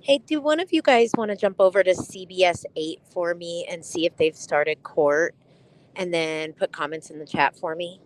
Hey, do one of you guys want to jump over to CBS 8 for me and see if they've started court and then put comments in the chat for me?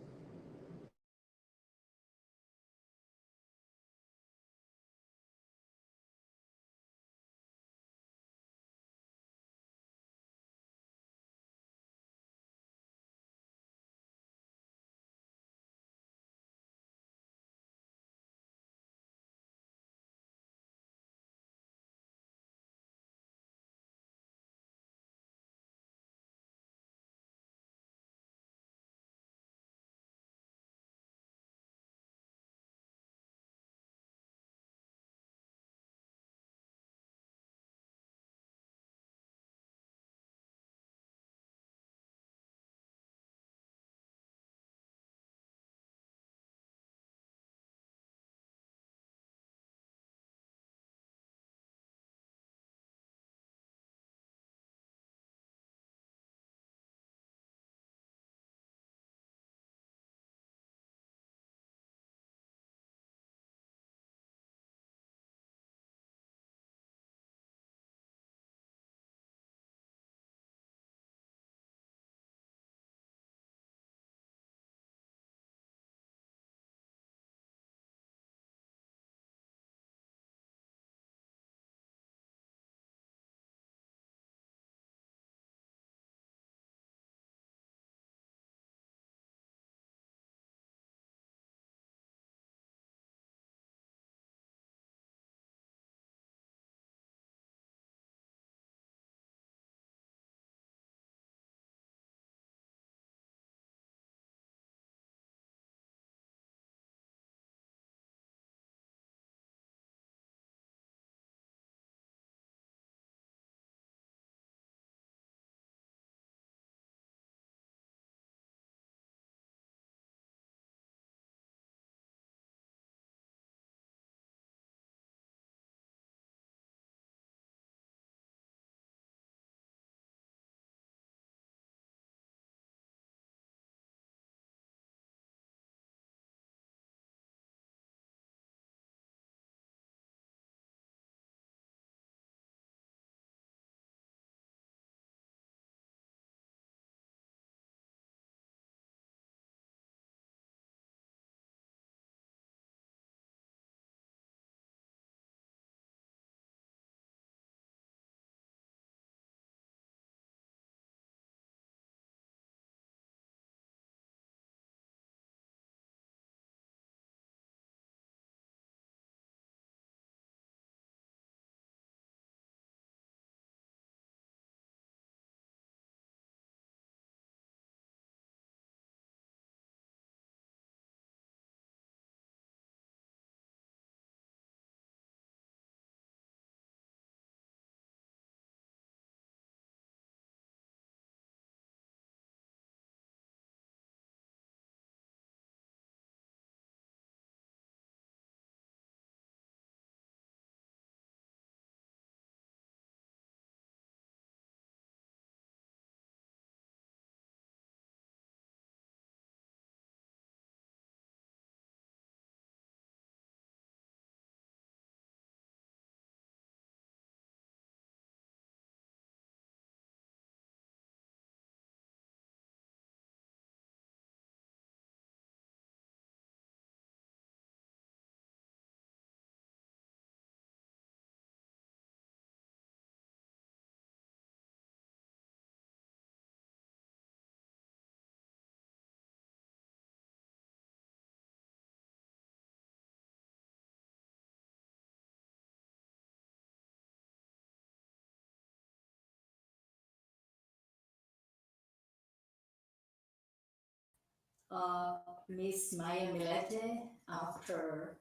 Miss Maya Millete after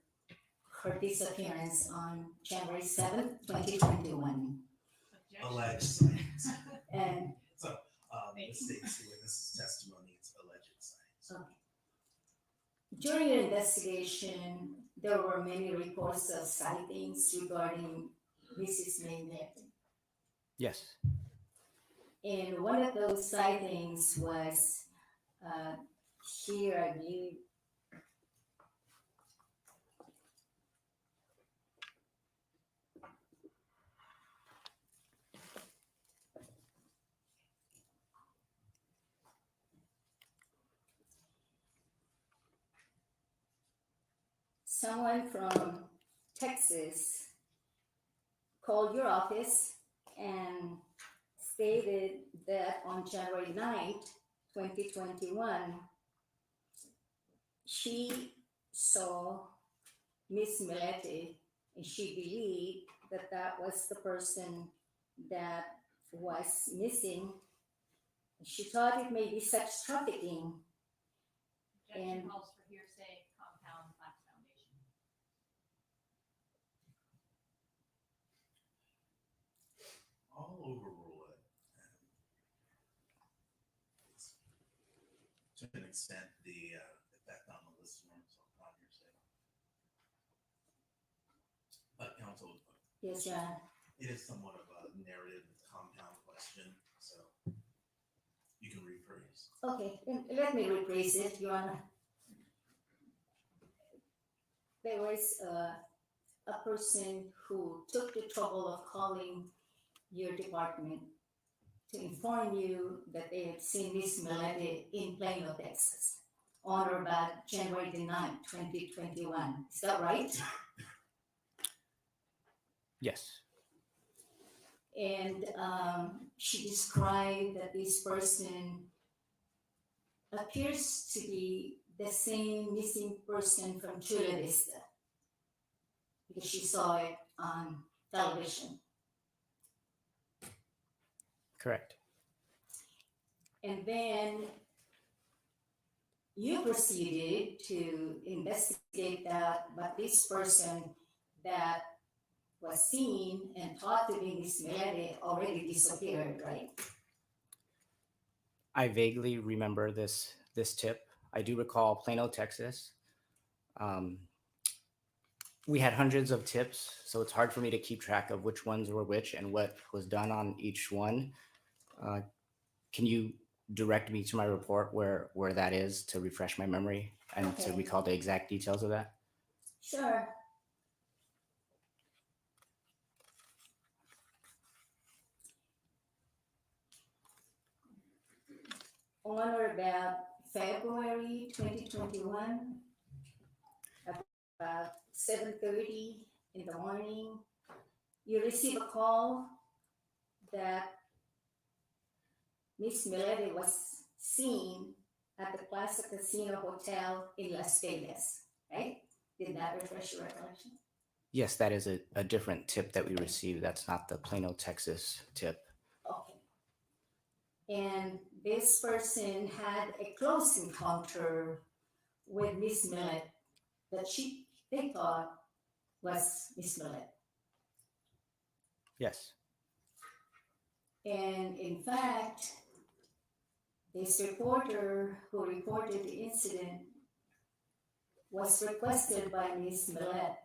her disappearance on January 7th, 2021. Alleged sightings. And So the state's witness testimony, it's alleged sightings. okay. During the investigation, there were many reports of sightings regarding Mrs. Millete. Yes. And one of those sightings was uh, here, I believe, someone from Texas called your office and stated that on January 9th, 2021, she saw Miss Millete and she believed that that was the person that was missing. She thought it may be sex trafficking. Objection And- calls for hearsay, compound, lacks foundation. I'll overrule it. It's, to an extent, the effect on the listeners on hearsay. But counsel, Yes, John. it is somewhat of a narrative compound question, so you can rephrase. Okay, let me rephrase it, Your Honor. There was a person who took the trouble of calling your department to inform you that they had seen Miss Millete in Plano, Texas, on or about January the 9th, 2021. Is that right? Yes. And she described that this person appears to be the same missing person from Chula Vista because she saw it on television. Correct. And then you proceeded to investigate that, but this person that was seen and thought to be Miss Millete already disappeared, right? I vaguely remember this tip. I do recall Plano, Texas. We had hundreds of tips, so it's hard for me to keep track of which ones were which and what was done on each one. Can you direct me to my report where that is to refresh my memory and to Okay. recall the exact details of that? Sure. On or about February 2021, about 7:30 in the morning, you receive a call that Miss Millete was seen at the Plaza Casino Hotel in Las Vegas, right? Did that refresh your recollection? Yes, that is a different tip that we received. That's not the Plano, Texas tip. Okay. And this person had a close encounter with Miss Millete that they thought was Miss Millete. Yes. And in fact, this reporter who reported the incident was requested by Miss Millete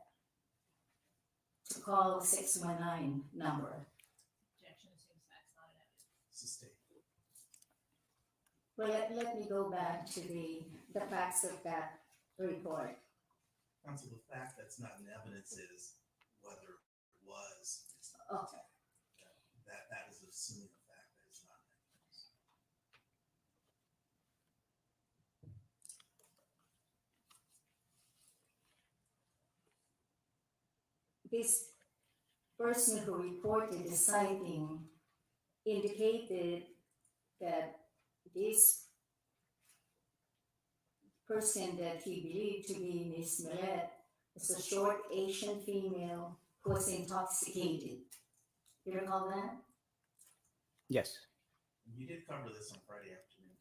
to call the 619 number. Objection assumes facts not in evidence. Sustain. Well, let me go back to the facts of that report. Counsel, the fact that's not in evidence is whether it was. Okay. That is assuming a fact that is not in evidence. This person who reported the sighting indicated that this person that he believed to be Miss Millete was a short Asian female who was intoxicated. You recall that? Yes. You did cover this on Friday afternoon.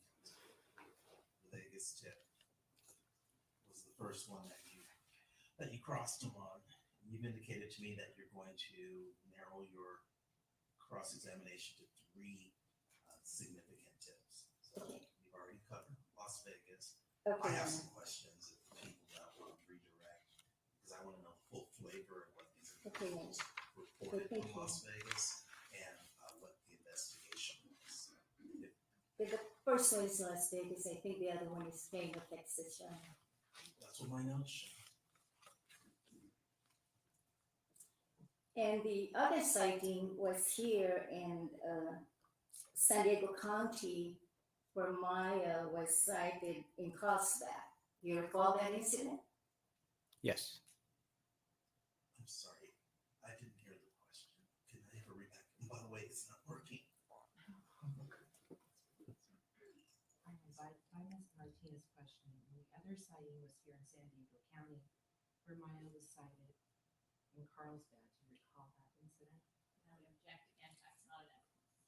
The Vegas tip was the first one that you crossed them on. You've indicated to me that you're going to narrow your cross-examination to 3 significant tips. So Okay. you've already covered Las Vegas. Okay. I have some questions if people that want to redirect because I want to know the full flavor of what these Okay. individuals reported Thank from you. Las Vegas and what the investigation was. The first one is Las Vegas. I think the other one is Plano, Texas. That's what my notes show. And the other sighting was here in San Diego County, where Maya was sighted in Carlsbad. Do you recall that incident? Yes. sorry. I didn't hear the question. Can I ever read back? By the way, it's not working. I asked Martina's question, and the other sighting was here in San Diego County, where Maya was sighted in Carlsbad. Do you recall that incident? And I would object again, that's not an evidence.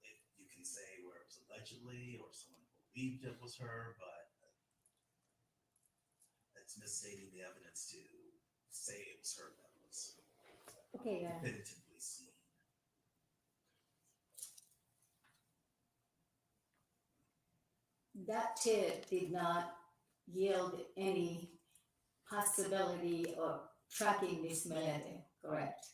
If you can say where it was allegedly or someone believed it was her, but it's misstating the evidence to say it was her that was Okay, definitively seen. that tip did not yield any possibility of tracking Miss Millete, correct?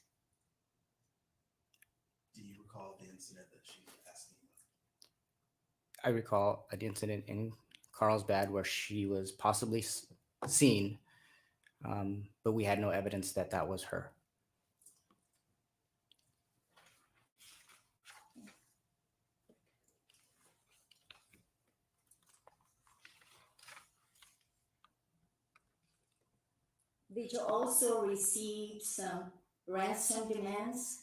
Do you recall the incident that she's asking about? I recall an incident in Carlsbad where she was possibly seen, but we had no evidence that that was her. Did you also receive some ransom demands?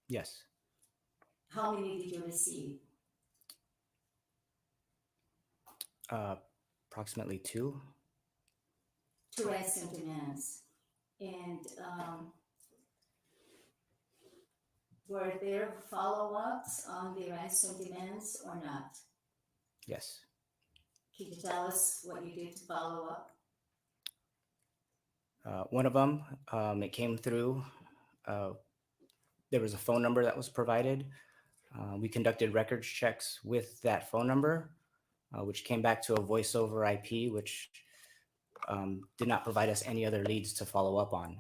Yes. How many did you receive? Approximately 2. 2 ransom demands. And were there follow-ups on the ransom demands or not? Yes. Can you tell us what you did to follow up? One of them, it came through. There was a phone number that was provided. We conducted records checks with that phone number, which came back to a voice over IP, which did not provide us any other leads to follow up on.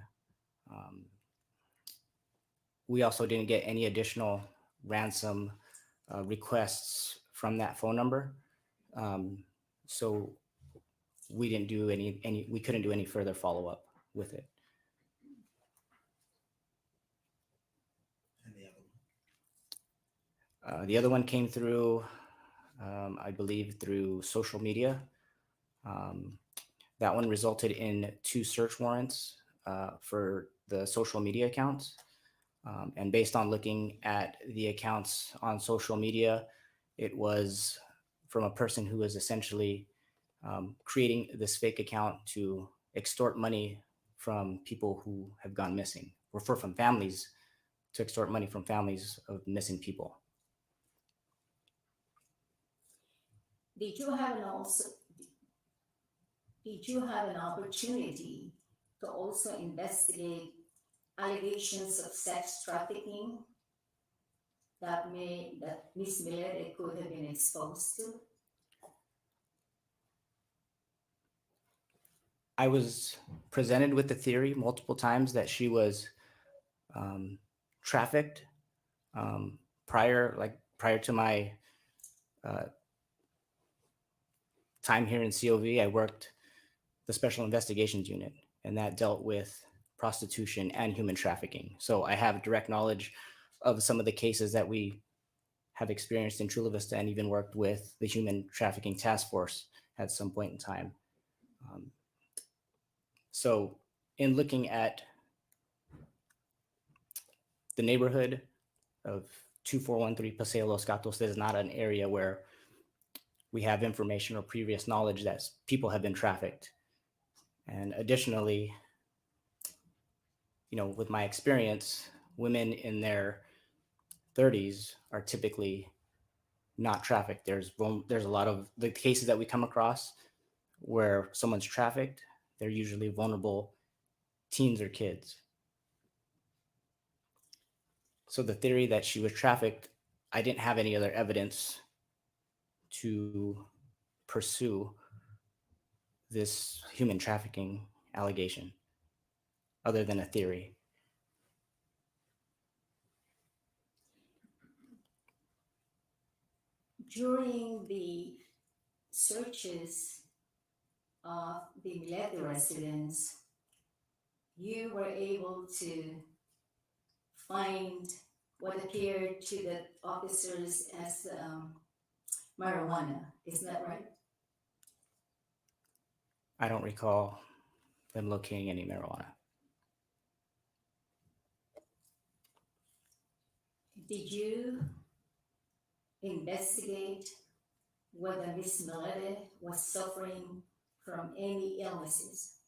We also didn't get any additional ransom requests from that phone number. So we didn't do we couldn't do any further follow up with it. And the other one? The other one came through, I believe, through social media. That one resulted in 2 search warrants for the social media accounts. And based on looking at the accounts on social media, it was from a person who was essentially creating this fake account to extort money from people who have gone missing, or from families to extort money from families of missing people. Did you have an opportunity to also investigate allegations of sex trafficking that Miss Millete could have been exposed to? I was presented with the theory multiple times that she was trafficked prior to my time here in COV. I worked the Special Investigations Unit, and that dealt with prostitution and human trafficking. So I have direct knowledge of some of the cases that we have experienced in Chula Vista, and even worked with the Human Trafficking Task Force at some point in time. So in looking at the neighborhood of 2413 Paseo Los Gatos, this is not an area where we have information or previous knowledge that people have been trafficked. And additionally, with my experience, women in their 30s are typically not trafficked. There's a lot of the cases that we come across where someone's trafficked, they're usually vulnerable teens or kids. So the theory that she was trafficked, I didn't have any other evidence to pursue this human trafficking allegation other than a theory. During the searches of the Millete residence, you were able to find what appeared to the officers as marijuana. Isn't that right? I don't recall them locating any marijuana. Did you investigate whether Miss Millete was suffering from any illnesses?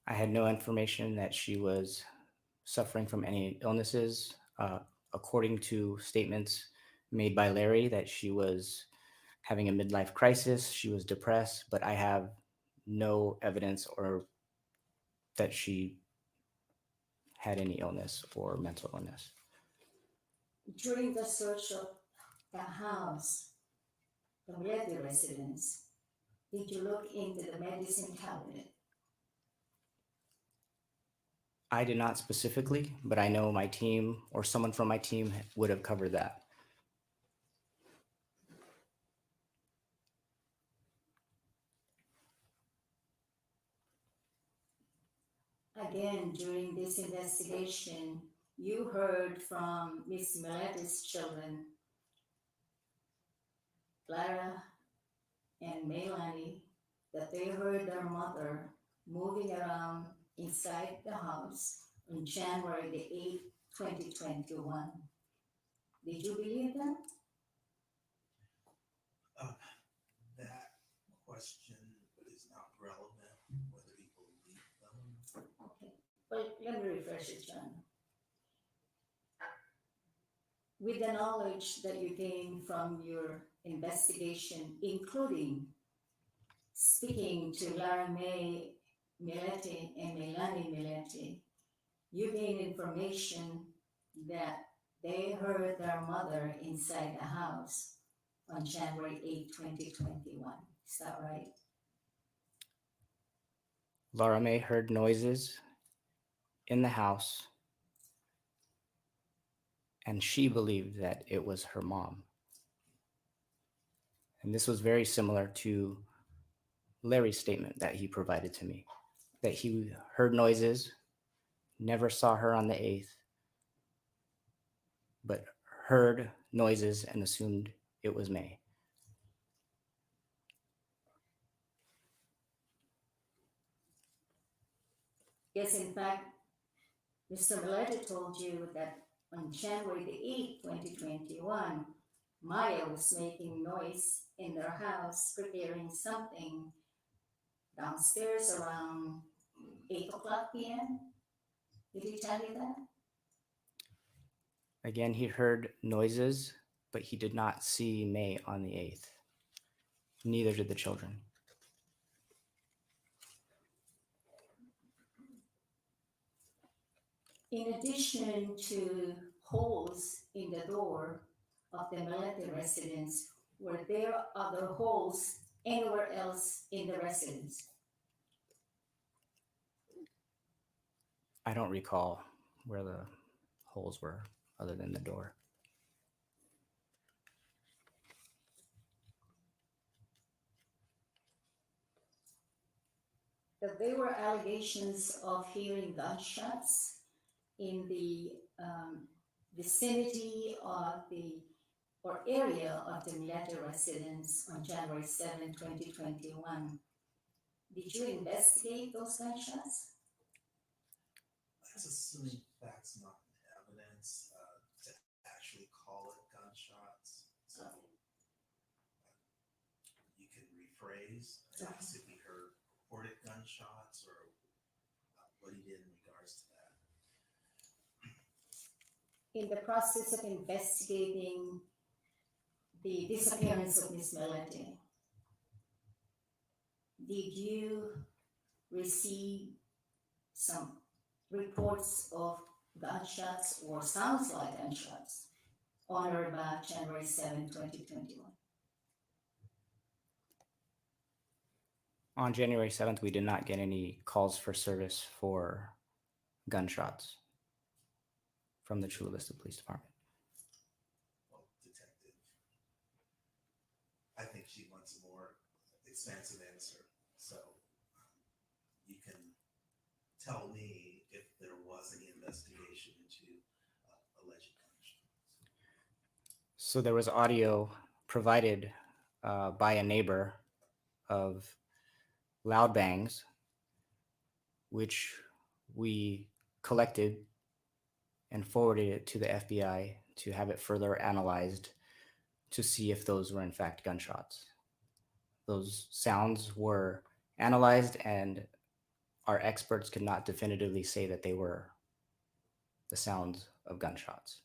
I had no information that she was suffering from any illnesses. According to statements made by Larry, that she was having a midlife crisis, she was depressed, but I have no evidence or that she had any illness or mental illness. During the search of the house, the Millete residence, did you look into the medicine cabinet? I did not specifically, but I know my team or someone from my team would have covered that. Again, during this investigation, you heard from Miss Millete's children, Clara and Melanie, that they heard their mother moving around inside the house on January the 8th, 2021. Did you believe them? That question is not relevant, whether you believe them. Okay, well, let me refresh it, John. With the knowledge that you gained from your investigation, including speaking to Lara May Millete and Melanie Millete, you gained information that they heard their mother inside the house on January 8, 2021. Is that right? Laura May heard noises in the house, and she believed that it was her mom. And this was very similar to Larry's statement that he provided to me, that he heard noises, never saw her on the 8th, but heard noises and assumed it was May. Yes, in fact, Mr. Millete told you that on January the 8th, 2021, Maya was making noise in their house, preparing something downstairs around 8 o'clock p.m. Did he tell you that? Again, he heard noises, but he did not see May on the 8th. Neither did the children. In addition to holes in the door of the Millete residence, were there other holes anywhere else in the residence? I don't recall where the holes were other than the door. That there were allegations of hearing gunshots in the vicinity of the or area of the Millete residence on January 7, 2021. Did you investigate those gunshots? That's assuming that's not evidence to actually call it gunshots. So you can rephrase and ask if he heard reported gunshots or what he did in regards to that. In the process of investigating the disappearance of Miss Millete, did you receive some reports of gunshots or sounds like gunshots on or about January 7, 2021? On January 7th, we did not get any calls for service for gunshots from the Chula Vista Police Department. Well, detective, I think she wants a more expansive answer. So you can tell me if there was any investigation into alleged gunshots. So there was audio provided by a neighbor of loud bangs, which we collected and forwarded it to the FBI to have it further analyzed to see if those were in fact gunshots. Those sounds were analyzed, and our experts could not definitively say that they were the sounds of gunshots.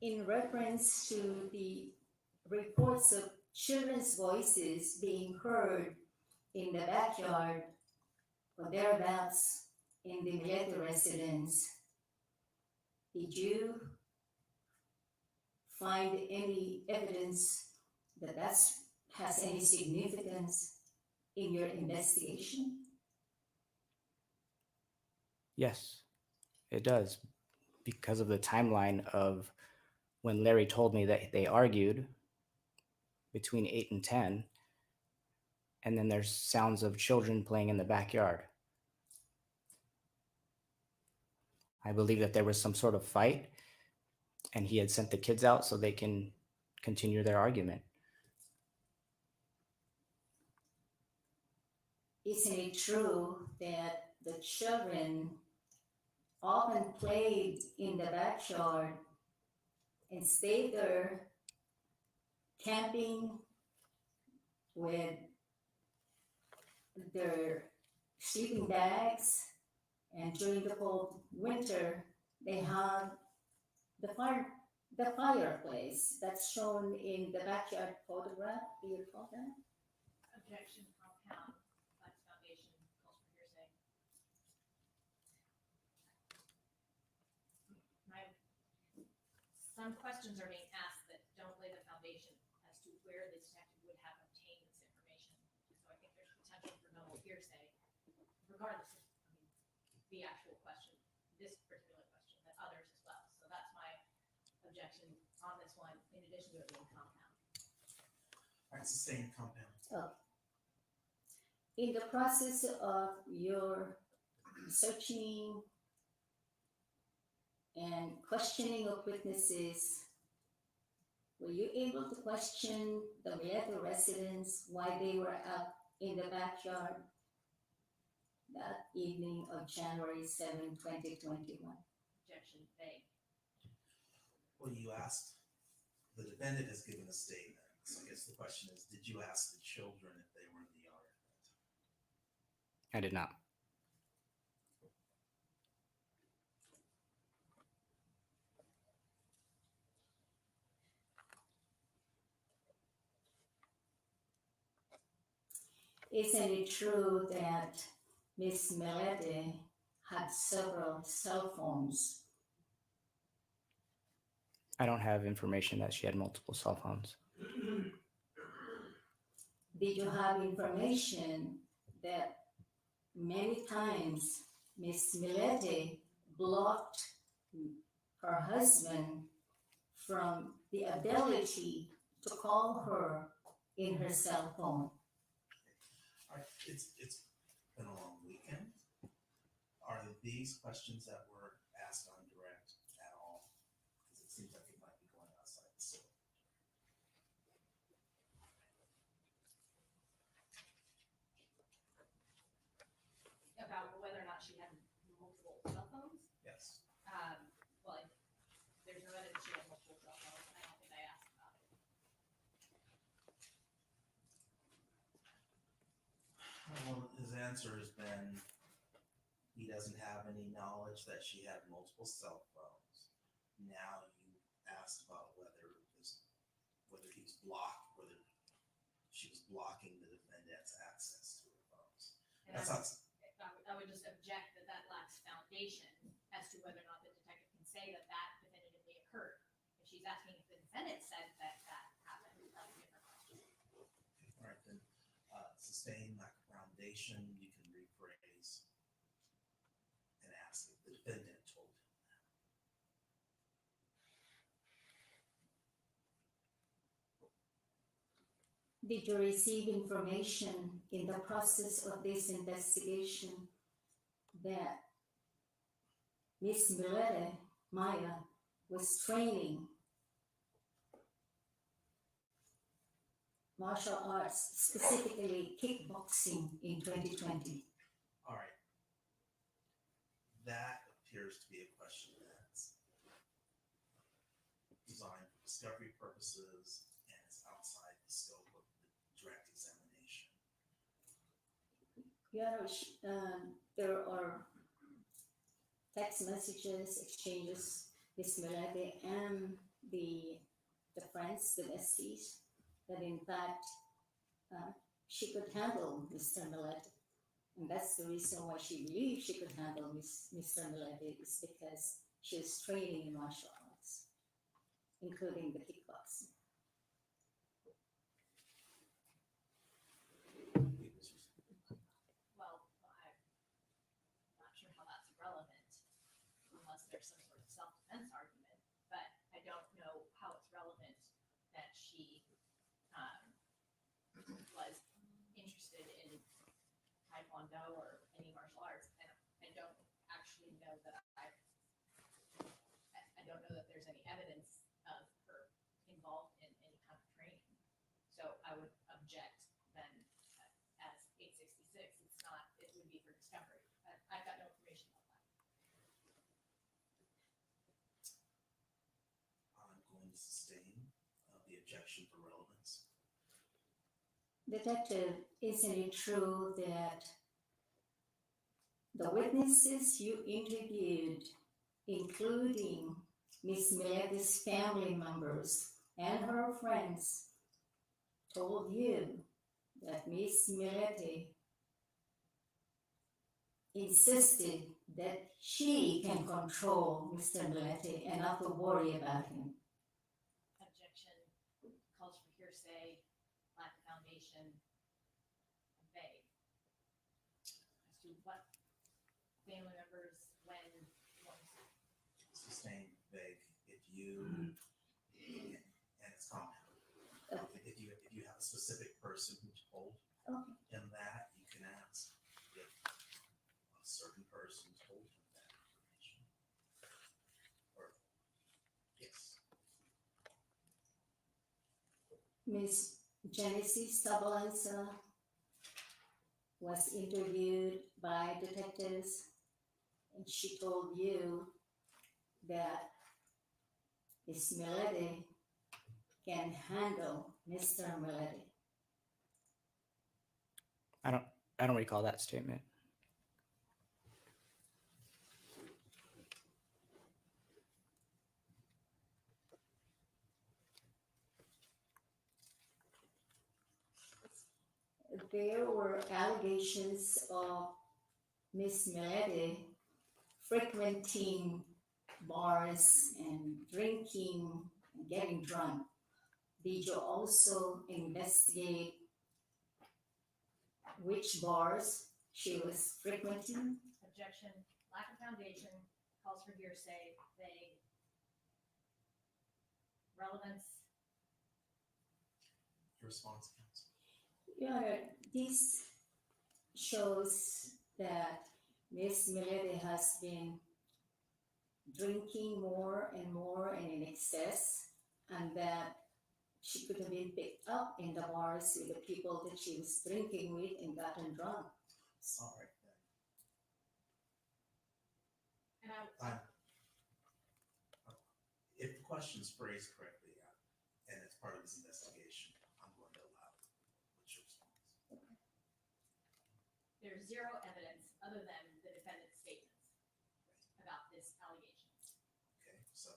In reference to the reports of children's voices being heard in the backyard or thereabouts in the Millete residence, did you find any evidence that has any significance in your investigation? Yes, it does, because of the timeline of when Larry told me that they argued between 8 and 10, and then there's sounds of children playing in the backyard. I believe that there was some sort of fight, and he had sent the kids out so they can continue their argument. Isn't it true that the children often played in the backyard and stayed there camping with their sleeping bags, and during the cold winter they have the fireplace that's shown in the backyard photograph? Do you recall that? Objection, compound, Flex Foundation, calls for hearsay. Some questions are being asked that don't lay the foundation as to where the detective would have obtained this information. So I think there's potential for double hearsay, regardless of, the actual question, this particular question, and others as well. So that's my objection on this one, in addition to it being compound. All right, sustained compound. In the process of your searching and questioning of witnesses, were you able to question the Millete residents why they were out in the backyard that evening of January 7, 2021? Objection, vague. Well, you asked, the defendant has given a statement. So I guess the question is, did you ask the children if they were in the yard? I did not. Isn't it true that Miss Millete had several cell phones? I don't have information that she had multiple cell phones. Did you have information that many times Miss Millete blocked her husband from the ability to call her in her cell phone? All right, it's been a long weekend. Are these questions that were asked on direct at all? Because it seems like it might be going outside the scope. About whether or not she had multiple cell phones? Yes. Well, there's no evidence she had multiple cell phones, and I don't think I asked about it. Well, his answer has been he doesn't have any knowledge that she had multiple cell phones. Now you asked about whether he was blocked, whether she was blocking the defendant's access to her phones. And That's not. I would just object that that lacks foundation as to whether or not the detective can say that that definitively occurred. If she's asking if the defendant said that that happened, that's a different question. All right, then sustain lack of foundation. You can rephrase and ask if the defendant told him that. Did you receive information in the process of this investigation that Miss Millete, Maya, was training martial arts, specifically kickboxing, in 2020. All right. That appears to be a question that's designed for discovery purposes and is outside the scope of the direct examination. There are text messages, exchanges with Millete and the friends, the besties, that in fact she could handle Mr. Millete. And that's the reason why she believed she could handle Mr. Millete, is because she was training in martial arts, including the kickboxing. Well, I'm not sure how that's relevant unless there's some sort of self-defense argument, but I don't know how it's relevant that she was interested in Taekwondo or any martial arts. And I don't actually know that I don't know that there's any evidence of her involved in any kind of training. So I would object then as 866, it's not, it would be for discovery. I've got no information about that. I'm going to sustain the objection for relevance. Detective, isn't it true that the witnesses you interviewed, including Miss Millete's family members and her friends, told you that Miss Millete insisted that she can control Mr. Millete and not to worry about him? Objection calls for hearsay, lack of foundation, and vague. As to what family members, when, Sustain vague if you and it's compound. If you have a specific person who told him that, you can ask if a certain person told him that information. Or yes. Miss Genesis Tabalanza was interviewed by detectives, and she told you that Miss Millete can handle Mr. Millete. I don't recall that statement. There were allegations of Miss Millete frequenting bars and drinking and getting drunk. Did you also investigate which bars she was frequenting? objection, lack of foundation, calls for hearsay, vague, relevance. Your response, counsel. Yeah, this shows that Miss Millete has been drinking more and more and in excess, and that she could have been picked up in the bars with the people that she was drinking with and gotten drunk. All right then. And If the question is phrased correctly, and it's part of this investigation, I'm going to allow it. What's your response? there's zero evidence other than the defendant's statements about this allegation. Okay, so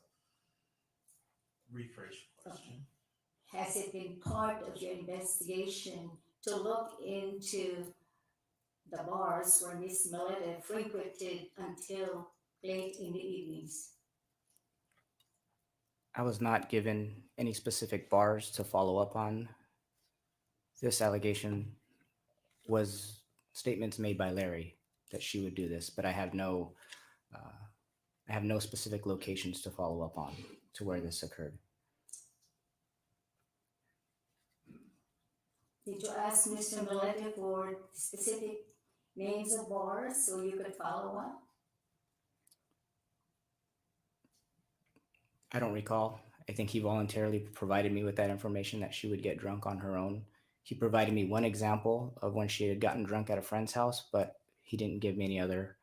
rephrase your question. Has it been part of your investigation to look into the bars where Miss Millete frequented until late in the evenings? I was not given any specific bars to follow up on. This allegation was statements made by Larry that she would do this, but I have no specific locations to follow up on to where this occurred. Did you ask Mr. Millete for specific names of bars so you could follow up? I don't recall. I think he voluntarily provided me with that information that she would get drunk on her own. He provided me one example of when she had gotten drunk at a friend's house, but he didn't give me any other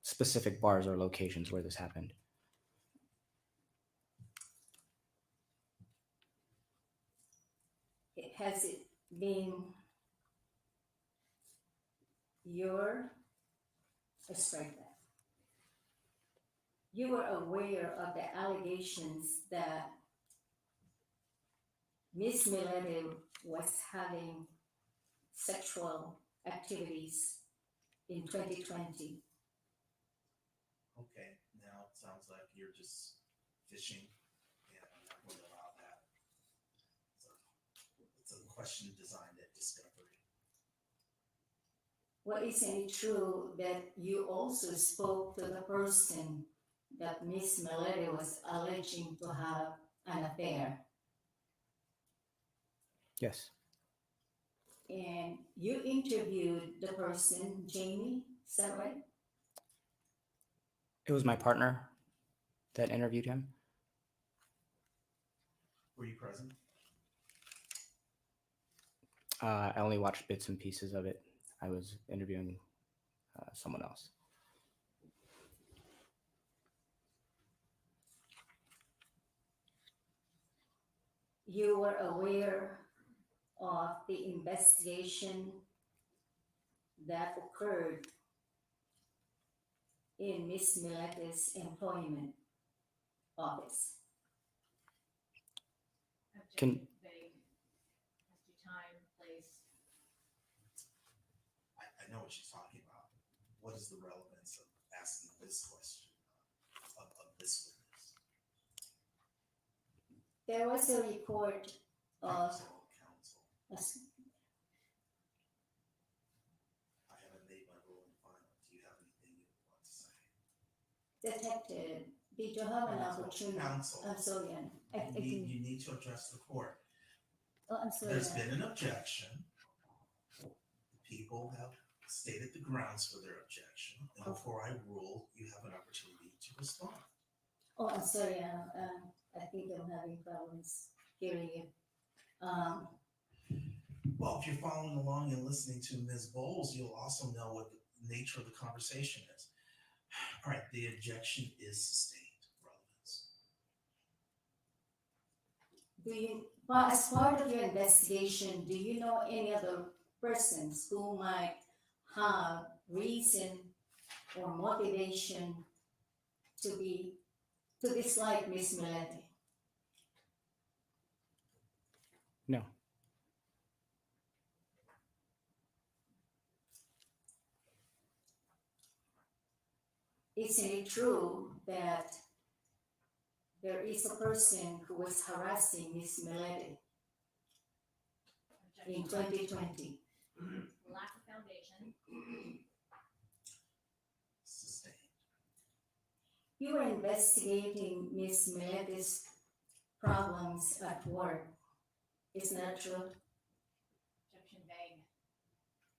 specific bars or locations where this happened. Has it been your, let's strike that. You were aware of the allegations that Miss Millete was having sexual activities in 2020. Okay, now it sounds like you're just fishing, and I'm not going to allow that. So it's a question designed at discovery. Well, isn't it true that you also spoke to the person that Miss Millete was alleging to have an affair? Yes. And you interviewed the person, Jamie, is that right? It was my partner that interviewed him. Were you present? I only watched bits and pieces of it. I was interviewing someone else. You were aware of the investigation that occurred in Miss Millete's employment office. Can- Objection vague as to time, place. I know what she's talking about. What is the relevance of asking this question of this witness? There was a report of, Counsel, I haven't made my ruling final. Do you have anything you want to say? Detective, did you have an opportunity? Counsel, I'm sorry, you need to address the court. I'm sorry. There's been an objection. The people have stated the grounds for their objection, and before I rule, you have an opportunity to respond. Oh, I'm sorry, I think I'm having problems hearing you. Well, if you're following along and listening to Ms. Bowles, you'll also know what the nature of the conversation is. All right, the objection is sustained. Relevance. Well, as part of your investigation, do you know any other persons who might have reason or motivation to dislike Miss Millete? No. Isn't it true that there is a person who was harassing Miss Millete in 2020? Lack of foundation. Sustained. You were investigating Miss Millete's problems at work. Isn't that true? Objection vague.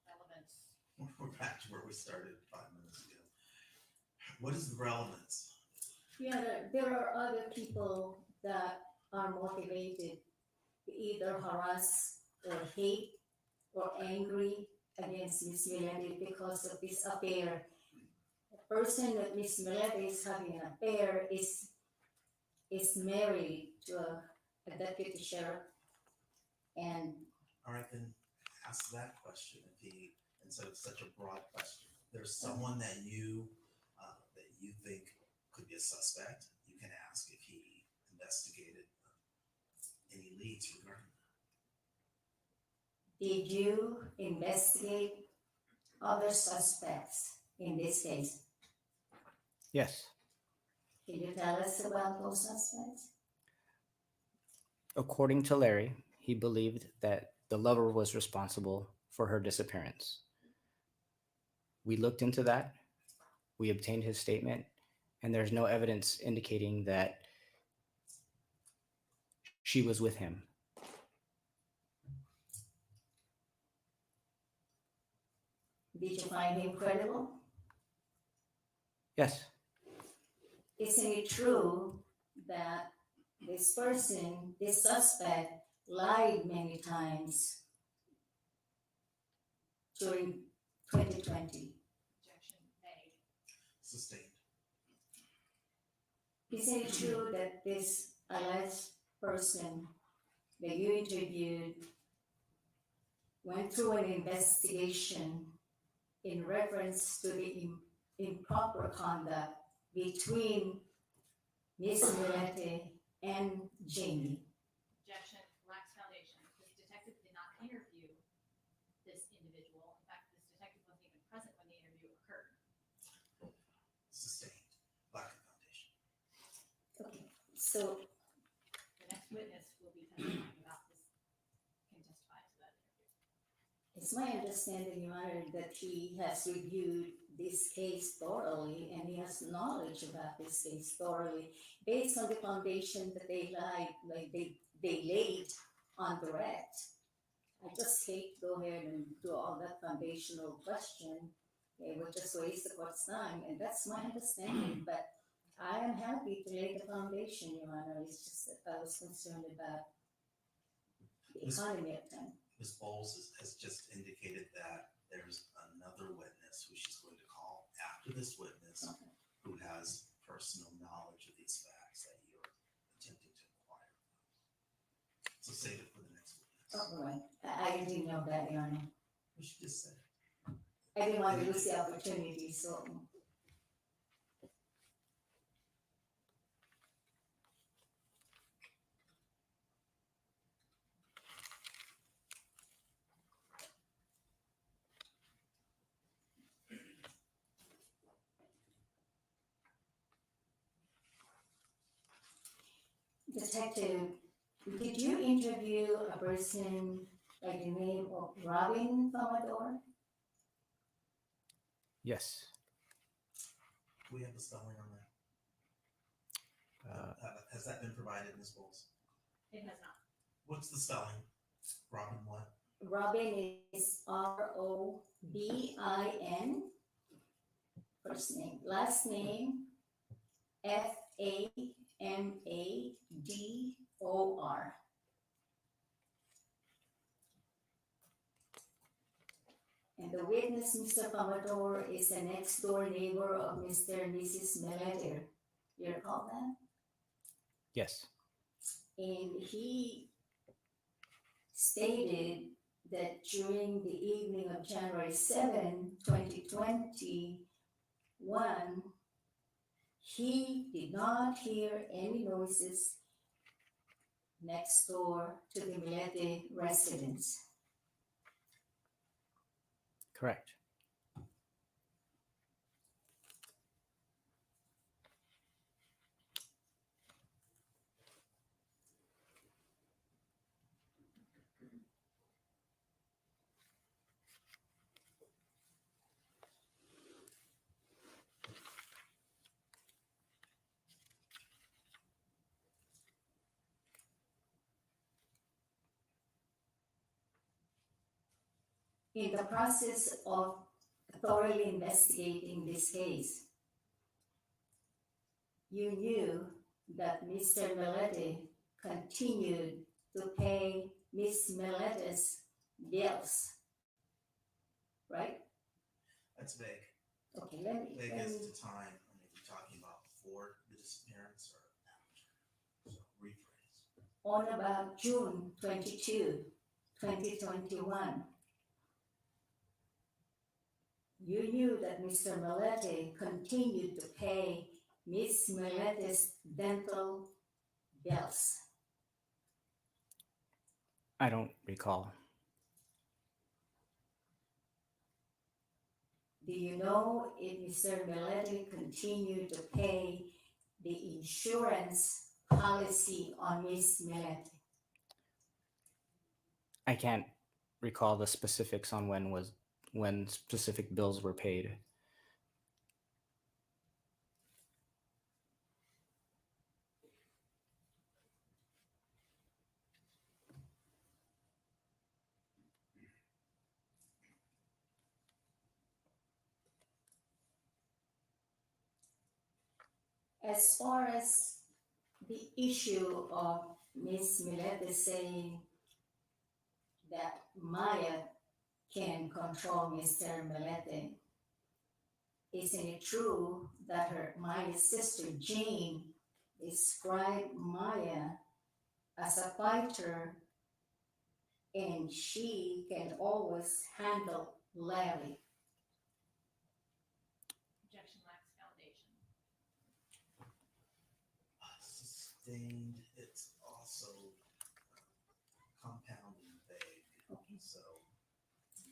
Relevance. We're back to where we started 5 minutes ago. What is the relevance? Yeah, there are other people that are motivated to either harass or hate or angry against Miss Millete because of this affair. The person that Miss Millete is having an affair is married to a deputy sheriff. And All right, then ask that question instead of such a broad question. There's someone that you think could be a suspect. You can ask if he investigated any leads regarding that. did you investigate other suspects in this case? Yes. Can you tell us about those suspects? According to Larry, he believed that the lover was responsible for her disappearance. We looked into that. We obtained his statement, and there's no evidence indicating that she was with him. Did you find him credible? Yes. Isn't it true that this person, this suspect, lied many times during 2020? Objection made. Sustained. Isn't it true that this alleged person that you interviewed went through an investigation in reference to the improper conduct between Miss Millete and Jamie? Objection lacks foundation. This detective did not interview this individual. In fact, this detective wasn't even present when the interview occurred. Sustained. Lack of foundation. Okay, so The next witness will be testifying about this, can testify to that interview. it's my understanding, Your Honor, that he has reviewed this case thoroughly and he has knowledge about this case thoroughly based on the foundation that they laid on direct. I just hate to go ahead and do all that foundational question. It would just waste the court's time, and that's my understanding. But I am happy to lay the foundation, Your Honor. It's just that I was concerned about the economy at the time. Ms. Bowles has just indicated that there's another witness who she's going to call after this witness Okay. who has personal knowledge of these facts that you're attempting to inquire. So save it for the next witness. Oh, right. I didn't know that, Your Honor. Well, she just said it. I didn't want to lose the opportunity, so. Detective, did you interview a person by the name of Robin Famador? Yes. Do we have the spelling on that? Has that been provided, Ms. Bowles? It has not. What's the spelling? Robin what? Robin is Robin, first name. Last name, Famador. And the witness, Mr. Famador, is a next door neighbor of Mr. and Mrs. Millete. You recall that? Yes. And he stated that during the evening of January 7, 2021, he did not hear any noises next door to the Millete residence. Correct. In the process of thoroughly investigating this case, you knew that Mr. Millete continued to pay Miss Millete's bills, right? That's vague. Okay, let me, Vague as to time. I mean, you're talking about before the disappearance or after. So rephrase. on about June 22, 2021, you knew that Mr. Millete continued to pay Miss Millete's dental bills. I don't recall. Do you know if Mr. Millete continued to pay the insurance policy on Miss Millete? I can't recall the specifics on when specific bills were paid. As far as the issue of Miss Millete saying that Maya can control Mr. Millete, isn't it true that Maya's sister Jane described Maya as a fighter and she can always handle Larry? Objection lacks foundation. Sustained, it's also compound and vague. Okay. So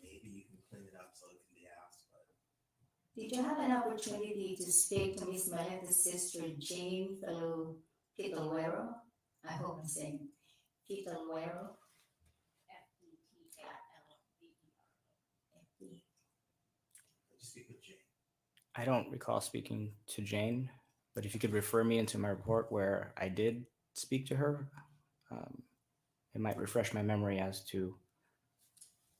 maybe you can clean it up so it can be asked, but Did you have an opportunity to speak to Miss Milete's sister Jane Fitalwero? I hope I'm saying Fitalwero. FETALVER. I just speak with Jane. I don't recall speaking to Jane, but if you could refer me into my report where I did speak to her, it might refresh my memory as to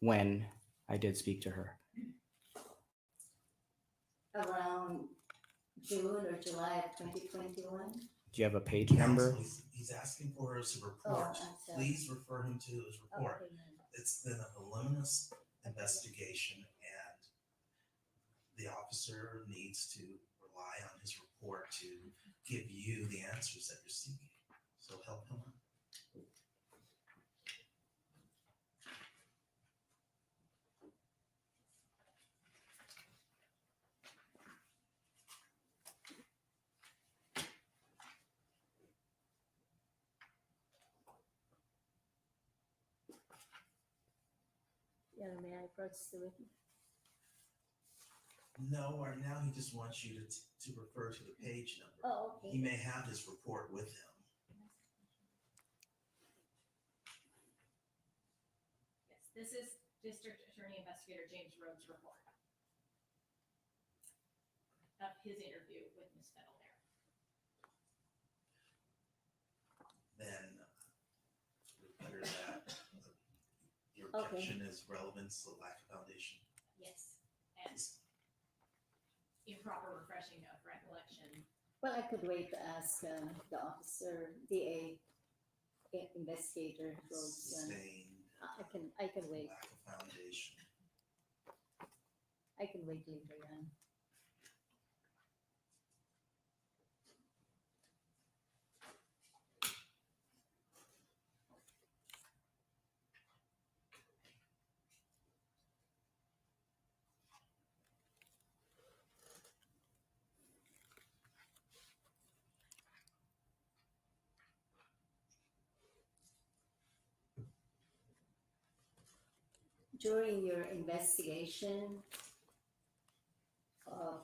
when I did speak to her. Around June or July of 2021. Do you have a page number? He's asking for his Oh, report. I'm sorry. Please refer him to his report. Okay. It's been a voluminous investigation, and the officer needs to rely on his report to give you the answers that you're seeking. So help him. Yeah, may I approach the witness? No, or now he just wants you to refer to the page number. Oh, He may have his report with him. Yes, this is District Attorney Investigator James Rhodes' report of his interview with Ms. Fiddler. Then better that your objection is relevance, the lack of foundation. Yes, and improper refreshing of recollection. Well, I could wait to ask the officer, DA, investigator. Rhodes, Sustained, I can wait. lack of foundation. I can wait later on. During your investigation of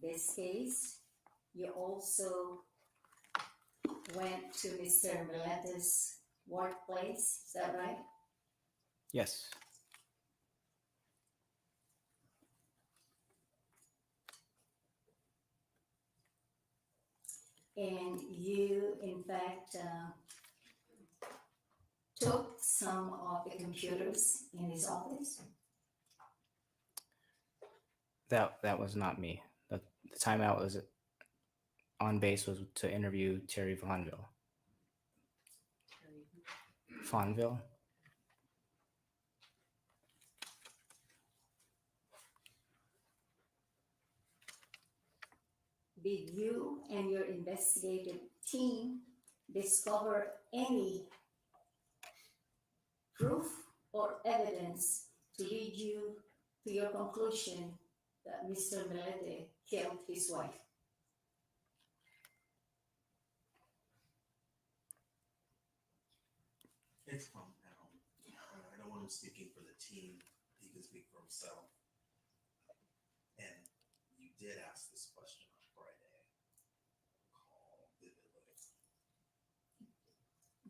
this case, you also went to Mr. Milete's workplace, is that right? Yes. And you, in fact, took some of the computers in his office? That was not me. The timeout was on base was to interview Terry Fonville. Fonville? Did you and your investigative team discover any proof or evidence to lead you to your conclusion that Mr. Millete killed his wife? It's compound. I don't want him speaking for the team. He can speak for himself. And you did ask this question on Friday. Recall vividly.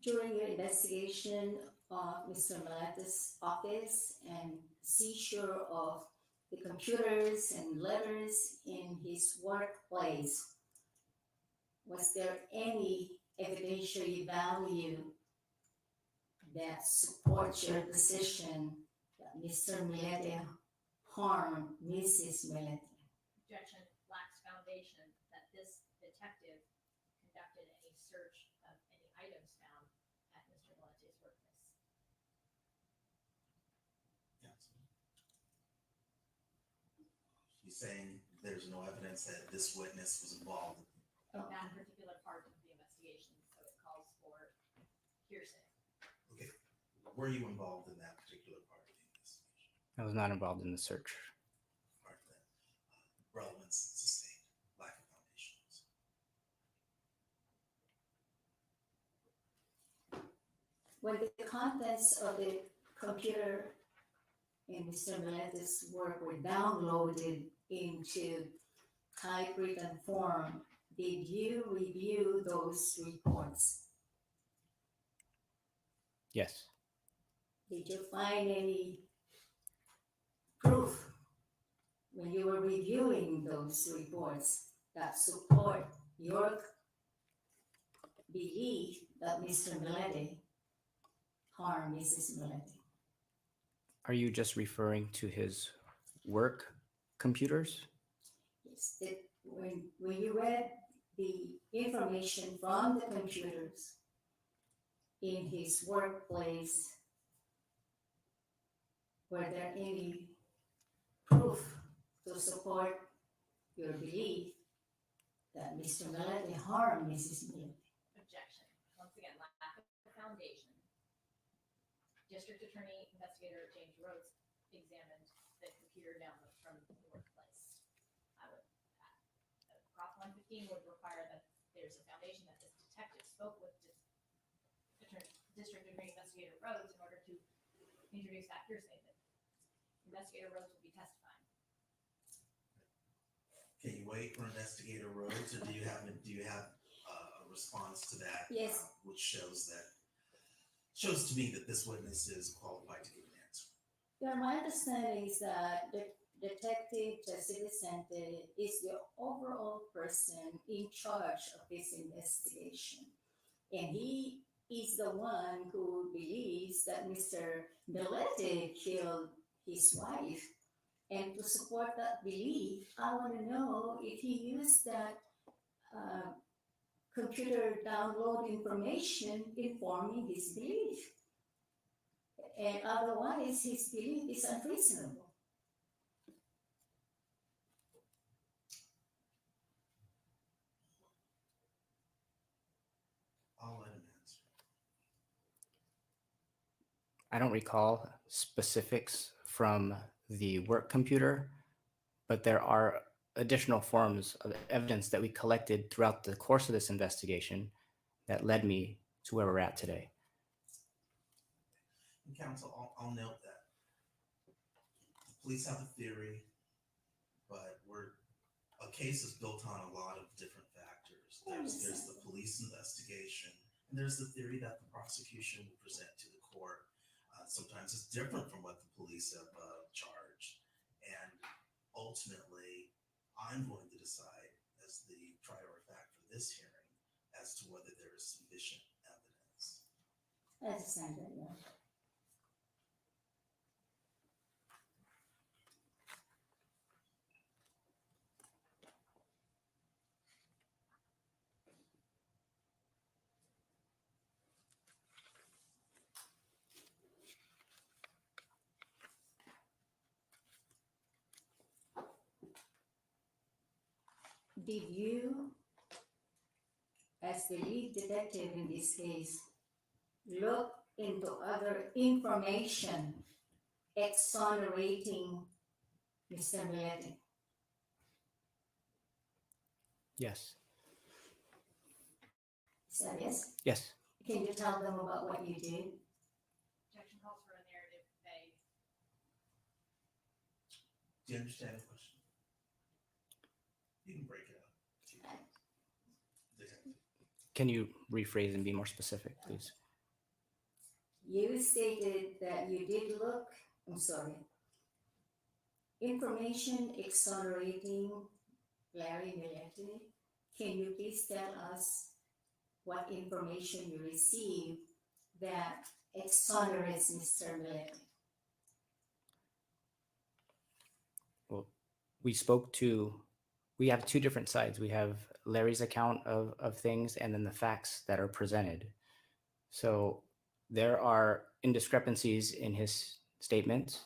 During your investigation of Mr. Milete's office and seizure of the computers and letters in his workplace, was there any evidentiary value that supports your position that Mr. Millete harmed Mrs. Millete? Objection lacks foundation that this detective conducted any search of any items found at Mr. Millete's workplace. She's saying there's no evidence that this witness was involved. In that particular part of the investigation, so it calls for hearsay. Okay, were you involved in that particular part of the investigation? I was not involved in the search. Part of that relevance sustained, lack of foundations. When the contents of the computer in Mr. Millete's work were downloaded into typewritten form, did you review those reports? Yes. Did you find any proof when you were reviewing those reports that support your belief that Mr. Millete harmed Mrs. Millete? Are you just referring to his work computers? Yes, that when you read the information from the computers in his workplace, were there any proof to support your belief that Mr. Millete harmed Mrs. Millete? Objection. Once again, lack of foundation. District Attorney Investigator James Rhodes examined the computer download from the workplace. I would, Prop 115 would require that there's a foundation that this detective spoke with District Attorney Investigator Rhodes in order to introduce that hearsay that Investigator Rhodes will be testifying. Can you wait for Investigator Rhodes, or do you have a response to that? Yes. Which shows to me that this witness is qualified to give an answer. Yeah, my understanding is that the Detective Jesse Vicente is the overall person in charge of this investigation. And he is the one who believes that Mr. Millete killed his wife. And to support that belief, I want to know if he used that computer download information informing his belief. And otherwise, his belief is unreasonable. I'll let him answer. I don't recall specifics from the work computer, but there are additional forms of evidence that we collected throughout the course of this investigation that led me to where we're at today. And counsel, I'll note that the police have a theory, but a case is built on a lot of different factors. There's the police investigation, and there's the theory that the prosecution will present to the court. Sometimes it's different from what the police have charged, and ultimately, I'm going to decide as the trier of fact for this hearing as to whether there is sufficient evidence. I understand that, yeah. Did you, as the lead detective in this case, look into other information exonerating Mr. Millete? Yes. Is that yes? Yes. Can you tell them about what you did? Objection calls for a narrative vague. Do you understand the question? You can break it up. Detective. Can you rephrase and be more specific, please? You stated that you did look, information exonerating Larry Millete. Can you please tell us what information you received that exonerates Mr. Millete? Well, we have two different sides. We have Larry's account of things and then the facts that are presented. So there are indiscrepancies in his statements.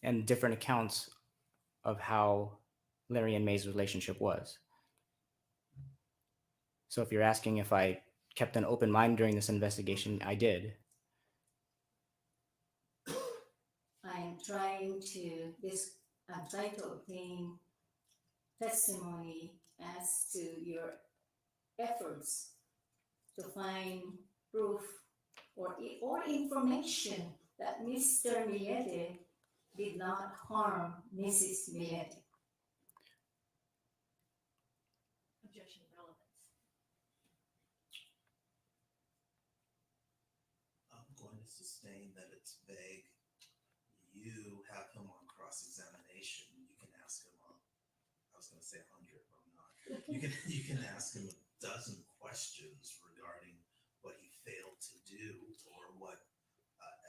And different accounts of how Larry and May's relationship was. So if you're asking if I kept an open mind during this investigation, I did. I'm trying to obtain testimony as to your efforts to find proof or information that Mr. Millete did not harm Mrs. Millete. Objection relevance. I'm going to sustain that it's vague. You have him on cross-examination. You can ask him, I was going to say 100, but I'm not. You can ask him a dozen questions regarding what he failed to do or what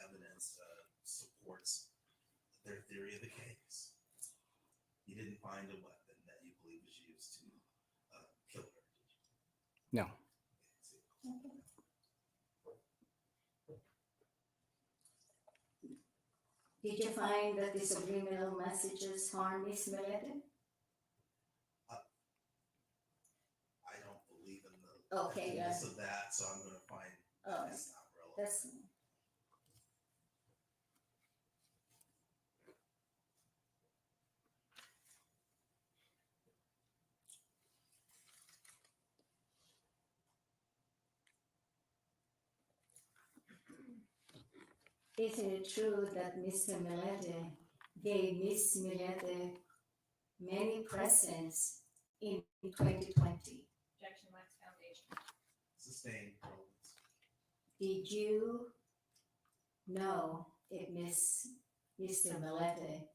evidence supports their theory of the case. You didn't find a weapon that you believe was used to kill her, did you? No. Did you find that the subliminal messages harm Miss Millete? I don't believe in the Okay, effectiveness of that, so I'm going to find that it's not relevant. That's Isn't it true that Mr. Millete gave Miss Millete many presents in 2020? Objection lacks foundation. Sustained relevance. Did you know if Mr. Millete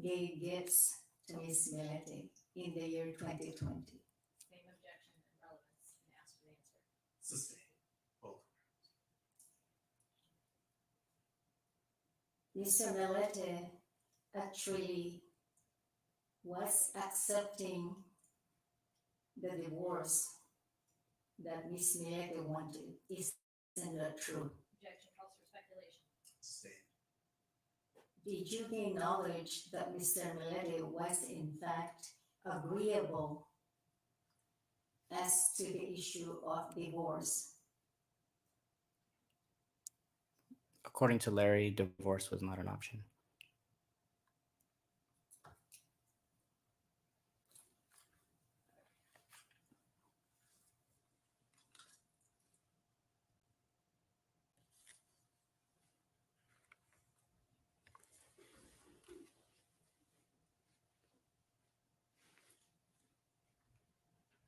gave gifts to Miss Millete in the year 2020? Same objection and relevance, and ask for the answer. Sustained. Both. Mr. Millete actually was accepting the divorce that Miss Millete wanted. Isn't that true? Objection calls for speculation. Sustained. Did you gain knowledge that Mr. Millete was in fact agreeable as to the issue of divorce? According to Larry, divorce was not an option.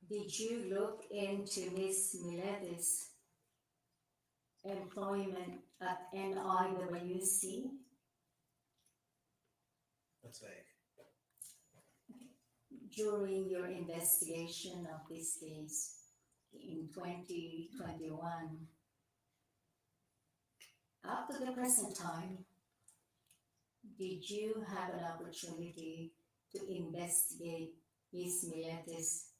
Did you look into Miss Millete's employment at NIWC? That's vague. During your investigation of this case in 2021, up to the present time, did you have an opportunity to investigate Ms. Millete's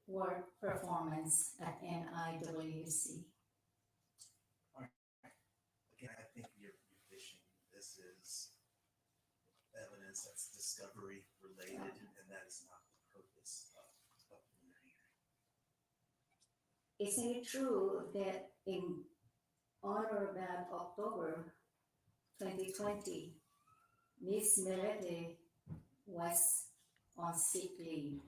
work performance at NIWC? Again, I think you're fishing. This is evidence that's discovery related, and that is not the purpose of the hearing. Isn't it true that on or about October 2020, Ms. Millete was on sick leave?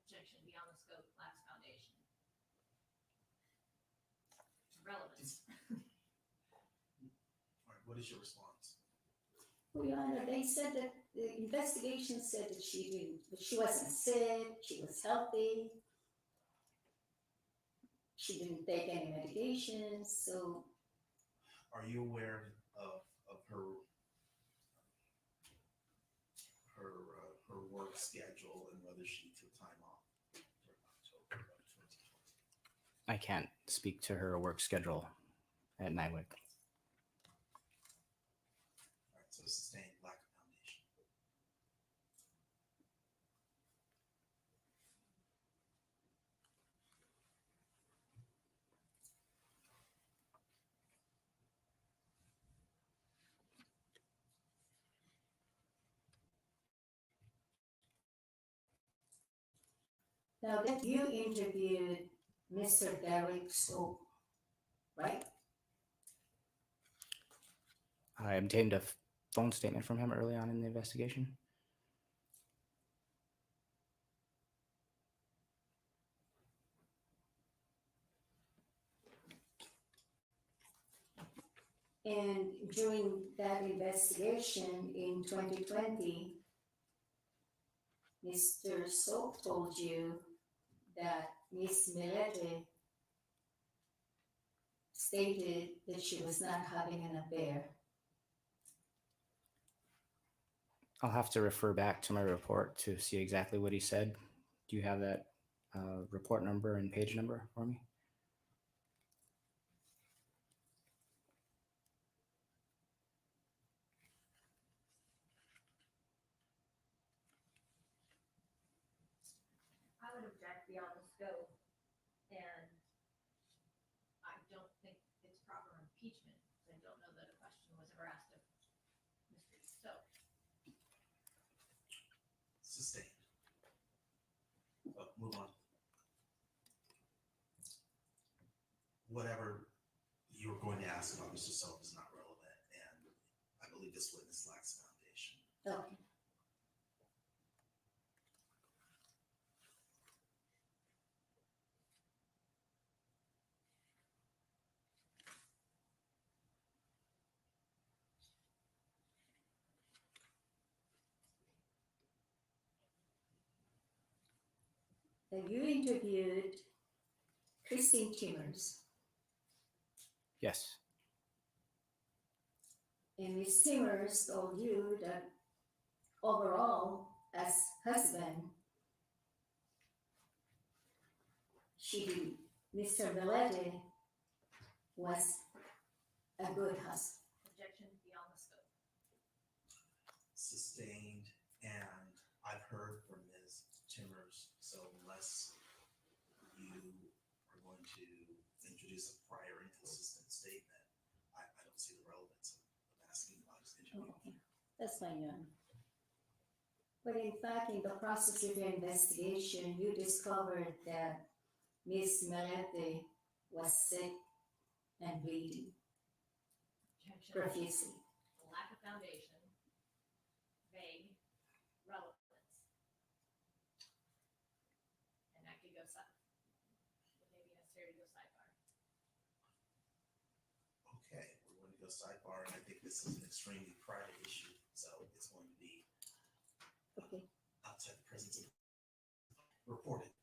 Objection beyond the scope lacks foundation. Relevance. All right, what is your response? Well, Your Honor, they said that the investigation said that she wasn't sick, she was healthy, she didn't take any medications, so Are you aware of her work schedule and whether she took time off during October of 2020? I can't speak to her work schedule at NIWC. All right, so sustained lack Now that you interviewed Mr. Derek Stoke, right? I obtained a phone statement from him early on in the investigation. And during that investigation in 2020, Mr. Stoke told you that Miss Millete stated that she was not having an affair. I'll have to refer back to my report to see exactly what he said. Do you have that report number and page number for me? I would object beyond the scope, and I don't think it's proper impeachment. I don't know that a question was ever asked of Mr. Stowe. Sustained. Oh, move on. Whatever you were going to ask about Mr. Soap is not relevant, and I believe this witness lacks foundation. Okay. That you interviewed Christine Timmers, Yes. and Miss Timmers told you that overall, as husband, Mr. Millete was a good husband. Objection beyond the scope. Sustained, and I've heard from Ms. Timmers, so unless you are going to introduce a prior inconsistent statement, I don't see the relevance of asking about his interview. Oh, okay. That's fine, Your Honor. But in fact, in the process of your investigation, you discovered that Miss Millete was sick and bleeding Objection. profusely. Lack of foundation, vague, relevance. And that could go side. It may be necessary to go sidebar. Okay, we're going to go sidebar, and I think this is an extremely private issue, so it's going to be Okay. outside the presence of reported.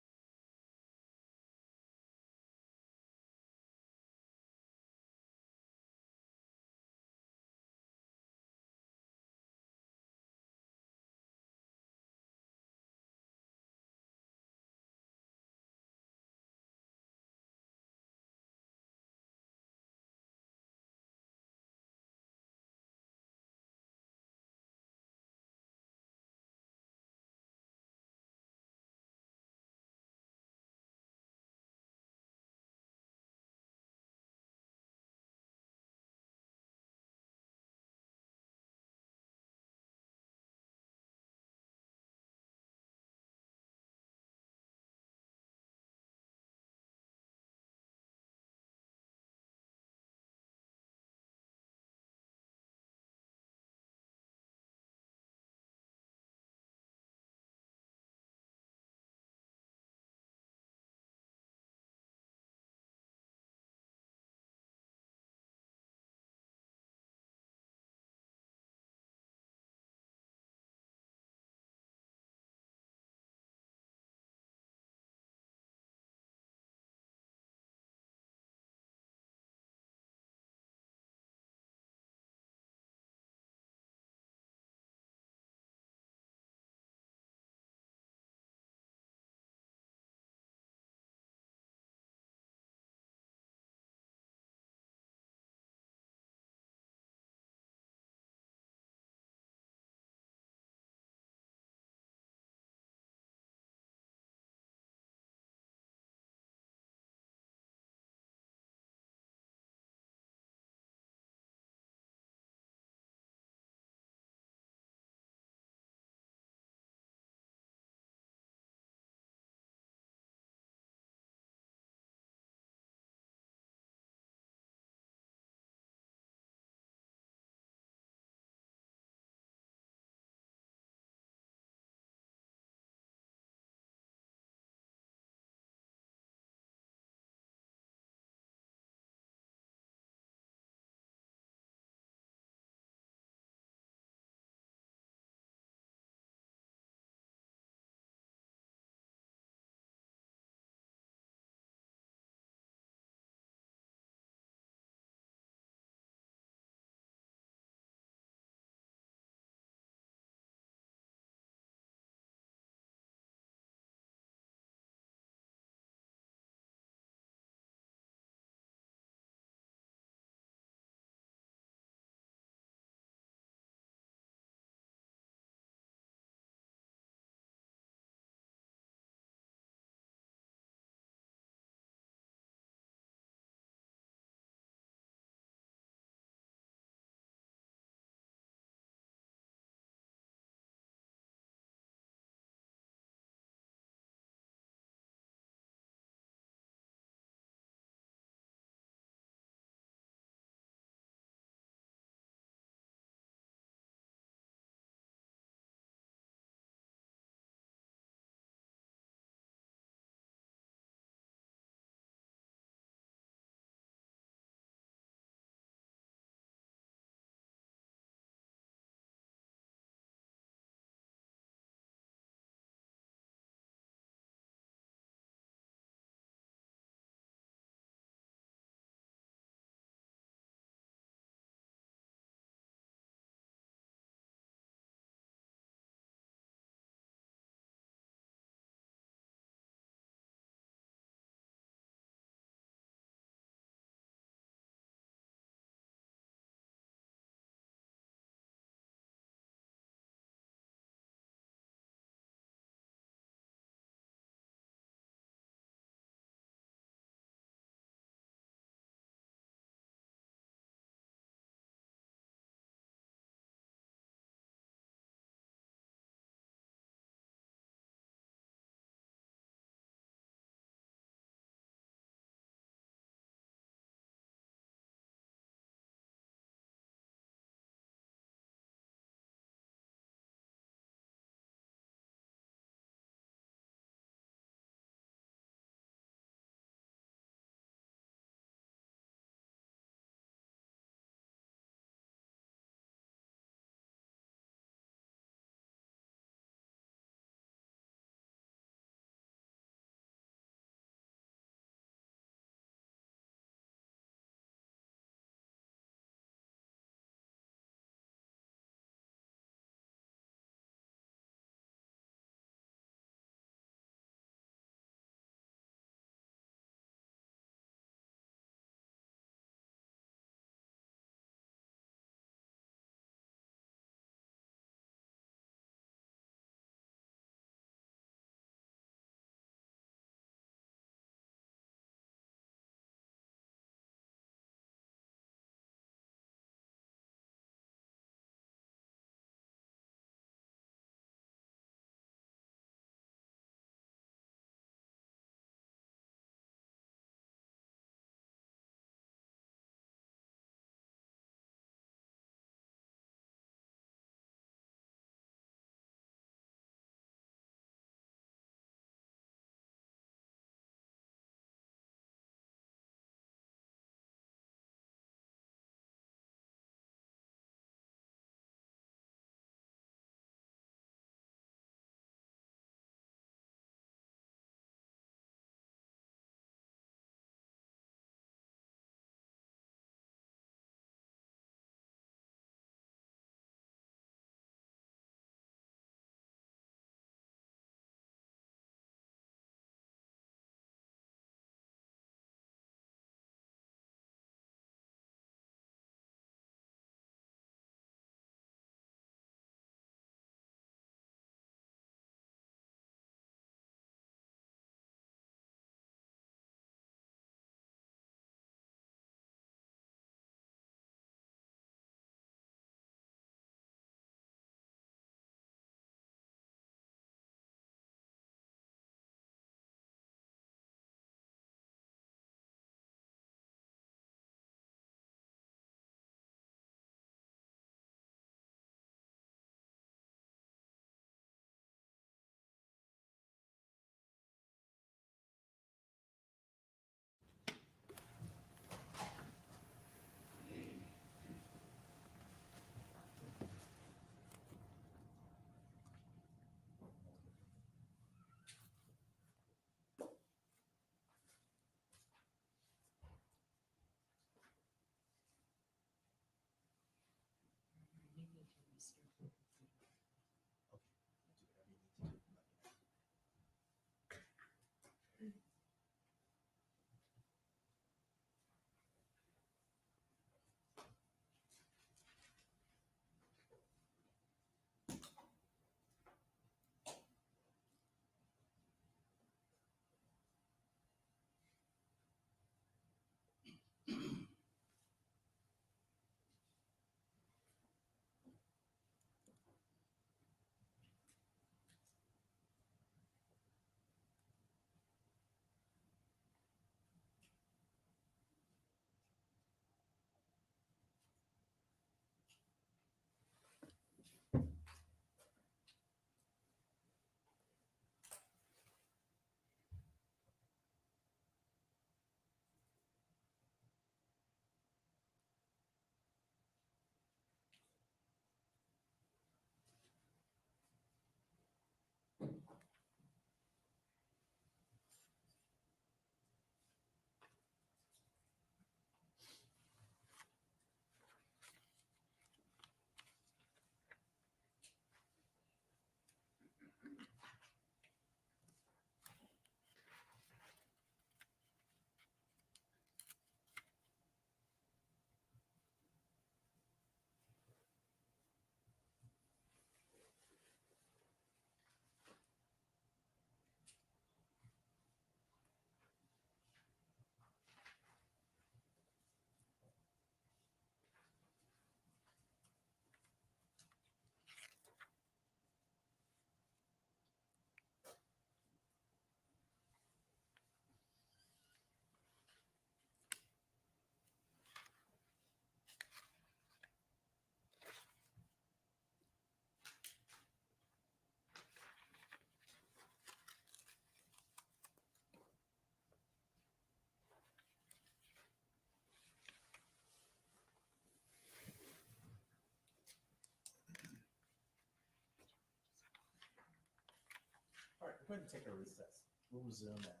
Go ahead and take a recess. We'll resume at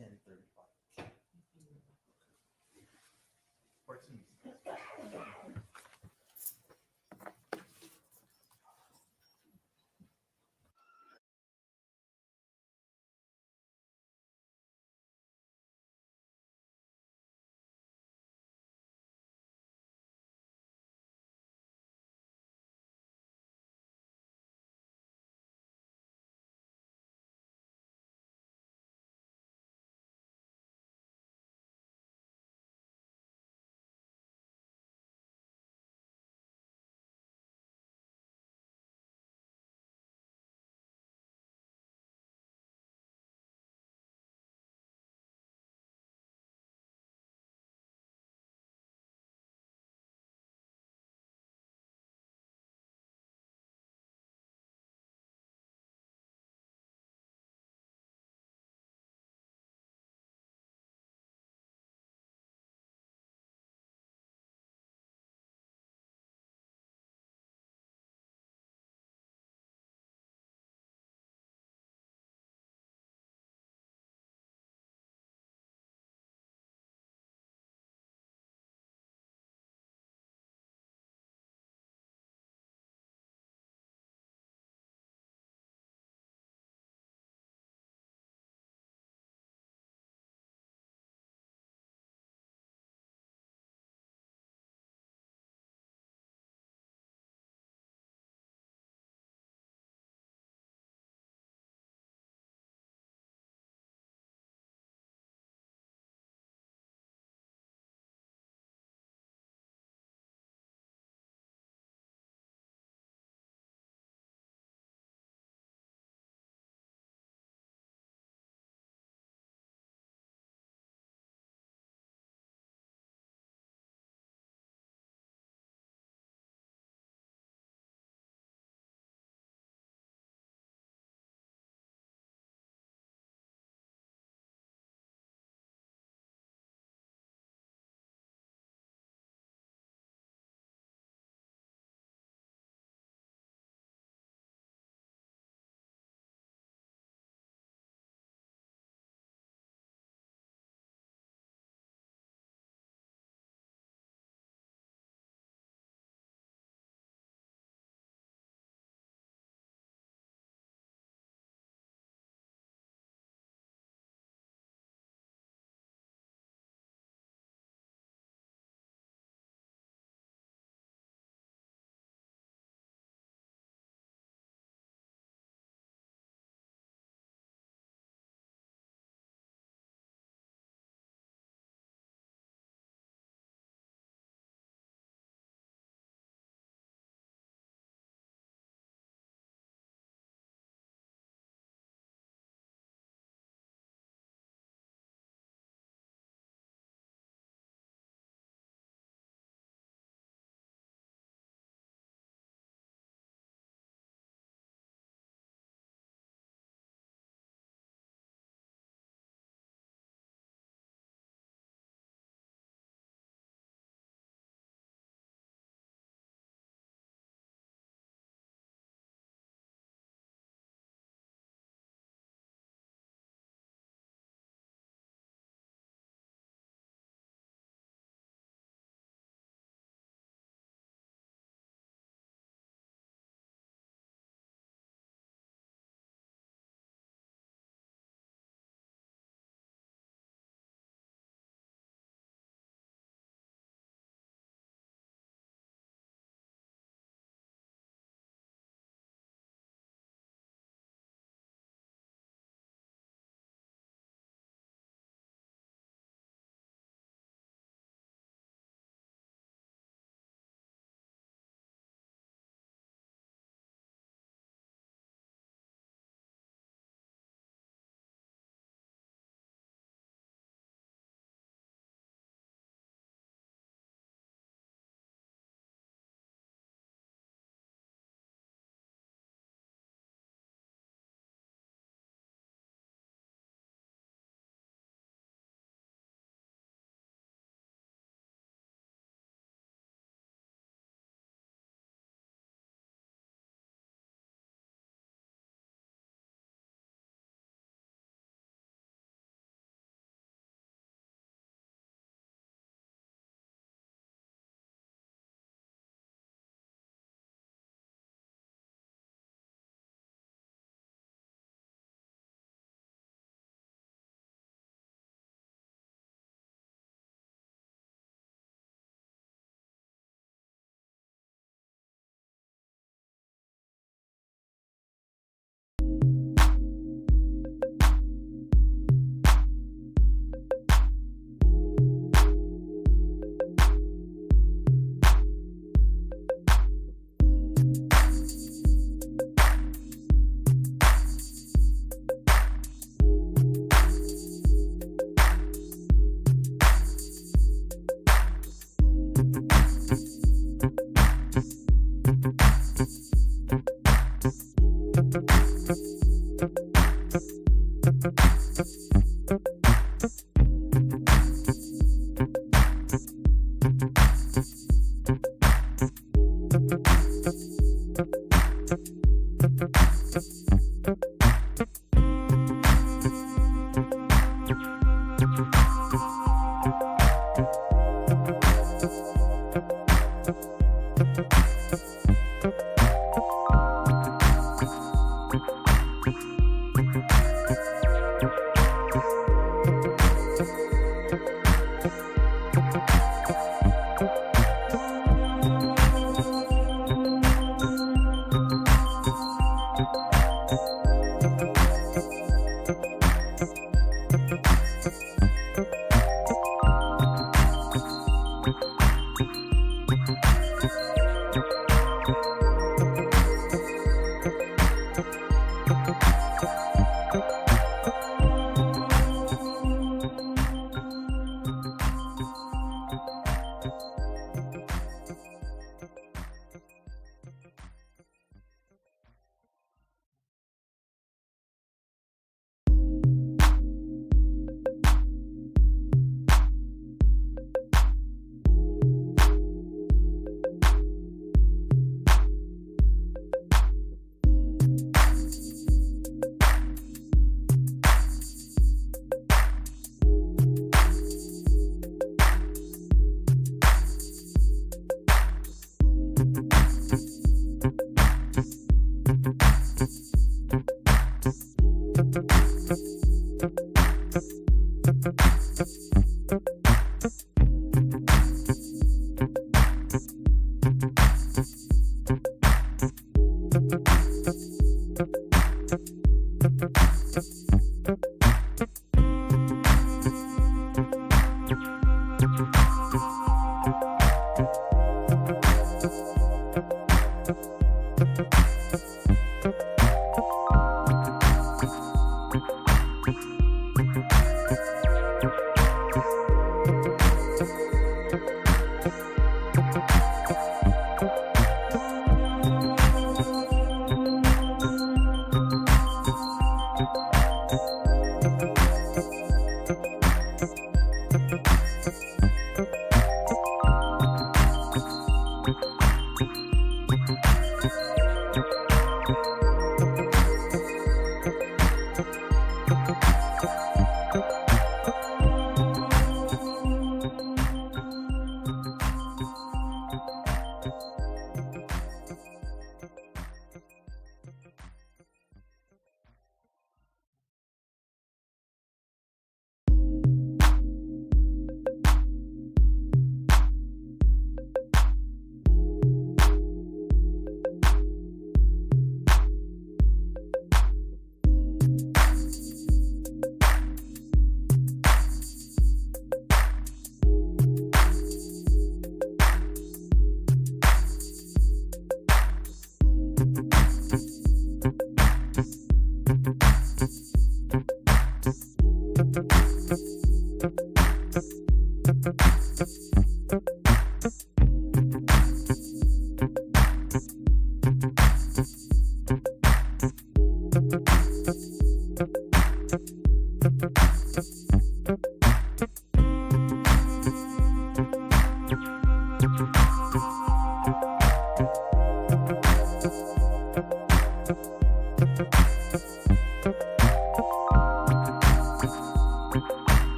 10:35.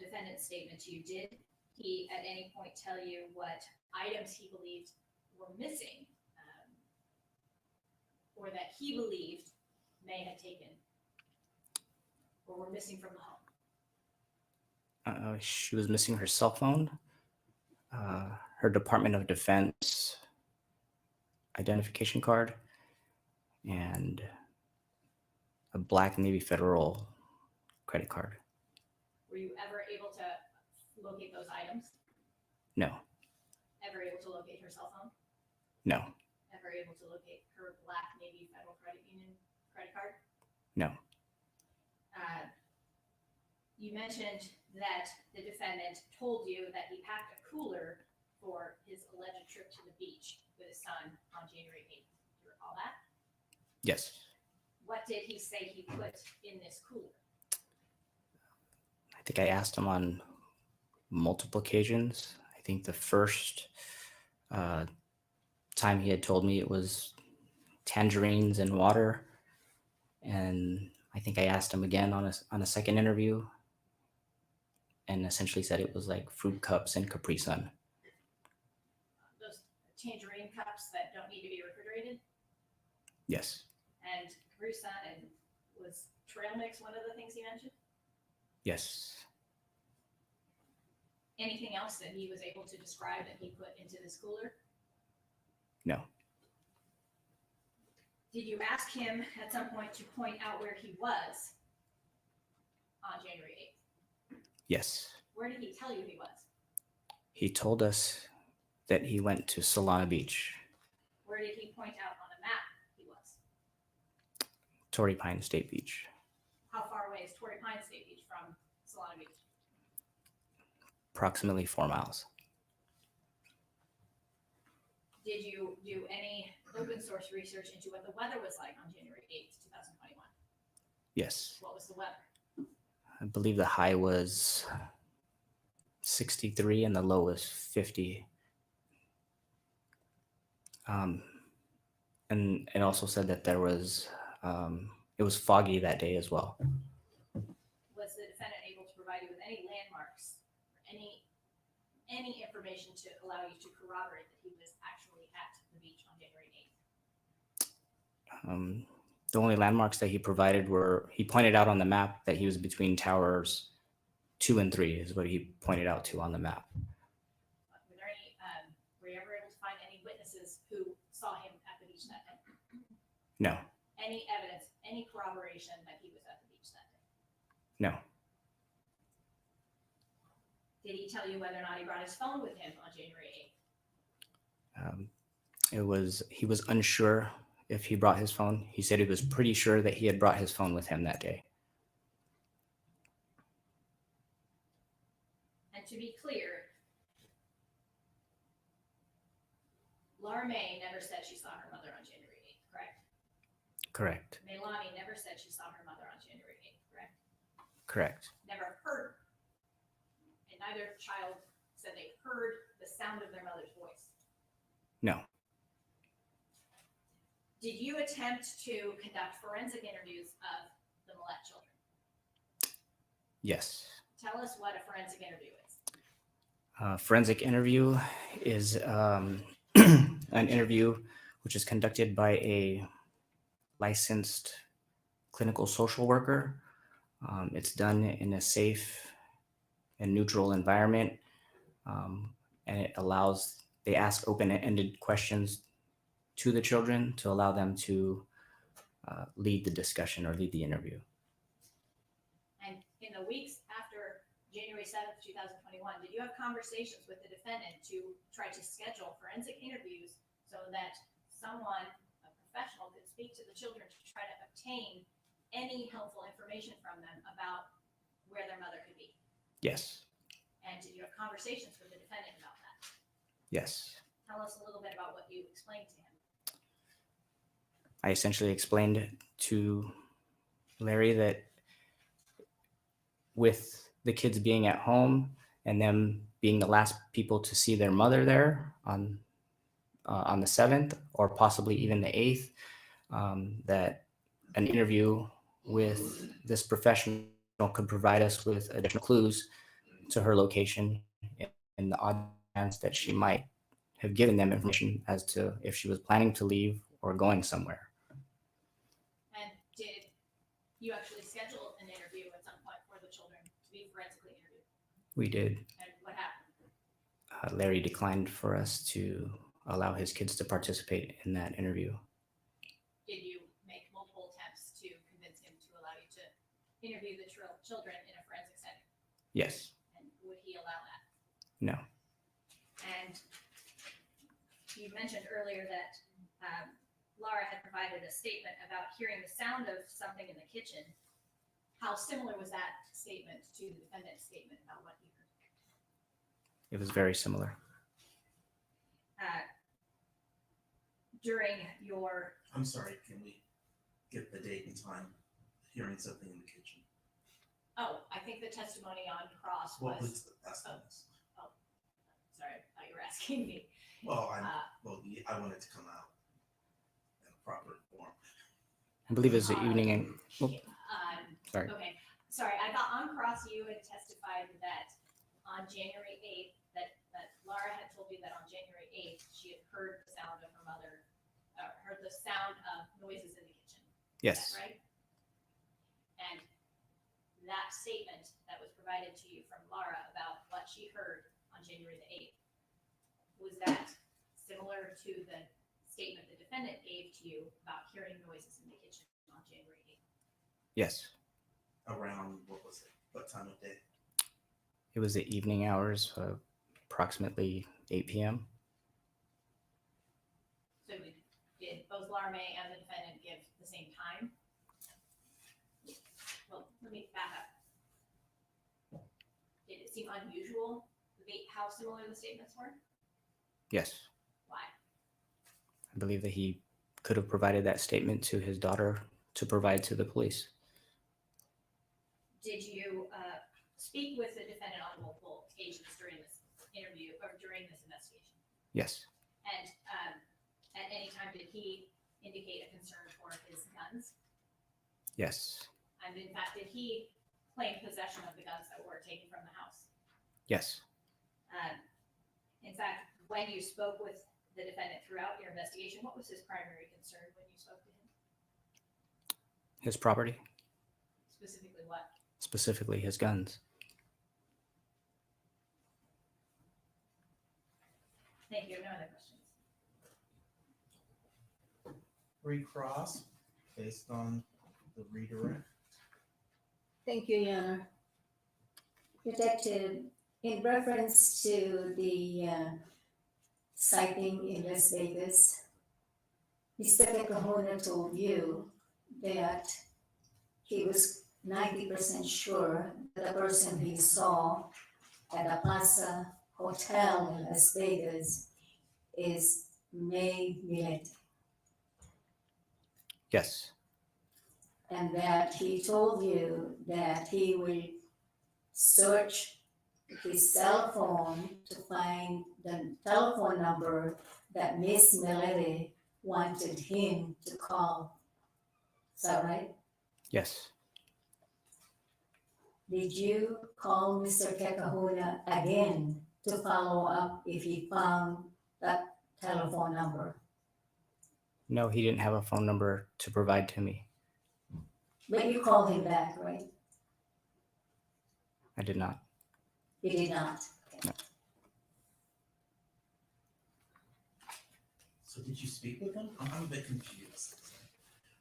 defendant's statement to you, did he at any point tell you what items he believed were missing, or that he believed may have taken or were missing from the home? She was missing her cell phone, her Department of Defense identification card, and a black Navy Federal credit card. Were you ever able to locate those items? No, Ever able to locate her cell phone? no, Ever able to locate her black Navy Federal Credit Union credit card? no. You mentioned that the defendant told you that he packed a cooler for his alleged trip to the beach with his son on January 8th. Do you recall that? Yes. What did he say he put in this cooler? I think I asked him on multiple occasions. I think the first time he had told me it was tangerines and water. And I think I asked him again on a second interview, and essentially said it was like fruit cups and Capri Sun. Those tangerine cups that don't need to be refrigerated? Yes. And Capri Sun, and was trail mix one of the things he mentioned? Yes. Anything else that he was able to describe that he put into this cooler? No. Did you ask him at some point to point out where he was on January 8th? Yes. Where did he tell you he was? He told us that he went to Solana Beach, Where did he point out on the map he was? Torrey Pine State Beach. How far away is Torrey Pine State Beach from Solana Beach? Approximately 4 miles. Did you do any open source research into what the weather was like on January 8th, 2021? Yes. What was the weather? I believe the high was 63 and the low was 50. And it also said that there was, it was foggy that day as well. Was the defendant able to provide you with any landmarks, or any information to allow you to corroborate that he was actually at the beach on January 8th? The only landmarks that he provided were, he pointed out on the map that he was between towers 2 and 3 is what he pointed out to on the map. Were there any, were you ever able to find any witnesses who saw him at the beach that day? No, Any evidence, any corroboration that he was at the beach that day? no, Did he tell you whether or not he brought his phone with him on January 8th? he was unsure if he brought his phone. He said he was pretty sure that he had brought his phone with him that day. And to be clear, Laura May never said she saw her mother on January 8th, correct? Correct. Milani never said she saw her mother on January 8th, correct? Correct. Never heard her. And neither child said they heard the sound of their mother's voice. No. Did you attempt to conduct forensic interviews of the Millete children? Yes. Tell us what a forensic interview is. Forensic interview is an interview which is conducted by a licensed clinical social worker. It's done in a safe and neutral environment, and it allows, they ask open-ended questions to the children to allow them to lead the discussion or lead the interview. And in the weeks after January 7th, 2021, did you have conversations with the defendant to try to schedule forensic interviews so that someone, a professional, could speak to the children to try to obtain any helpful information from them about where their mother could be? Yes. And did you have conversations with the defendant about that? Yes. Tell us a little bit about what you explained to him. I essentially explained to Larry that with the kids being at home and them being the last people to see their mother there on the 7th or possibly even the 8th, that an interview with this professional could provide us with additional clues to her location in the odd chance that she might have given them information as to if she was planning to leave or going somewhere. And did you actually schedule an interview at some point for the children to be forensically interviewed? We did. And what happened? Larry declined for us to allow his kids to participate in that interview. Did you make multiple attempts to convince him to allow you to interview the children in a forensic setting? Yes. And would he allow that? No. And you mentioned earlier that Laura had provided a statement about hearing the sound of something in the kitchen. How similar was that statement to the defendant's statement about what he heard? It was very similar. During your, I'm sorry, can we get the date and time, hearing something in the kitchen? I think the testimony on cross What was, was the past tense? sorry, I thought you were asking me. Well, Uh, I want it to come out in a proper form. I believe it was the evening and sorry. Okay, sorry, I thought on cross you had testified that on January 8th, that Laura had told you that on January 8th, she had heard the sound of her mother, heard the sound of noises in the kitchen. Is Yes. that right? And that statement that was provided to you from Laura about what she heard on January the 8th, was that similar to the statement the defendant gave to you about hearing noises in the kitchen on January 8th? Yes. Around, what was it? What time of day? It was the evening hours, approximately 8 p.m. So did both Laura May and the defendant give the same time? Well, let me back up. Did it seem unusual, how similar the statements were? Yes. Why? I believe that he could have provided that statement to his daughter to provide to the police. Did you speak with the defendant on multiple occasions during this interview or during this investigation? Yes. And at any time, did he indicate a concern for his guns? Yes. And in fact, did he claim possession of the guns that were taken from the house? Yes. In fact, when you spoke with the defendant throughout your investigation, what was his primary concern when you spoke to him? His property, Specifically what? specifically his guns. Thank you. No other questions. Recross based on the redirect. Thank you, Your Honor. Detective, in reference to the sighting in Las Vegas, Mr. Kekahona told you that he was 90% sure that the person he saw at the Plaza Hotel in Las Vegas is May Millete, Yes. and that he told you that he will search his cell phone to find the telephone number that Miss Millete wanted him to call. Is that right? Yes. Did you call Mr. Kekahuna again to follow up if he found that telephone number? No, he didn't have a phone number to provide to me. But you called him back, right? I did not. You did not. No. So did you speak with him? I'm a bit confused.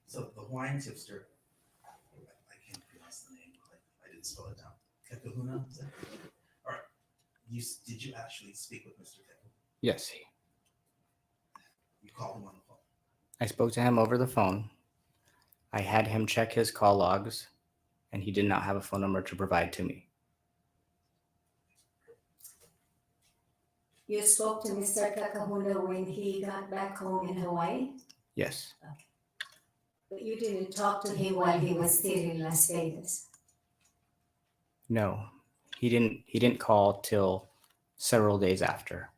So the Hawaiian tipster, I can't pronounce the name, I didn't spell it down. Kekahuna? Is that correct? All right. Did you actually speak with Mr. Kekahuna? Yes. You called him on the phone? I spoke to him over the phone. I had him check his call logs, and he did not have a phone number to provide to me. You spoke to Mr. Kekahuna when he got back home in Hawaii, Yes. but you didn't talk to him while he was still in Las Vegas. No, he didn't call till several days after.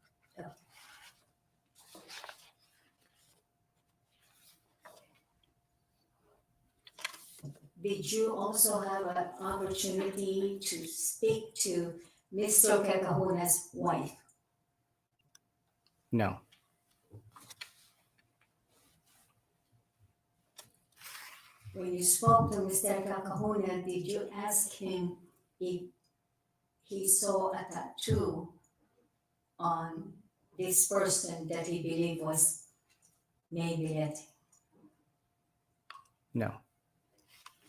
Did you also have an opportunity to speak to Mr. Cacahuna's wife? No. When you spoke to Mr. Cacahuna, did you ask him if he saw a tattoo on this person that he believed was Millete? No.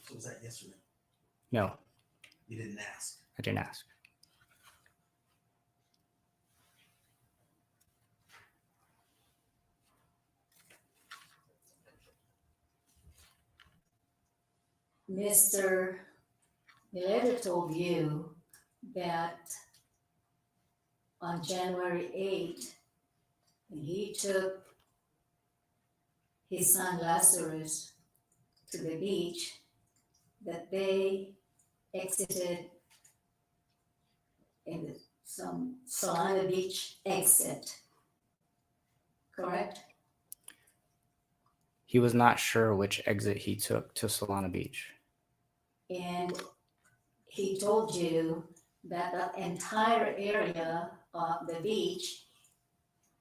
So was that yes or no? No. You didn't ask. I didn't ask. Mr. Millete told you that on January 8th, when he took his son Lazarus to the beach, that they exited in some Solana Beach exit. Correct? He was not sure which exit he took to Solana Beach. And he told you that the entire area of the beach,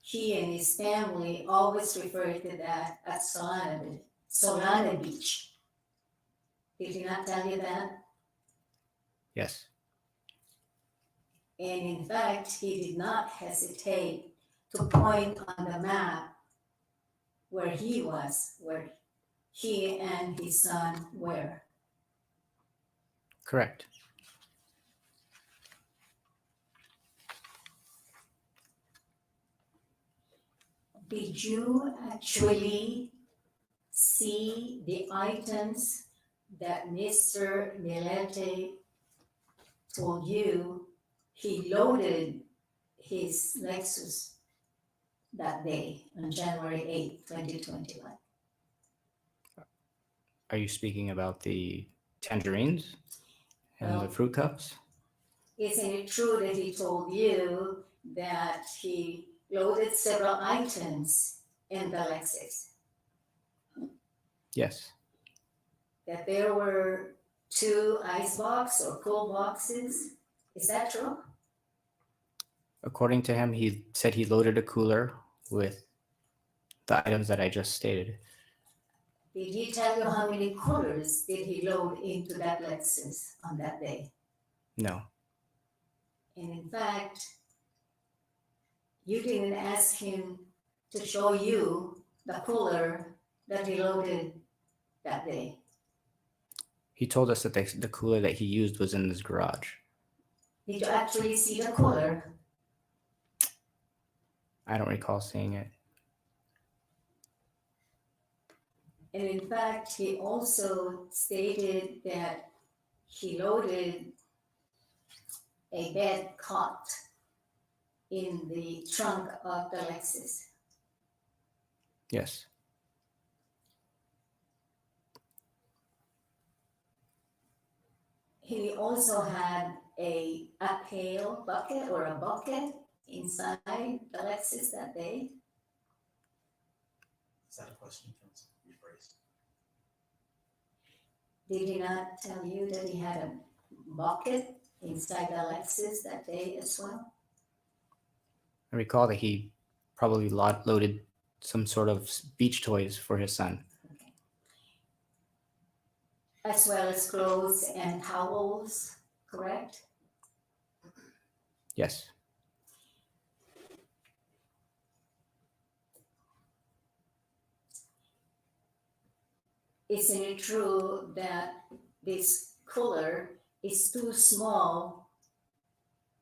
he and his family always referred to that as Solana Beach. Did he not tell you that? Yes. And in fact, he did not hesitate to point on the map where he was, where he and his son were. Correct. Did you actually see the items that Mr. Millete told you he loaded his Lexus that day on January 8th, 2021? Are you speaking about the tangerines and Well, the fruit cups? Isn't it true that he told you that he loaded several items in the Lexus? Yes. That there were 2 ice box or cool boxes? Is that true? According to him, he said he loaded a cooler with the items that I just stated. Did he tell you how many coolers did he load into that Lexus on that day? No. And in fact, you didn't ask him to show you the cooler that he loaded that day. He told us that the cooler that he used was in his garage. Did you actually see the cooler? I don't recall seeing it. And in fact, he also stated that he loaded a bed cot in the trunk of the Lexus. Yes. He also had a pail bucket or a bucket inside the Lexus that day. Is that a question? Can you rephrase? Did he not tell you that he had a bucket inside the Lexus that day as well? I recall that he probably loaded some sort of beach toys for his son. Okay. As well as clothes and towels, correct? Yes. Isn't it true that this cooler is too small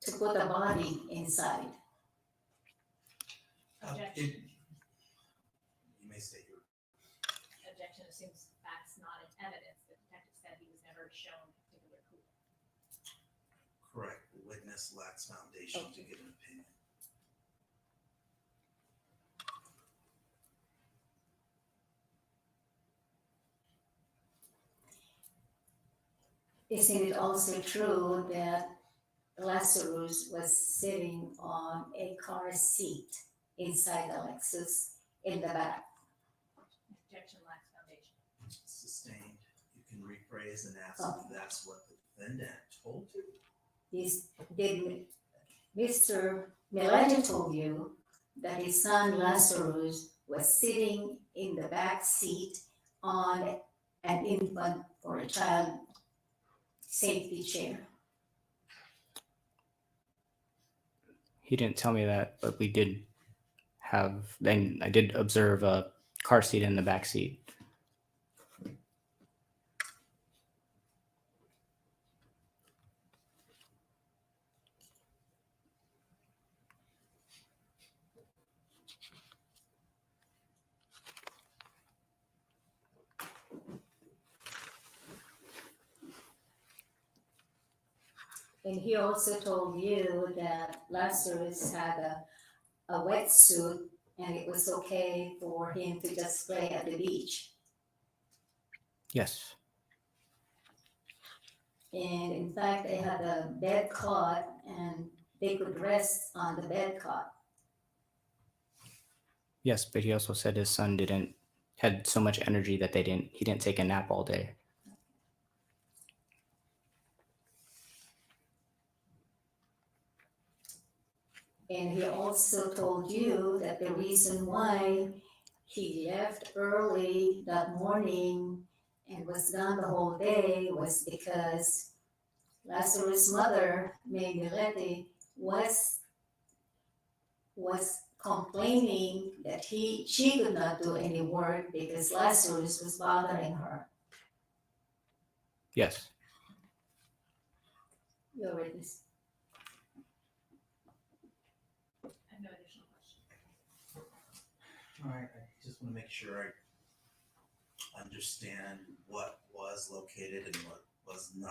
to put a body inside? Objection. You may state your Objection assumes facts not in evidence. The detective said he was never shown a particular cooler. correct. The witness lacks foundation to give an opinion. Isn't it also true that Lazarus was sitting on a car seat inside the Lexus in the back? Objection lacks foundation. Sustained. You can rephrase and ask Oh. if that's what the defendant told you. did Mr. Millete told you that his son Lazarus was sitting in the back seat on an infant or a child safety chair. He didn't tell me that, but we did then I did observe a car seat in the back seat. And he also told you that Lazarus had a wetsuit and it was okay for him to just play at the beach. Yes. And in fact, they had a bed cot and they could rest on the bed cot. Yes, but he also said his son had so much energy that he didn't take a nap all day. And he also told you that the reason why he left early that morning and was gone the whole day was because Lazarus' mother, May Millete, was complaining that she could not do any work because Lazarus was bothering her. Yes. Your witness. I have no additional questions. All right, I just want to make sure I understand what was located and what was not.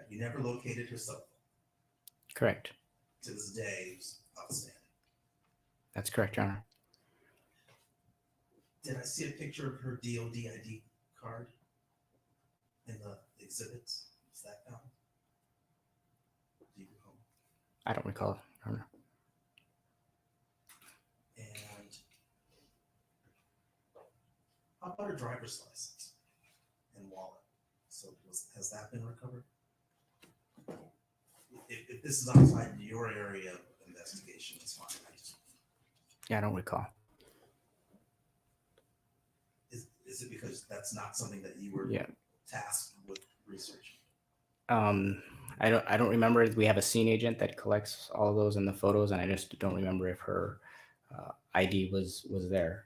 You never located her cell phone. Correct. To this day, it's outstanding. That's correct, Your Honor. Did I see a picture of her DOD ID card in the exhibits? Is that found? Do you recall? I don't recall, Your Honor. And how about her driver's license and wallet? So has that been recovered? If this is outside your area of investigation, it's fine. Yeah, I don't recall. Is it because that's not something that you were tasked with researching? I don't remember. We have a scene agent that collects all of those in the photos, and I just don't remember if her ID was there.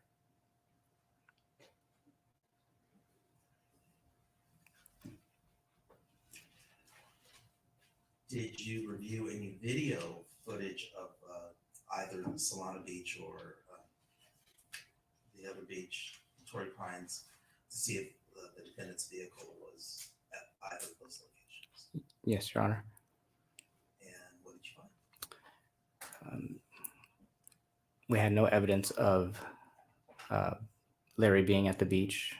Did you review any video footage of either Solana Beach or the other beach, Torrey Pines, to see if the defendant's vehicle was at either of those locations? Yes, Your Honor. And what did you find? We had no evidence of Larry being at the beach.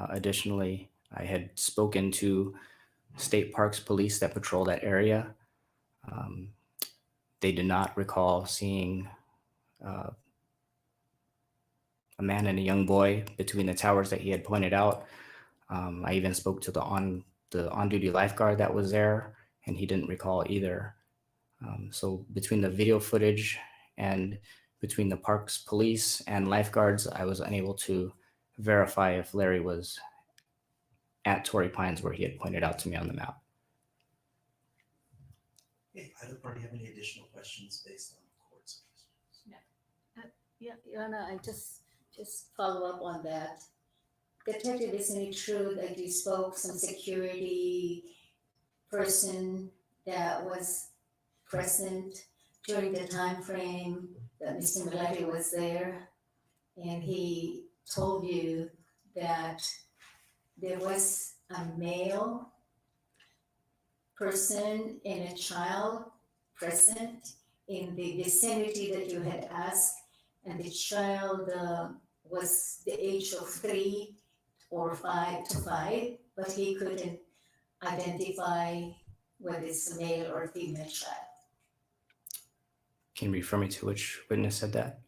Additionally, I had spoken to state parks police that patrol that area. They did not recall seeing a man and a young boy between the towers that he had pointed out. I even spoke to the on-duty lifeguard that was there, and he didn't recall either. So between the video footage and between the parks police and lifeguards, I was unable to verify if Larry was at Torrey Pines where he had pointed out to me on the map. Okay, either party have any additional questions based on the court's questions? Yeah, Your Honor, I just follow up on that. Detective, isn't it true that you spoke some security person that was present during the time frame that Mr. Millete was there, and he told you that there was a male person and a child present in the vicinity that you had asked, and the child was the age of 3 or 5 to 5, but he couldn't identify whether it's a male or female child. Can you refer me to which witness said that?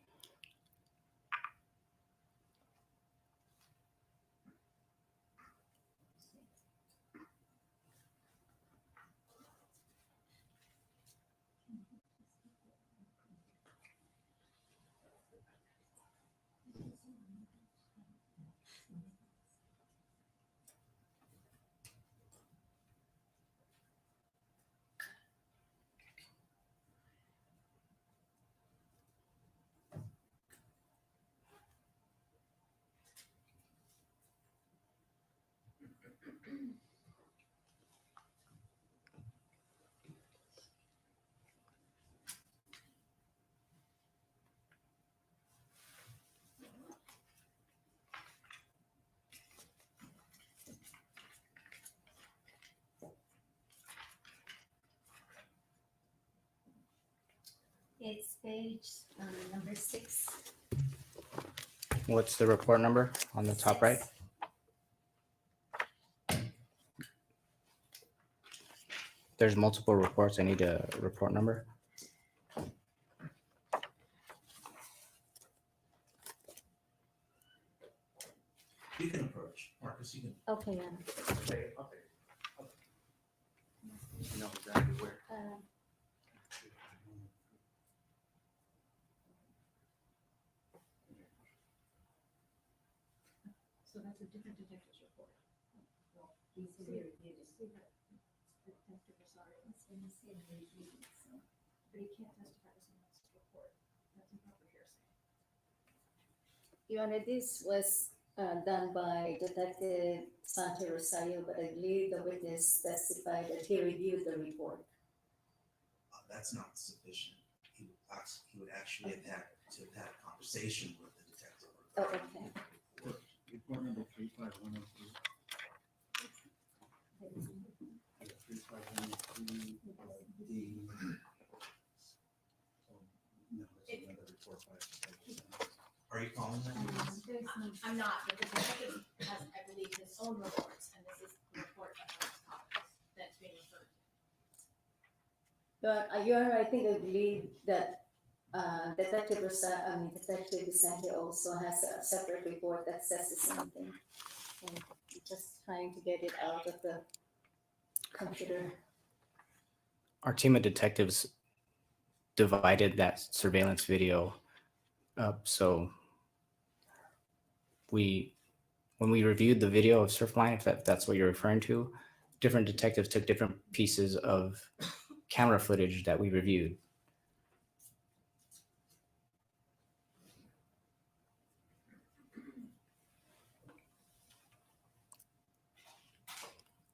It's page number 6. What's the report number on the top right? There's multiple reports. I need a report number. You can approach, Marcus, you can. Okay, yeah. You know exactly where. So that's a different detective's report. He's here, Detective Rosario. But he can't testify to someone else's report. That's improper hearsay. Your Honor, this was done by Detective Sante Rosario, but I believe the witness testified that he reviewed the report. That's not sufficient. He would actually have had to have had a conversation with the detective. Oh, okay. Report number 35103. 35103. No, that's another report by. Are you calling that? I'm not, but the detective has, I believe, his own reports, and this is the report that has copies that's being referred to. But Your Honor, I think I believe that Detective Vicente also has a separate report that says the same thing. And just trying to get it out of the computer. Our team of detectives divided that surveillance video up. So when we reviewed the video of Surfline, if that's what you're referring to, different detectives took different pieces of camera footage that we reviewed.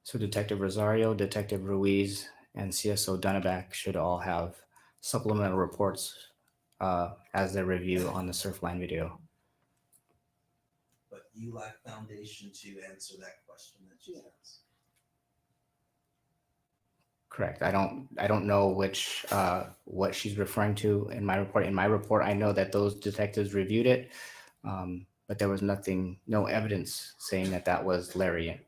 So Detective Rosario, Detective Ruiz, and CSO Dunneback should all have supplemental reports as their review on the Surfline video. But you lack foundation to answer that question that she asked. Correct. I don't know which what she's referring to in my report. In my report, I know that those detectives reviewed it, but there was no evidence saying that that was Larry.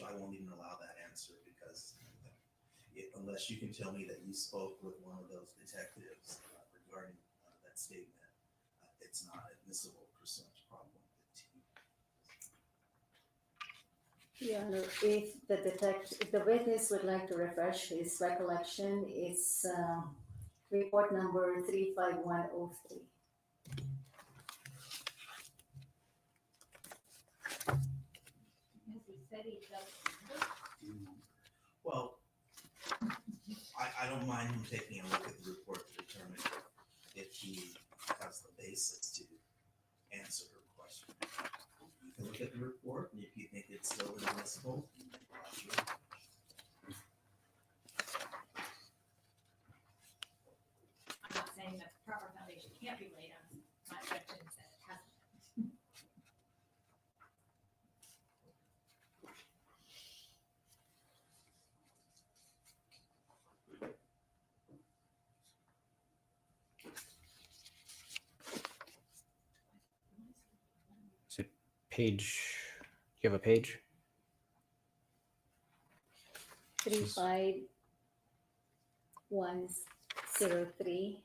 I won't even allow that answer because unless you can tell me that you spoke with one of those detectives regarding that statement, it's not admissible pursuant to Prop 115. Your Honor, if the witness would like to refresh his recollection, it's report number 35103. Because he said he doesn't remember. Well, I don't mind him taking a look at the report to determine if he has the basis to answer her question. You can look at the report, and if you think it's still admissible, you may lodge your objection. I'm not saying that the proper foundation can't be laid on. My objection is that it hasn't. Page, you have a page? 35103.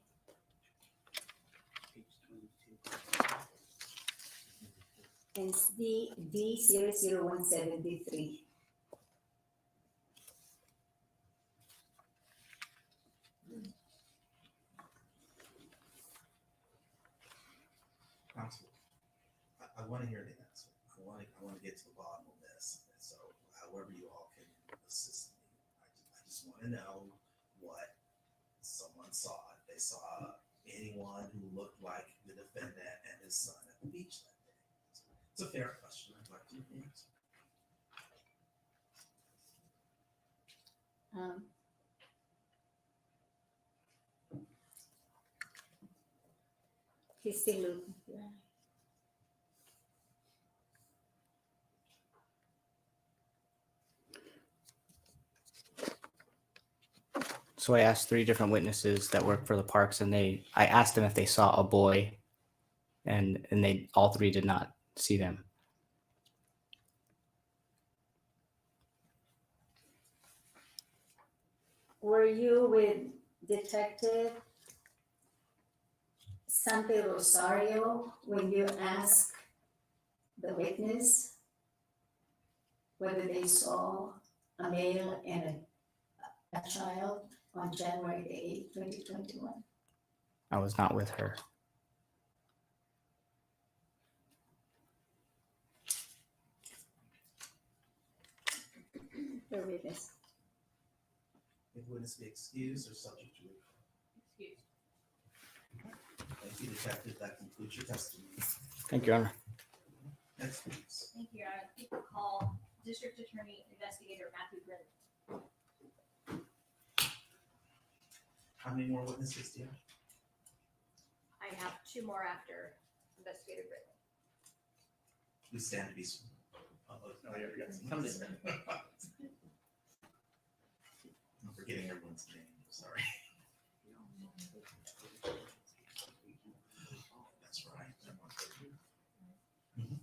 And it's D00173. Counsel, I want to hear the answer. I want to get to the bottom of this. So, however you all can assist me, I just want to know what someone saw. If they saw anyone who looked like the defendant and his son at the beach that day. It's a fair question. I'd like to hear the answer. He's still looking. Yeah. So I asked 3 different witnesses that work for the parks, and I asked them if they saw a boy, and they all 3 did not see them. Were you with Detective Sante Rosario when you asked the witness whether they saw a male and a child on January the 8th, 2021? I was not with her. The witness. If witness be excused or subject to recall. Excuse. Thank you, Detective. That concludes your testimony. Thank you, Your Honor. Next, please. Thank you. I think we'll call District Attorney Investigator Matthew Grin. How many more witnesses do you have? I have 2 more after Investigator Grin. Please stand to be sworn. Come this way. I'm forgetting everyone's name. Sorry. That's right. Mhm.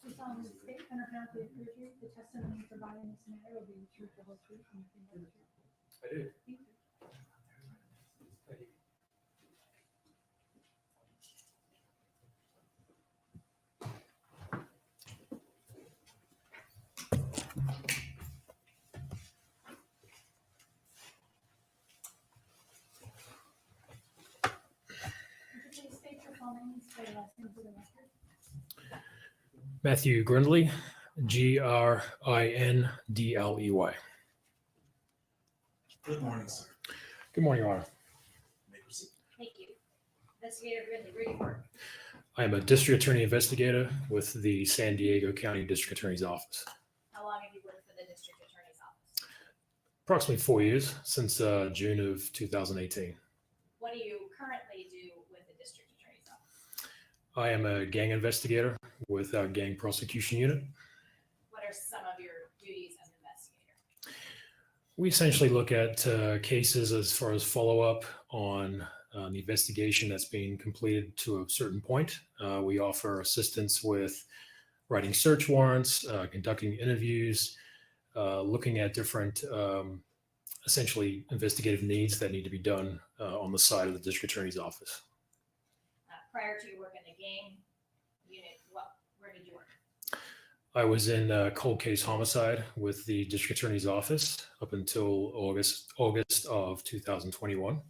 The solemnly state under penalty of perjury, the testimony provided in this matter will be the truth, the whole truth, and nothing but the truth. I do. Thank you. Would you please state your full name and spell your last name for the record? Matthew Grindley, Grindley. Good morning, sir. Good morning, Your Honor. You may proceed. Thank you. Investigator Gridley, where do you work? I am a district attorney investigator with the San Diego County District Attorney's Office. How long have you worked for the District Attorney's Office? Approximately 4 years, since June of 2018. What do you currently do with the District Attorney's Office? I am a gang investigator with our gang prosecution unit. What are some of your duties as an investigator? We essentially look at cases as far as follow-up on the investigation that's being completed to a certain point. We offer assistance with writing search warrants, conducting interviews, looking at different essentially investigative needs that need to be done on the side of the district attorney's office. Prior to your work in the gang unit, where did you work? I was in cold case homicide with the district attorney's office up until August of 2021.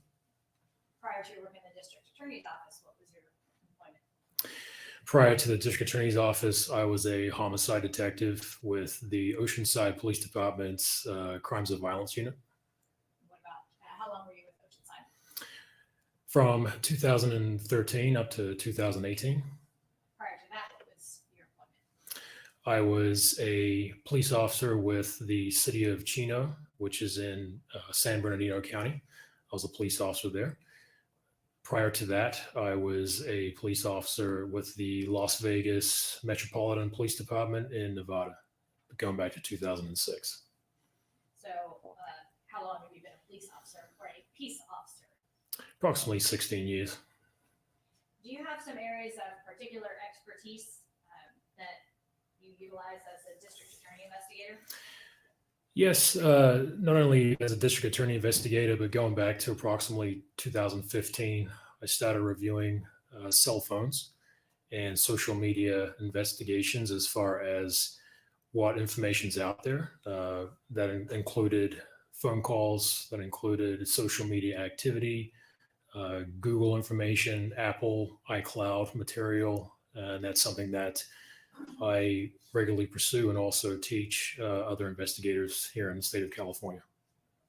Prior to your work in the District Attorney's Office, what was your employment? Prior to the district attorney's office, I was a homicide detective with the Oceanside Police Department's Crimes of Violence Unit. What about, how long were you with Oceanside? From 2013 up to 2018. Prior to that, what was your employment? I was a police officer with the city of Chino, which is in San Bernardino County. I was a police officer there. Prior to that, I was a police officer with the Las Vegas Metropolitan Police Department in Nevada, going back to 2006. So, how long have you been a police officer or a peace officer? Approximately 16 years. Do you have some areas of particular expertise that you utilize as a district attorney investigator? Yes, not only as a district attorney investigator, but going back to approximately 2015, I started reviewing cell phones and social media investigations as far as what information's out there. That included phone calls, that included social media activity, Google information, Apple, iCloud material, and that's something that I regularly pursue and also teach other investigators here in the state of California.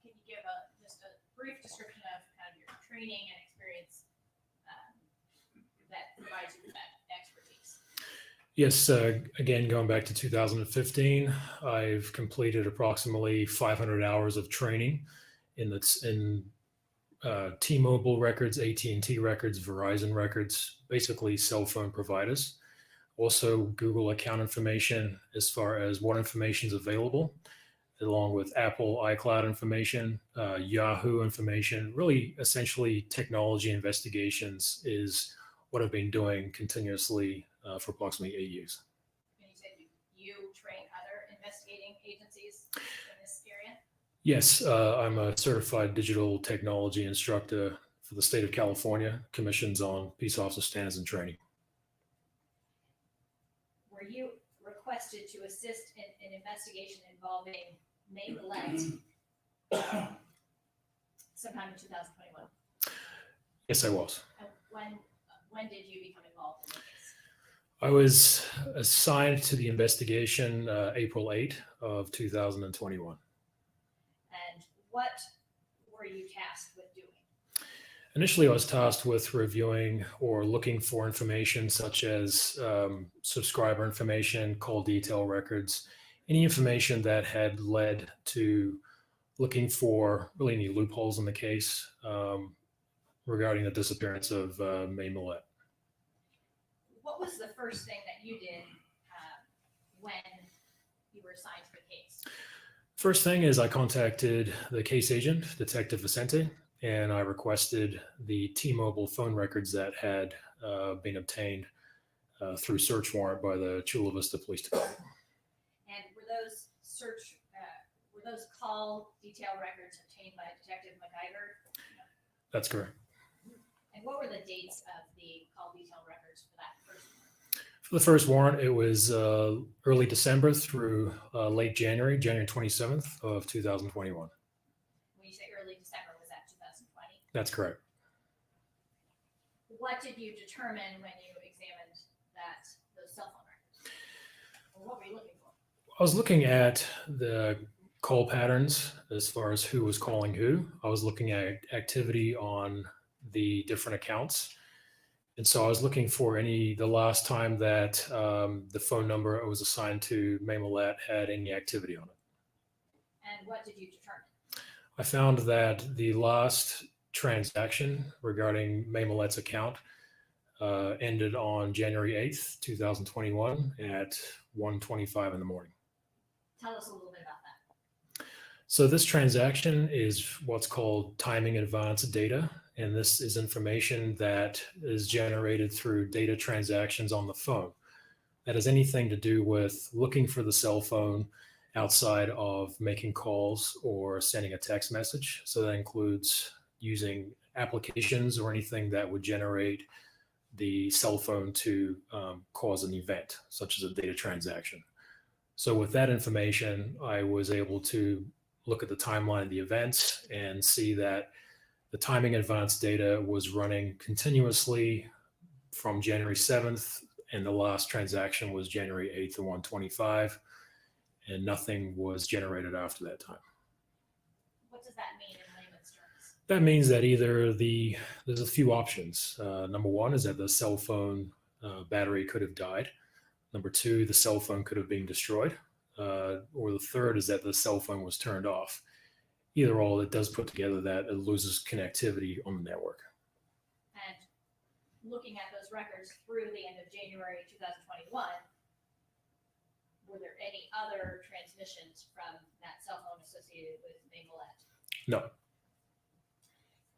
Can you give just a brief description of kind of your training and experience that provides you with that expertise? Yes, again, going back to 2015, I've completed approximately 500 hours of training in T-Mobile records, AT&T records, Verizon records, basically cell phone providers. Also Google account information as far as what information is available, along with Apple iCloud information, Yahoo information. Really, essentially, technology investigations is what I've been doing continuously for approximately 8 years. And you said you train other investigating agencies in this area? Yes, I'm a certified digital technology instructor for the state of California, commissions on peace officer standards and training. Were you requested to assist in an investigation involving Millete sometime in 2021? Yes, I was. And when did you become involved in the case? I was assigned to the investigation April 8 of 2021. And what were you tasked with doing? Initially, I was tasked with reviewing or looking for information such as subscriber information, call detail records, any information that had led to looking for really any loopholes in the case regarding the disappearance of Millete. What was the first thing that you did when you were assigned to the case? First thing is I contacted the case agent, Detective Vicente, and I requested the T-Mobile phone records that had been obtained through search warrant by the Chula Vista Police Department. And were those call detail records obtained by Detective MacGyver? That's correct. And what were the dates of the call detail records for that first one? For the first warrant, it was early December through late January 27th of 2021. When you say early December, was that 2020? That's correct. What did you determine when you examined those cell phone records? Or what were you looking for? I was looking at the call patterns as far as who was calling who. I was looking at activity on the different accounts. And so I was looking for the last time that the phone number was assigned to Millete had any activity on it. And what did you determine? I found that the last transaction regarding Millete's account ended on January 8th, 2021 at 1:25 in the morning. Tell us a little bit about that. So this transaction is what's called timing advance data. And this is information that is generated through data transactions on the phone. That has anything to do with looking for the cell phone outside of making calls or sending a text message. So that includes using applications or anything that would generate the cell phone to cause an event, such as a data transaction. So with that information, I was able to look at the timeline of the events and see that the timing advance data was running continuously from January 7th, and the last transaction was January 8th at 1:25, and nothing was generated after that time. What does that mean in layman's terms? That means that either there's a few options. Number one is that the cell phone battery could have died. Number two, the cell phone could have been destroyed. Or the third is that the cell phone was turned off. Either all, it does put together that it loses connectivity on the network. And looking at those records through the end of January 2021, were there any other transmissions from that cell phone associated with Millete? No.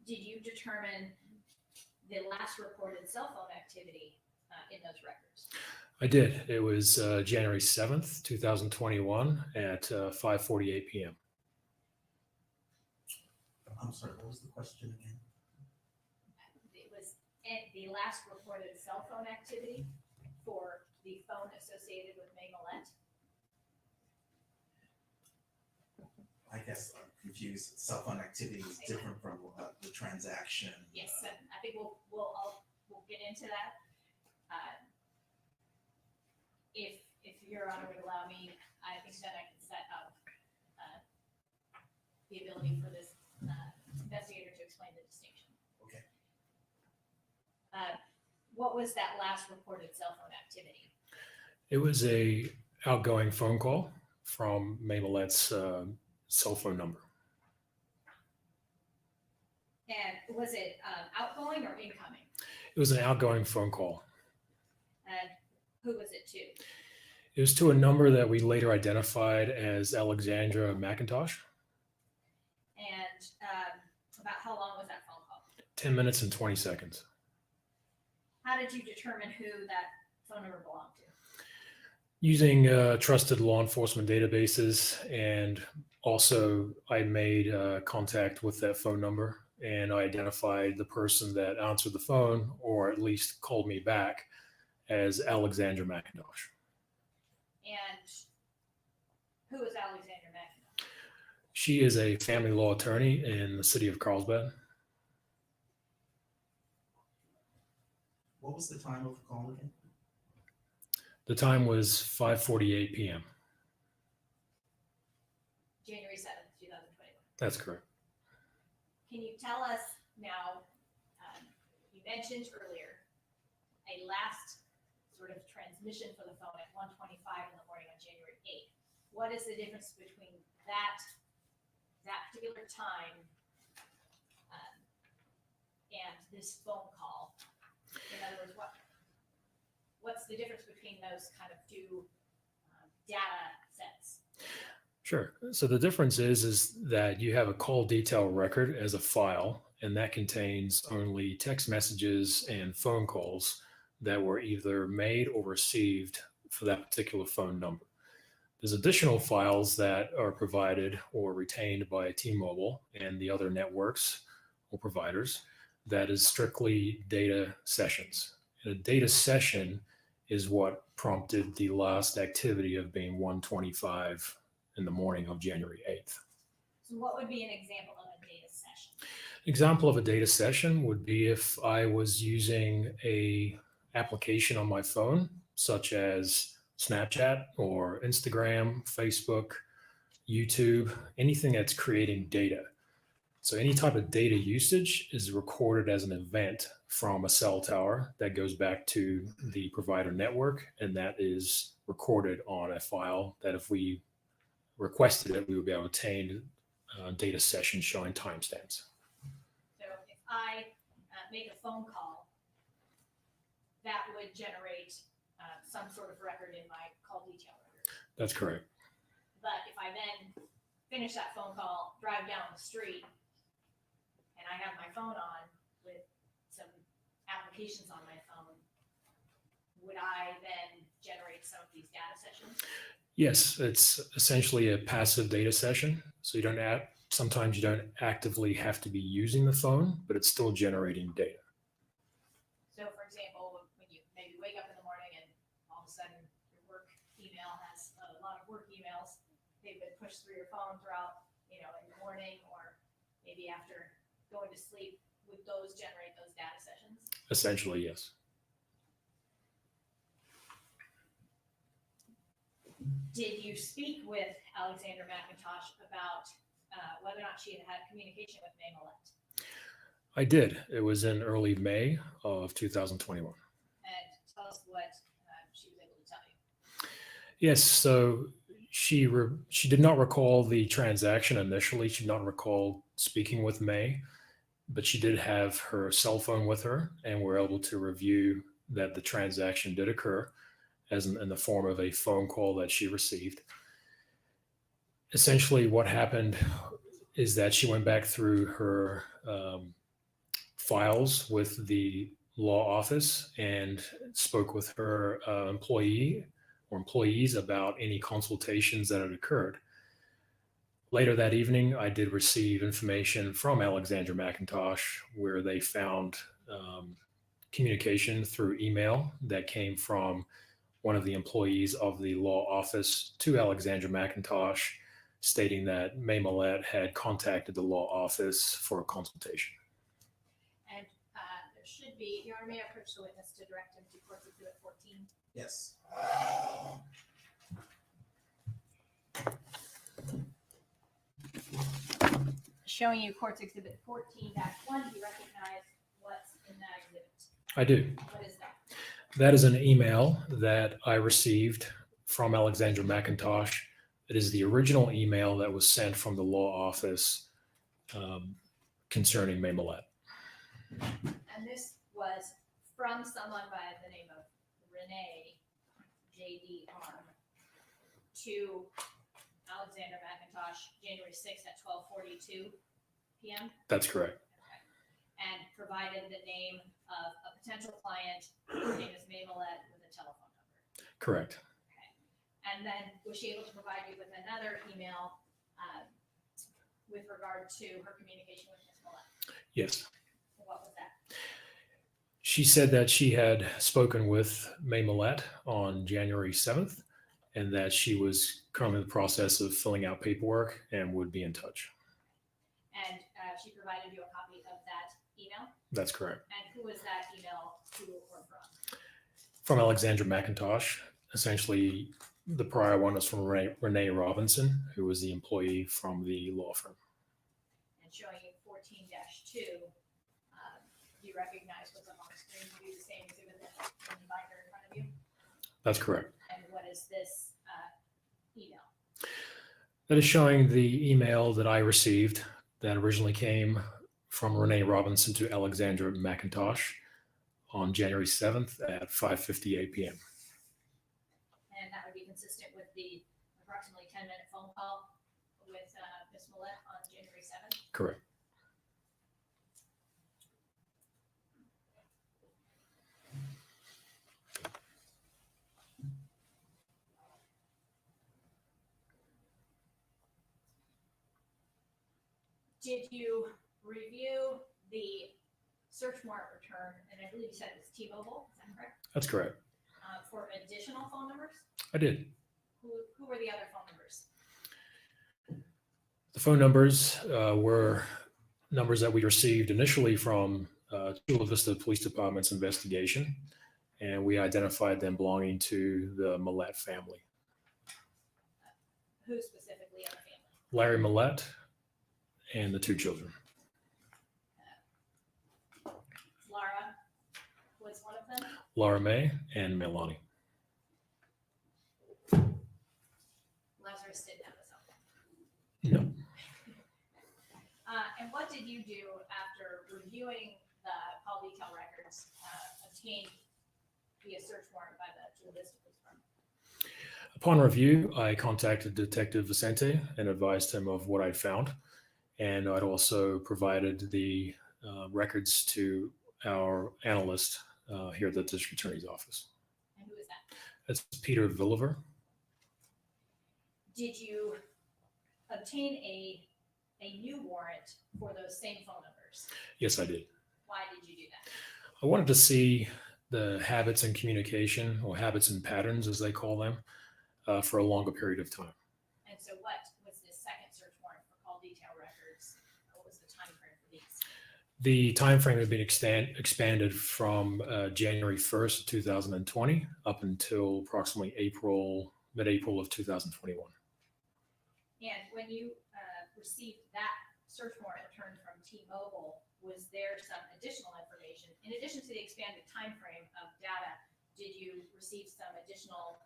Did you determine the last reported cell phone activity in those records? I did. It was January 7th, 2021 at 5:48 p.m. I'm sorry, what was the question again? It was the last reported cell phone activity for the phone associated with Millete. I guess I'm confused. Cell phone activity is different from the transaction. Yes, and I think we'll get into that. If Your Honor would allow me, I think then I can set up the ability for this investigator to explain the distinction. Okay. What was that last reported cell phone activity? It was a outgoing phone call from Millete's cell phone number. And was it outgoing or incoming? It was an outgoing phone call. And who was it to? It was to a number that we later identified as Alexandra McIntosh. And about how long was that phone call? 10 minutes and 20 seconds. How did you determine who that phone number belonged to? Using trusted law enforcement databases, and also I made contact with that phone number, and I identified the person that answered the phone, or at least called me back, as Alexandra McIntosh. And who is Alexandra McIntosh? She is a family law attorney in the city of Carlsbad. What was the time of the call again? The time was 5:48 p.m. January 7th, 2021. That's correct. Can you tell us now, you mentioned earlier, a last sort of transmission for the phone at 1:25 in the morning on January 8th. What is the difference between that particular time and this phone call? In other words, what's the difference between those kind of two data sets? Sure. So the difference is that you have a call detail record as a file, and that contains only text messages and phone calls that were either made or received for that particular phone number. There's additional files that are provided or retained by T-Mobile and the other networks or providers that is strictly data sessions. And a data session is what prompted the last activity of being 1:25 in the morning of January 8th. So what would be an example of a data session? Example of a data session would be if I was using a application on my phone, such as Snapchat or Instagram, Facebook, YouTube, anything that's creating data. So any type of data usage is recorded as an event from a cell tower that goes back to the provider network, and that is recorded on a file that if we requested it, we would be able to obtain data session showing timestamps. So if I make a phone call, that would generate some sort of record in my call detail record. That's correct. But if I then finish that phone call, drive down the street, and I have my phone on with some applications on my phone, would I then generate some of these data sessions? Yes, it's essentially a passive data session. So you don't sometimes you don't actively have to be using the phone, but it's still generating data. So for example, when you maybe wake up in the morning and all of a sudden your work email has a lot of work emails, they've been pushed through your phone throughout, in the morning or maybe after going to sleep, would those generate those data sessions? Essentially, yes. Did you speak with Alexandra McIntosh about whether or not she had had communication with Millete? I did. It was in early May of 2021. And tell us what she was able to tell you. Yes, so she did not recall the transaction initially. She did not recall speaking with May, but she did have her cell phone with her, and we're able to review that the transaction did occur as in the form of a phone call that she received. Essentially, what happened is that she went back through her files with the law office and spoke with her employee or employees about any consultations that had occurred. Later that evening, I did receive information from Alexandra McIntosh where they found communication through email that came from one of the employees of the law office to Alexandra McIntosh stating that May Millete had contacted the law office for a consultation. And there should be, Your Honor, may I approach the witness to direct him to Court's Exhibit 14? Yes. Showing you Court's Exhibit 14-1, do you recognize what's in that exhibit? I do. What is that? That is an email that I received from Alexandra McIntosh. It is the original email that was sent from the law office concerning May Millete. And this was from someone by the name of Renee, JDR, to Alexander McIntosh, January 6th at 12:42 p.m. That's correct. Okay. And provided the name of a potential client, whose name is May Millete, with a telephone number. Correct. Okay. And then was she able to provide you with another email with regard to her communication with Ms. Millete? Yes. What was that? She said that she had spoken with May Millete on January 7th and that she was currently in the process of filling out paperwork and would be in touch. And she provided you a copy of that email? That's correct. And who was that email to or from? From Alexandra McIntosh. Essentially, the prior one was from Renee Robinson, who was the employee from the law firm. And showing you 14-2, do you recognize what's up on the screen to be the same exhibit that's in the binder in front of you? That's correct. And what is this email? That is showing the email that I received that originally came from Renee Robinson to Alexandra McIntosh on January 7th at 5:58 p.m. And that would be consistent with the approximately 10-minute phone call with Ms. Millete on January 7th? Correct. Did you review the search warrant return, and I believe you said it was T-Mobile, is that correct? That's correct. For additional phone numbers? I did. Who were the other phone numbers? The phone numbers were numbers that we received initially from Chula Vista Police Department's investigation, and we identified them belonging to the Millete family. Who specifically in the family? Larry Millete and the two children. Lara was one of them? Laura May and Melanie. Lazarus didn't have a cell phone. No. And what did you do after reviewing the call detail records obtained via search warrant by the Chula Vista Police Department? Upon review, I contacted Detective Vicente and advised him of what I'd found. And I'd also provided the records to our analyst here at the District Attorney's Office. And who is that? That's Peter Villiver. Did you obtain a new warrant for those same phone numbers? Yes, I did. Why did you do that? I wanted to see the habits in communication, or habits and patterns, as they call them, for a longer period of time. And so what was this second search warrant for call detail records? What was the time frame for these? The time frame had been expanded from January 1st, 2020 up until approximately mid-April of 2021. And when you received that search warrant returned from T-Mobile, was there some additional information? In addition to the expanded time frame of data, did you receive some additional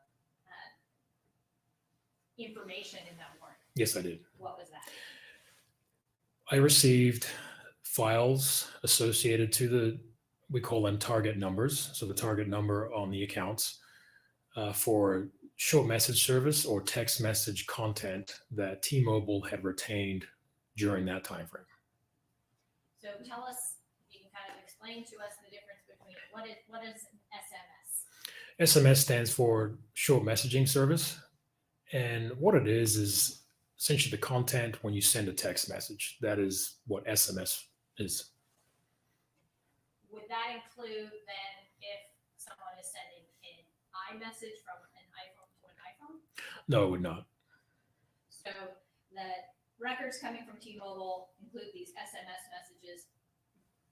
information in that warrant. Yes, I did. What was that? I received files associated to we call them target numbers. So the target number on the accounts for short message service or text message content that T-Mobile had retained during that time frame. So tell us, you can kind of explain to us the difference between what is an SMS? SMS stands for short messaging service. And what it is essentially the content when you send a text message. That is what SMS is. Would that include then if someone is sending an iMessage from an iPhone to an iPhone? No, it would not. So the records coming from T-Mobile include these SMS messages.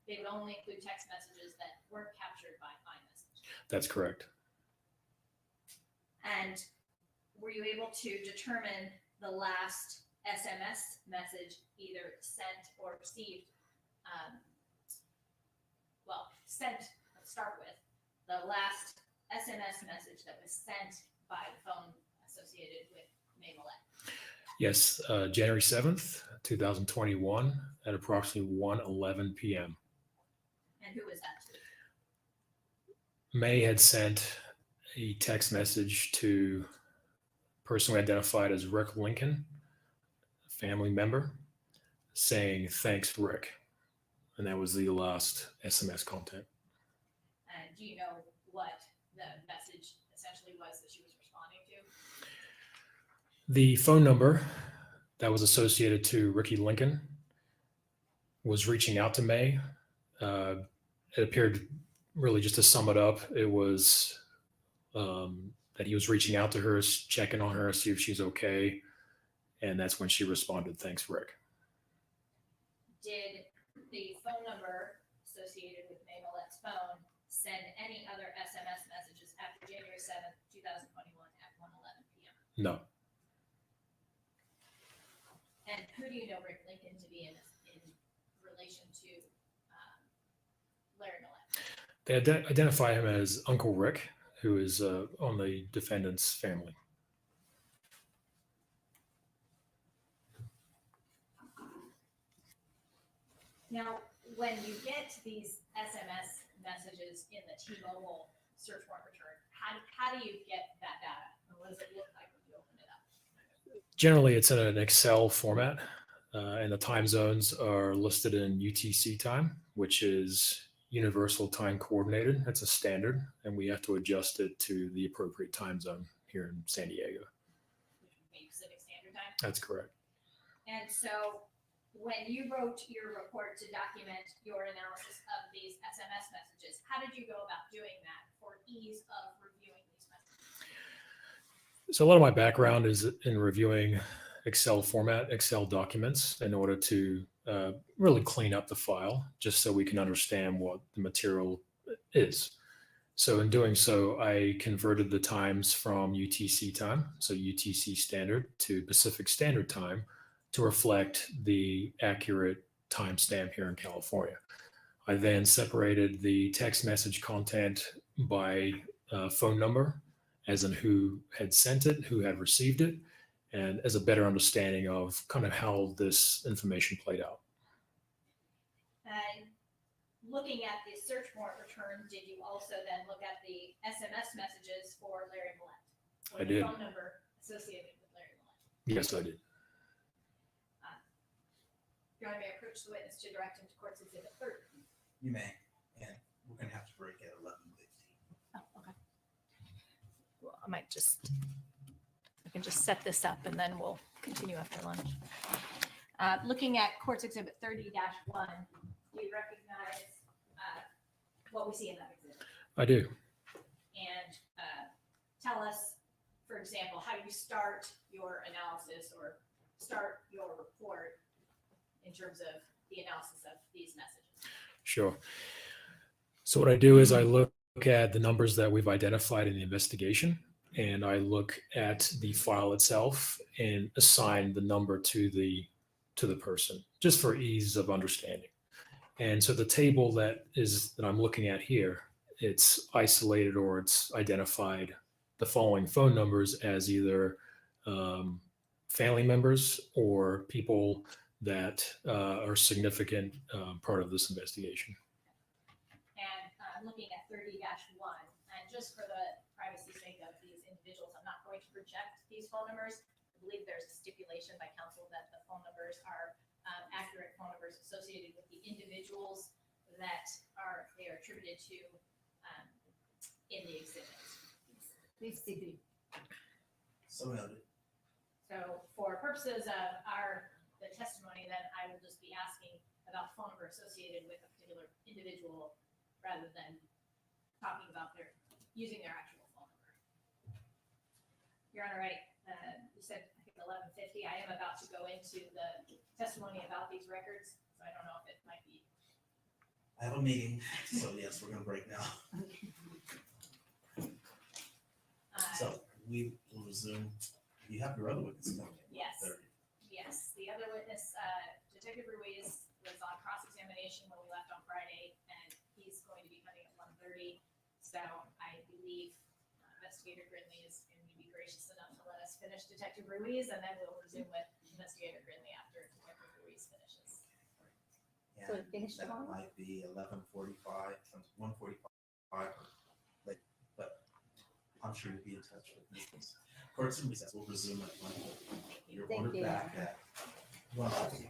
They would only include text messages that weren't captured by iMessage. That's correct. And were you able to determine the last SMS message either sent or received? Sent, let's start with the last SMS message that was sent by the phone associated with Millete. Yes, January 7th, 2021 at approximately 1:11 p.m. And who was that to? May had sent a text message to a person we identified as Rick Lincoln, a family member, saying, "Thanks, Rick." And that was the last SMS content. And do you know what the message essentially was that she was responding to? The phone number that was associated to Ricky Lincoln was reaching out to May. It appeared, really just to sum it up, it was that he was reaching out to her, checking on her, see if she's okay. And that's when she responded, "Thanks, Rick." Did the phone number associated with Millette's phone send any other SMS messages after January 7th, 2021 at 1:11 p.m.? No. And who do you know Rick Lincoln to be in relation to Larry Millete? They identify him as Uncle Rick, who is on the defendant's family. Now, when you get these SMS messages in the T-Mobile search warrant return, how do you get that data? And what does it look like when you open it up? Generally, it's in an Excel format, and the time zones are listed in UTC time, which is Universal Time Coordinated. That's a standard, and we have to adjust it to the appropriate time zone here in San Diego. Which would be Pacific Standard Time. That's correct. And so when you wrote your report to document your analysis of these SMS messages, how did you go about doing that for ease of reviewing these messages? So a lot of my background is in reviewing Excel format, Excel documents, in order to really clean up the file, just so we can understand what the material is. So in doing so, I converted the times from UTC time, so UTC standard, to Pacific Standard Time to reflect the accurate timestamp here in California. I then separated the text message content by phone number, as in who had sent it, who had received it, and as a better understanding of kind of how this information played out. And looking at the search warrant return, did you also then look at the SMS messages for Larry Millete? I did. The phone number associated with Larry Millete? Yes, I did. Do you want me to approach the witness to direct him to Court's Exhibit 30? You may, and we're gonna have to break at 11:15. Oh, okay. Well, I might I can just set this up and then we'll continue after lunch. Looking at Court's Exhibit 30-1, do you recognize what we see in that exhibit? I do. And tell us, for example, how you start your analysis or start your report in terms of the analysis of these messages. Sure. So what I do is I look at the numbers that we've identified in the investigation, and I look at the file itself and assign the number to the person, just for ease of understanding. And so the table that I'm looking at here, it's isolated or it's identified the following phone numbers as either family members or people that are significant part of this investigation. And I'm looking at 30-1, and just for the privacy sake of these individuals, I'm not going to project these phone numbers. I believe there's a stipulation by council that the phone numbers are accurate phone numbers associated with the individuals that they are attributed to in the exhibit. Please, Stevie. So noted. So for purposes of the testimony, then I will just be asking about the phone number associated with a particular individual rather than talking about using their actual phone number. Your Honor, you said, I think 11:50, I am about to go into the testimony about these records, so I don't know if it might be. I have a meeting, so yes, we're gonna break now. So we will resume. You have your other witness coming in. Yes. 30. Yes, the other witness, Detective Ruiz, was on cross-examination when we left on Friday, and he's going to be coming at 1:30. So I believe Investigator Grinley is going to be gracious enough to let us finish Detective Ruiz, and then we'll resume with Investigator Grinley after Detective Ruiz finishes. So And we finished that tomorrow? might be 11:45, 1:45, like, but I'm sure you'll be in touch with me. Court's in recess. We'll resume at 1:30. You're Thank ordered you. back at 1:30.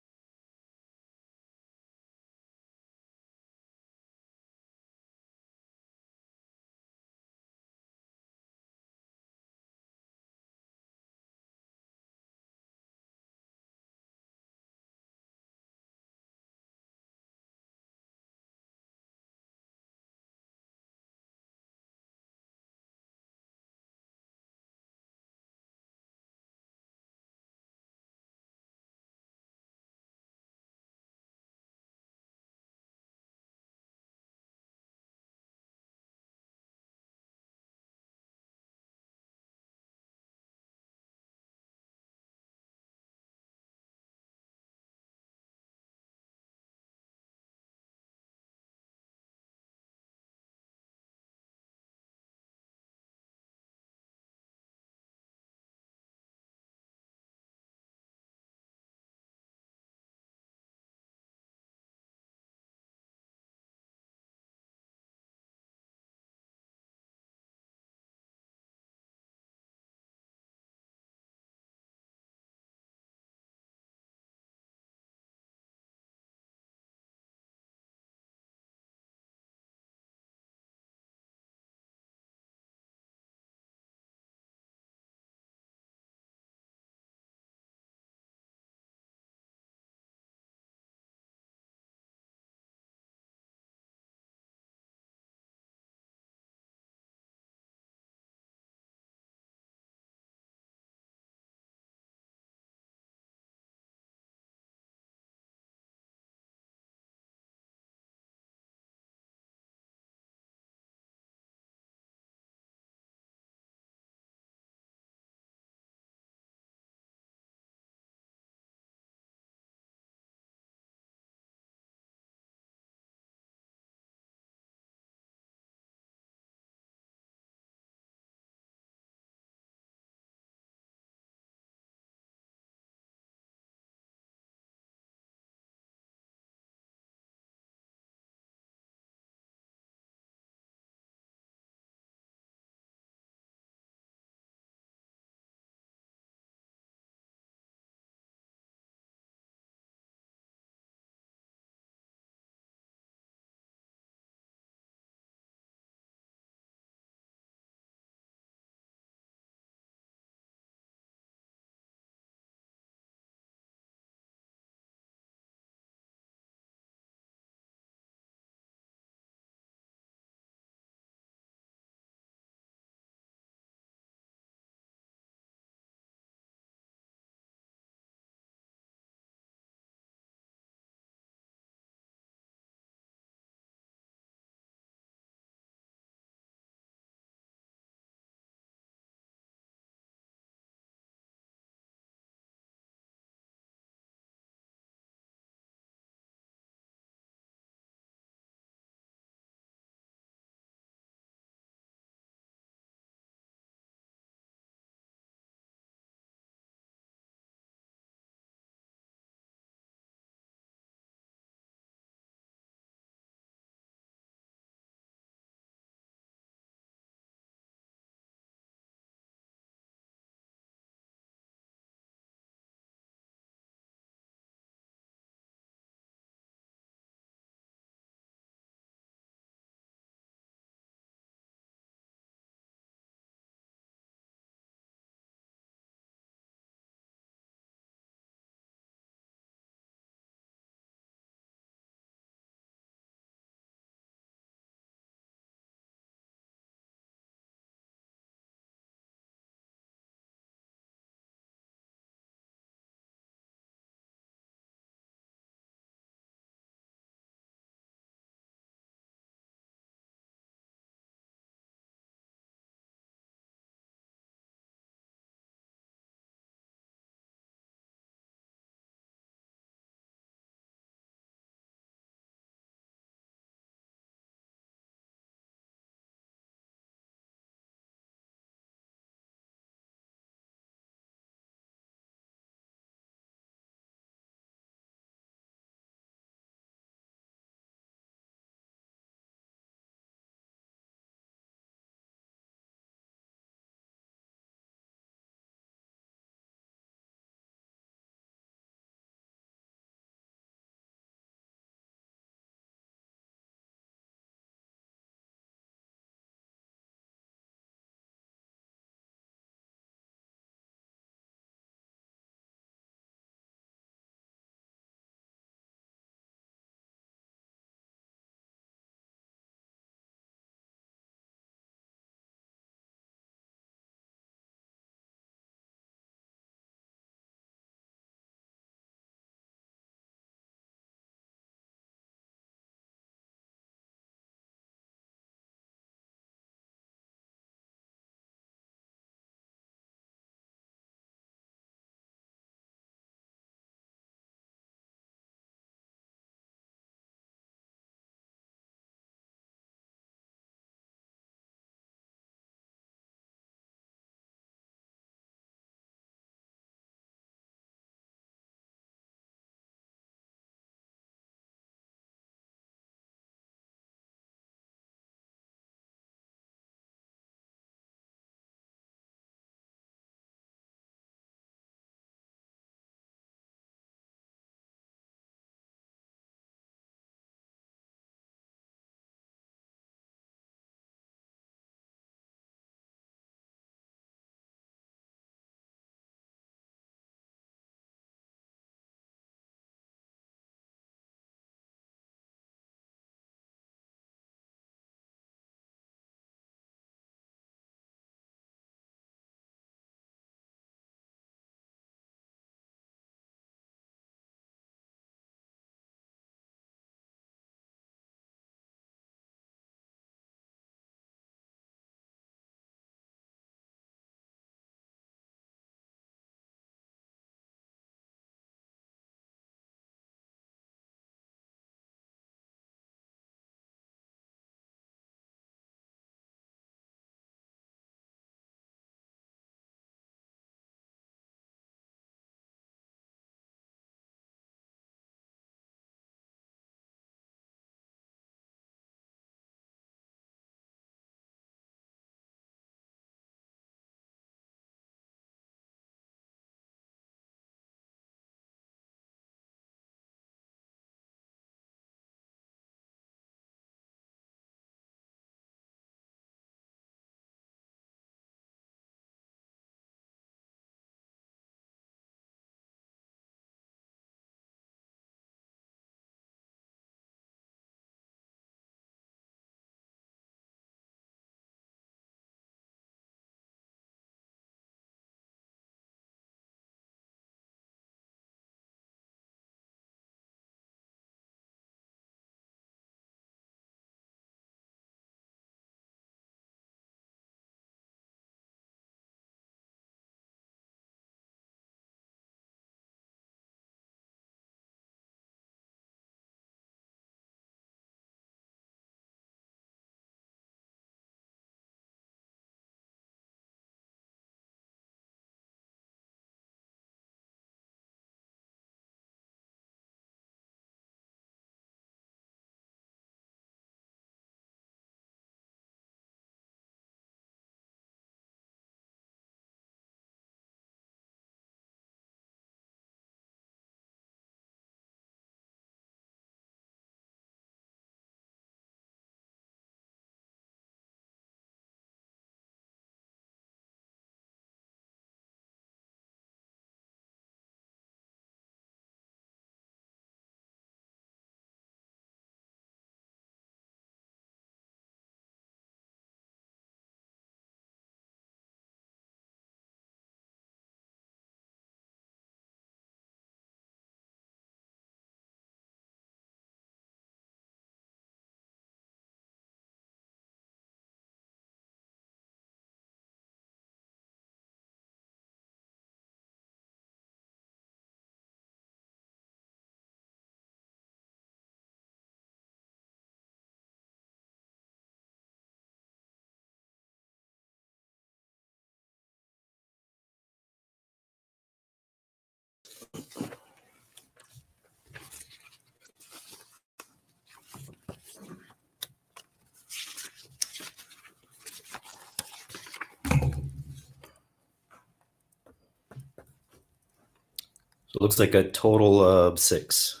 it looks like a total of 6.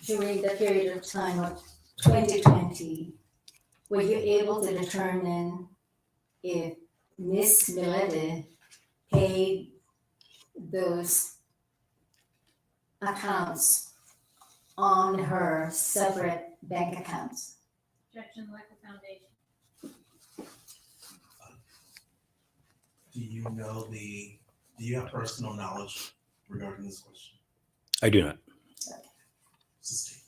During the period of time of 2020, were you able to determine if Miss Millete paid those accounts on her separate bank accounts? Objection, lack of foundation. Do you have personal knowledge regarding this question? I do not. Sustain.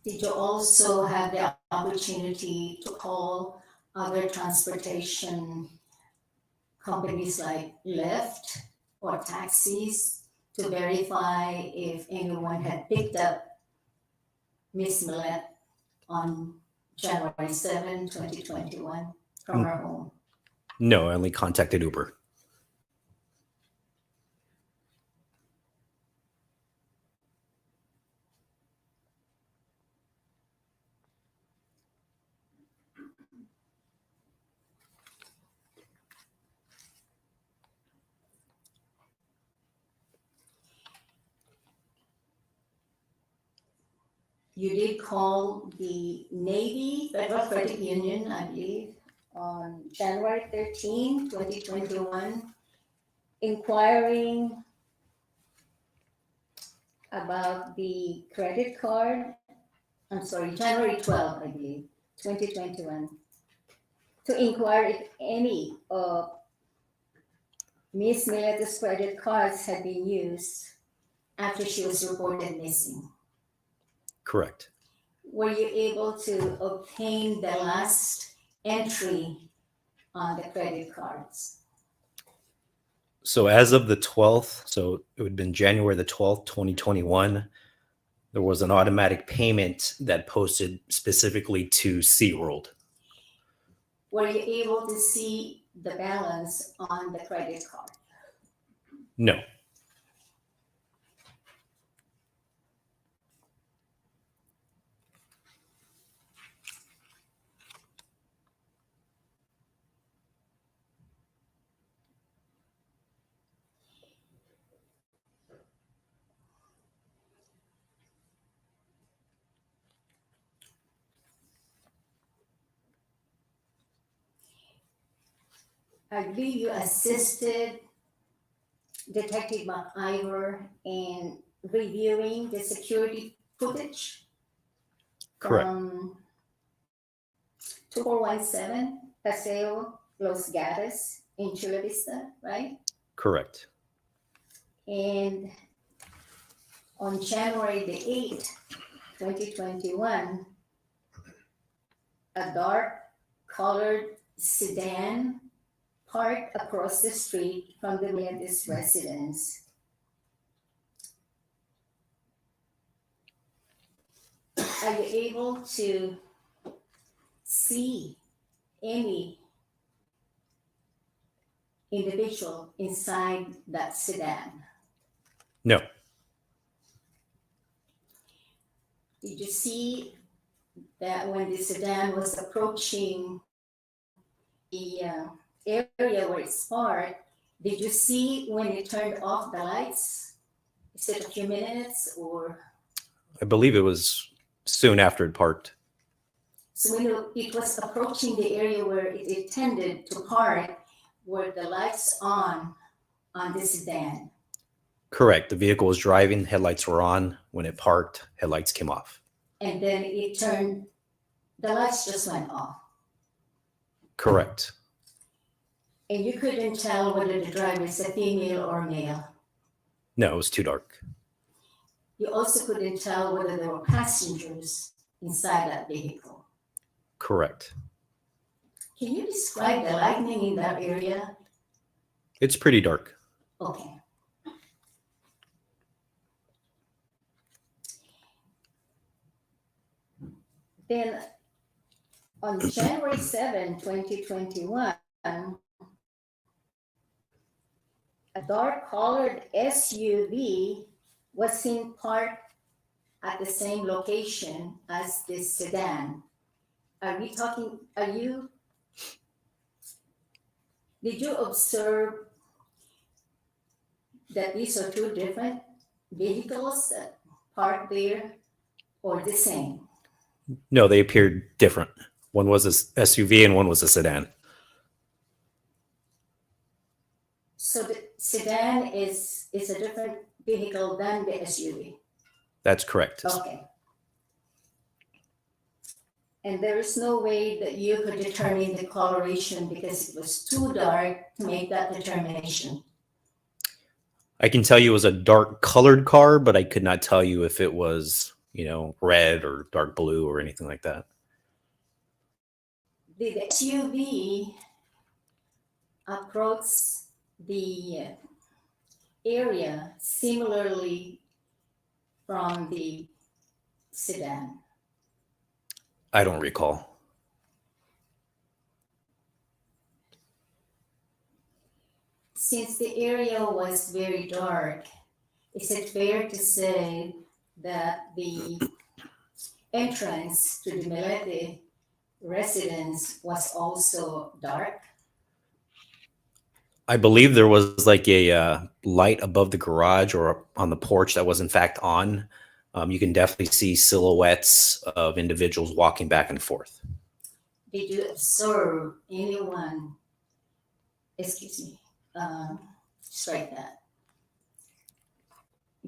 Did you also have the opportunity to call other transportation companies like Lyft or taxis to verify if anyone had picked up Miss Millete on January 7, 2021 from her home? No, I only contacted Uber. You did call the Navy Federal Credit Union, I believe, on January 13, 2021, inquiring about the credit card. I'm sorry, January 12, I believe, 2021, to inquire if any of Miss Millete's credit cards had been used after she was reported missing. Correct. Were you able to obtain the last entry on the credit cards? So as of the 12th, so it would have been January the 12th, 2021, there was an automatic payment that posted specifically to SeaWorld. Were you able to see the balance on the credit card? No. I believe you assisted Detective McIver in reviewing the security footage Correct. from 2417 Paseo Los Gatos in Chula Vista, right? Correct. And on January the 8th, 2021, a dark colored sedan parked across the street from the Millete's residence. Are you able to see any individual inside that sedan? No. Did you see that when the sedan was approaching the area where it's parked, did you see when it turned off the lights? Is it a few minutes or? I believe it was soon after it parked. So when it was approaching the area where it intended to park, were the lights on the sedan? Correct. The vehicle was driving, headlights were on. When it parked, headlights came off. And then it turned, the lights just went off. Correct. And you couldn't tell whether the driver is a female or male. No, it was too dark. You also couldn't tell whether there were passengers inside that vehicle. Correct. Can you describe the lighting in that area? It's pretty dark. Okay. Then on January 7, 2021, a dark colored SUV was seen parked at the same location as this sedan. Did you observe that these are two different vehicles that parked there or the same? No, they appeared different. One was a SUV and one was a sedan. So the sedan is a different vehicle than the SUV? That's correct. Okay. And there is no way that you could determine the coloration because it was too dark to make that determination? I can tell you it was a dark colored car, but I could not tell you if it was, red or dark blue or anything like that. Did the SUV approach the area similarly from the sedan? I don't recall. Since the area was very dark, is it fair to say that the entrance to the Millete residence was also dark? I believe there was like a light above the garage or on the porch that was in fact on. You can definitely see silhouettes of individuals walking back and forth. Did you observe anyone, strike that.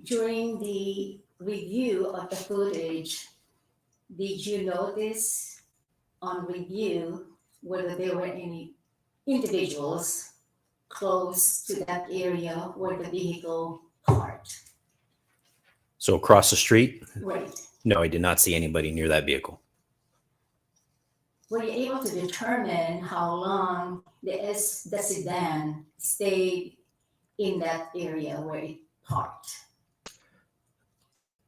During the review of the footage, did you notice on review whether there were any individuals close to that area where the vehicle parked? So across the street? Right. No, I did not see anybody near that vehicle. Were you able to determine how long the sedan stayed in that area where it parked?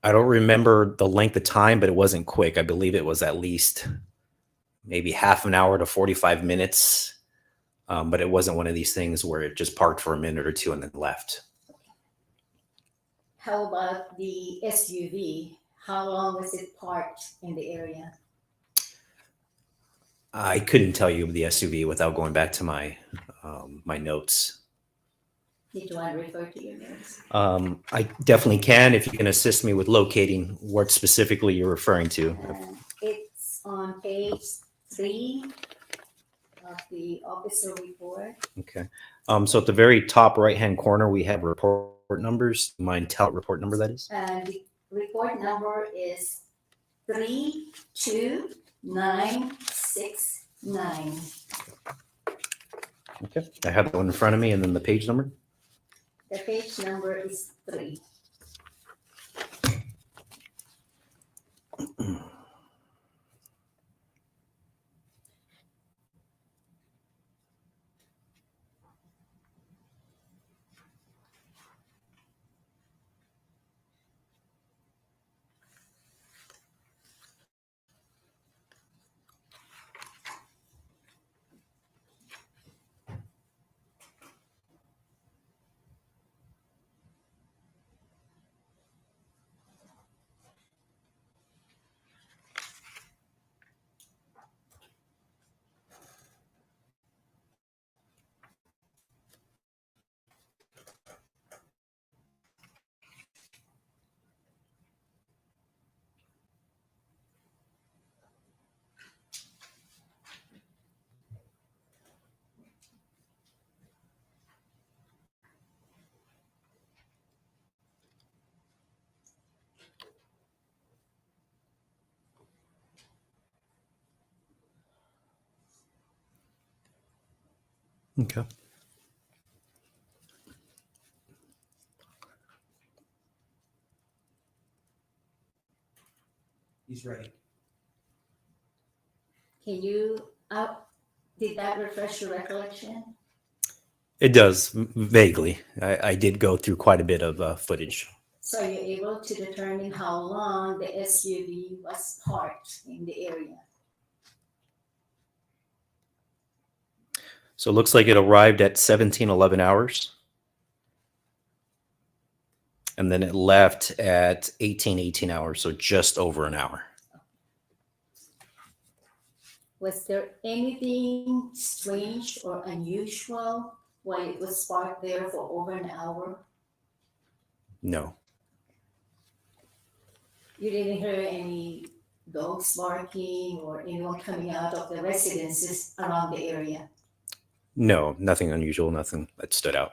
I don't remember the length of time, but it wasn't quick. I believe it was at least maybe half an hour to 45 minutes. But it wasn't one of these things where it just parked for a minute or two and then left. How about the SUV? How long was it parked in the area? I couldn't tell you the SUV without going back to my my notes. Did you want to refer to your notes? I definitely can if you can assist me with locating what specifically you're referring to. It's on page 3 of the officer report. Okay. So at the very top right-hand corner, we have report numbers. Mind tell what report number that is? And the report number is 32969. Okay. I have that one in front of me, and then the page number. The page number is 3. Okay. He's ready. Can you, did that refresh your recollection? It does, vaguely. I did go through quite a bit of footage. So you're able to determine how long the SUV was parked in the area? So it looks like it arrived at 1711 hours. And then it left at 18 hours, so just over an hour. Was there anything strange or unusual while it was parked there for over an hour? No, You didn't hear any dogs barking or anyone coming out of the residences around the area? no, nothing unusual, nothing that stood out.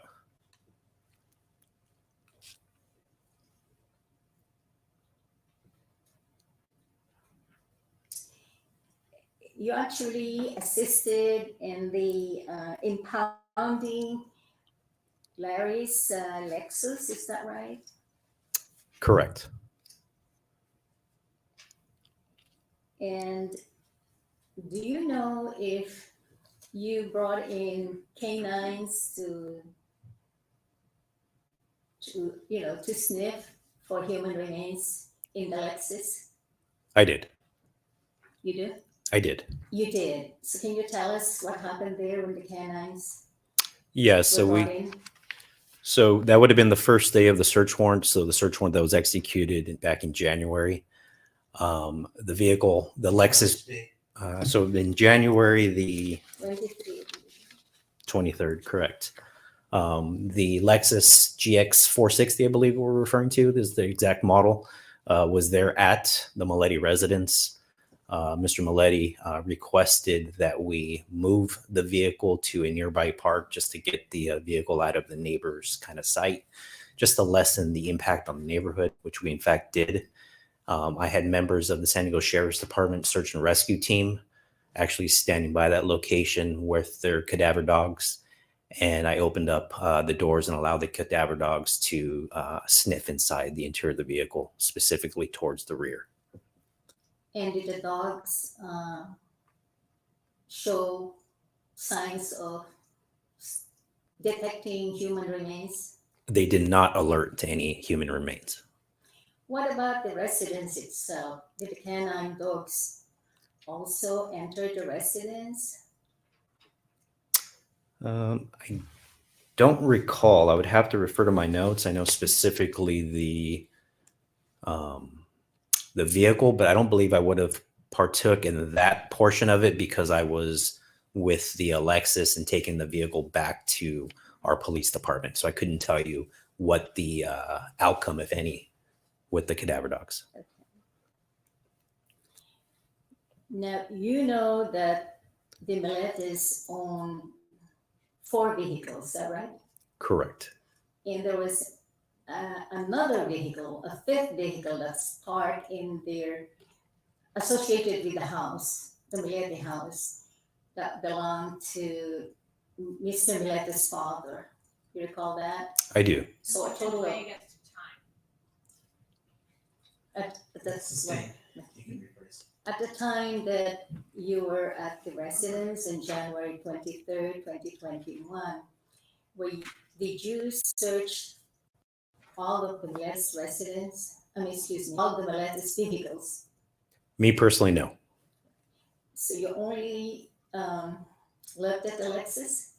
You actually assisted in the impounding Larry's Lexus, is that right? Correct. And do you know if you brought in canines to sniff for human remains in the Lexus? I did. You do? I did. You did. So can you tell us what happened there when the canines Yeah, were brought in? So that would have been the first day of the search warrant. So the search warrant that was executed back in January. The vehicle, the Lexus. So in January the 23. 23rd, correct. The Lexus GX 460, I believe we're referring to, is the exact model, was there at the Millete residence. Mr. Millete requested that we move the vehicle to a nearby park just to get the vehicle out of the neighbor's kind of sight, just to lessen the impact on the neighborhood, which we in fact did. I had members of the San Diego Sheriff's Department search and rescue team actually standing by that location with their cadaver dogs. And I opened up the doors and allowed the cadaver dogs to sniff inside the interior of the vehicle, specifically towards the rear. And did the dogs show signs of detecting human remains? They did not alert to any human remains. What about the residence itself? Did the canine dogs also enter the residence? I don't recall. I would have to refer to my notes. I know specifically the vehicle, but I don't believe I would have partook in that portion of it because I was with the Lexus and taking the vehicle back to our police department. So I couldn't tell you what the outcome, if any, with the cadaver dogs. Okay. Now, you know that the Milletes own 4 vehicles, is that right? Correct. And there was another vehicle, a 5th vehicle that's parked in their, associated with the house, the Millete house, that belonged to Mr. Millete's father. You recall that? I do. So a total of, Vague as to time. that's Sustain. You can rephrase. at the time that you were at the residence in January 23rd, 2021, did you search all of the Millete's residence? All the Millete's vehicles? Me personally, no. So you only looked at the Lexus?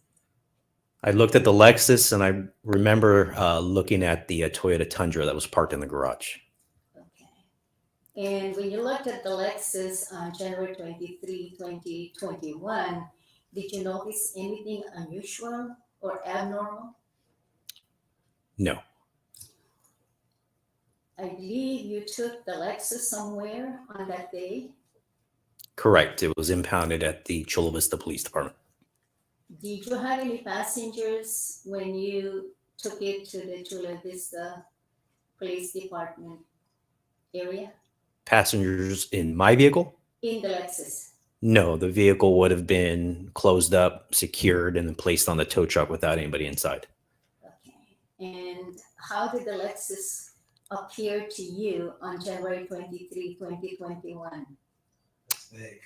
I looked at the Lexus and I remember looking at the Toyota Tundra that was parked in the garage. Okay. And when you looked at the Lexus on January 23, 2021, did you notice anything unusual or abnormal? No. I believe you took the Lexus somewhere on that day. Correct. It was impounded at the Chula Vista Police Department. Did you have any passengers when you took it to the Chula Vista Police Department area? Passengers in my vehicle? In the Lexus? No, the vehicle would have been closed up, secured, and then placed on the tow truck without anybody inside. Okay. And how did the Lexus appear to you on January 23, 2021? That's vague.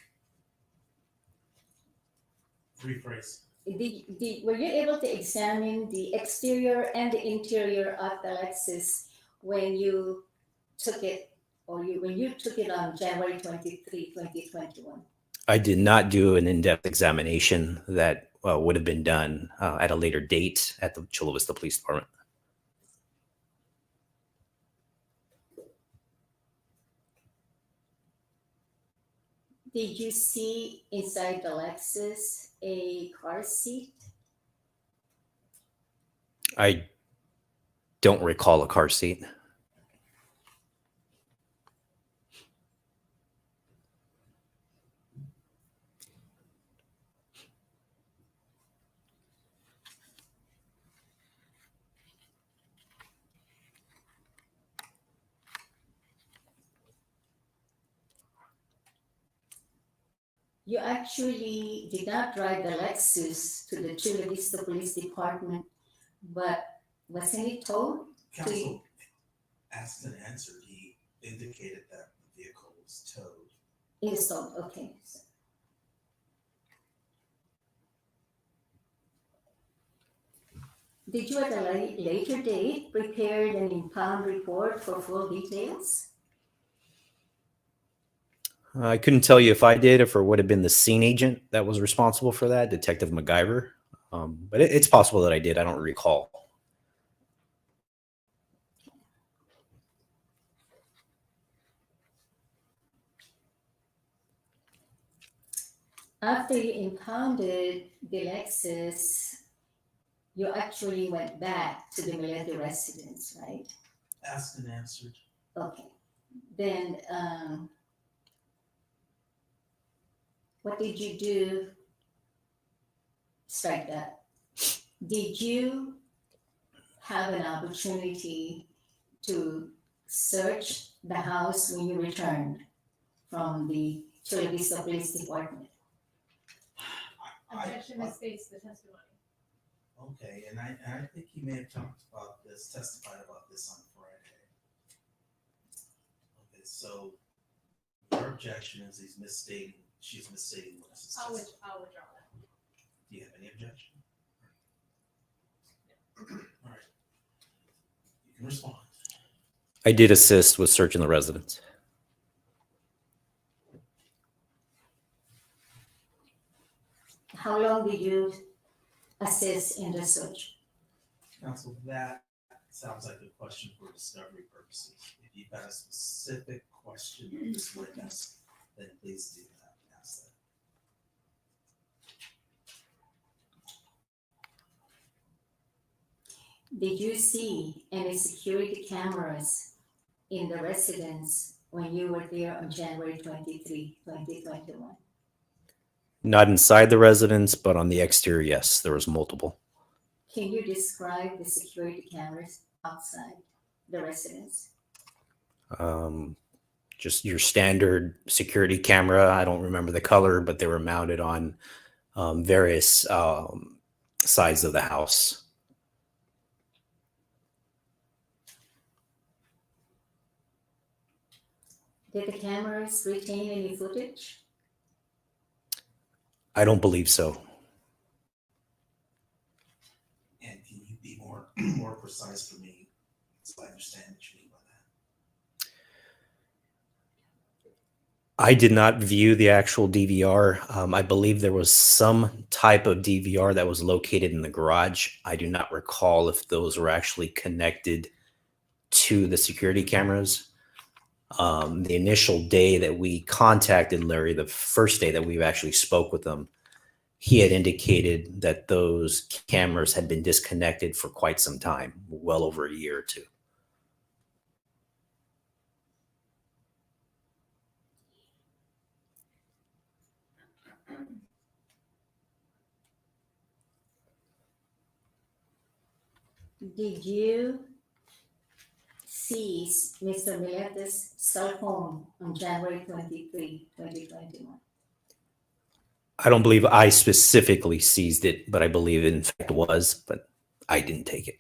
Rephrase. Were you able to examine the exterior and the interior of the Lexus when you took it, or when you took it on January 23, 2021? I did not do an in-depth examination that would have been done at a later date at the Chula Vista Police Department. Did you see inside the Lexus a car seat? I don't recall a car seat. You actually did not drive the Lexus to the Chula Vista Police Department, but wasn't it towed? Counsel asked and answered. He indicated that the vehicle was towed. It is towed, okay. Did you at a later date prepare an impound report for full details? I couldn't tell you if I did, if it would have been the scene agent that was responsible for that, Detective MacGyver. But it's possible that I did. I don't recall. After you impounded the Lexus, you actually went back to the Millete residence, right? Asked and answered. Okay. Then, what did you do? Strike that. Did you have an opportunity to search the house when you returned from the Chula Vista Police Department? Objection is based the testimony. Okay, and I think he may have talked about this, testified about this on Friday. Okay, so your objection is she's misstating what this I'll is. withdraw that. Do you have any objection? All right. You can respond. I did assist with searching the residence. How long did you assist in the search? Counsel, that sounds like a question for discovery purposes. If you've got a specific question of this witness, then please do that. Ask that. Did you see any security cameras in the residence when you were there on January 23, 2021? Not inside the residence, but on the exterior, yes, there was multiple. Can you describe the security cameras outside the residence? Just your standard security camera. I don't remember the color, but they were mounted on various sides of the house. Did the cameras retain any footage? I don't believe so. And can you be more precise for me so I understand what you mean by that? I did not view the actual DVR. I believe there was some type of DVR that was located in the garage. I do not recall if those were actually connected to the security cameras. The initial day that we contacted Larry, the first day that we actually spoke with him, he had indicated that those cameras had been disconnected for quite some time, well over a year or two. Did you seize Mr. Millete's cell phone on January 23, 2021? I don't believe I specifically seized it, but I believe it in fact was, but I didn't take it.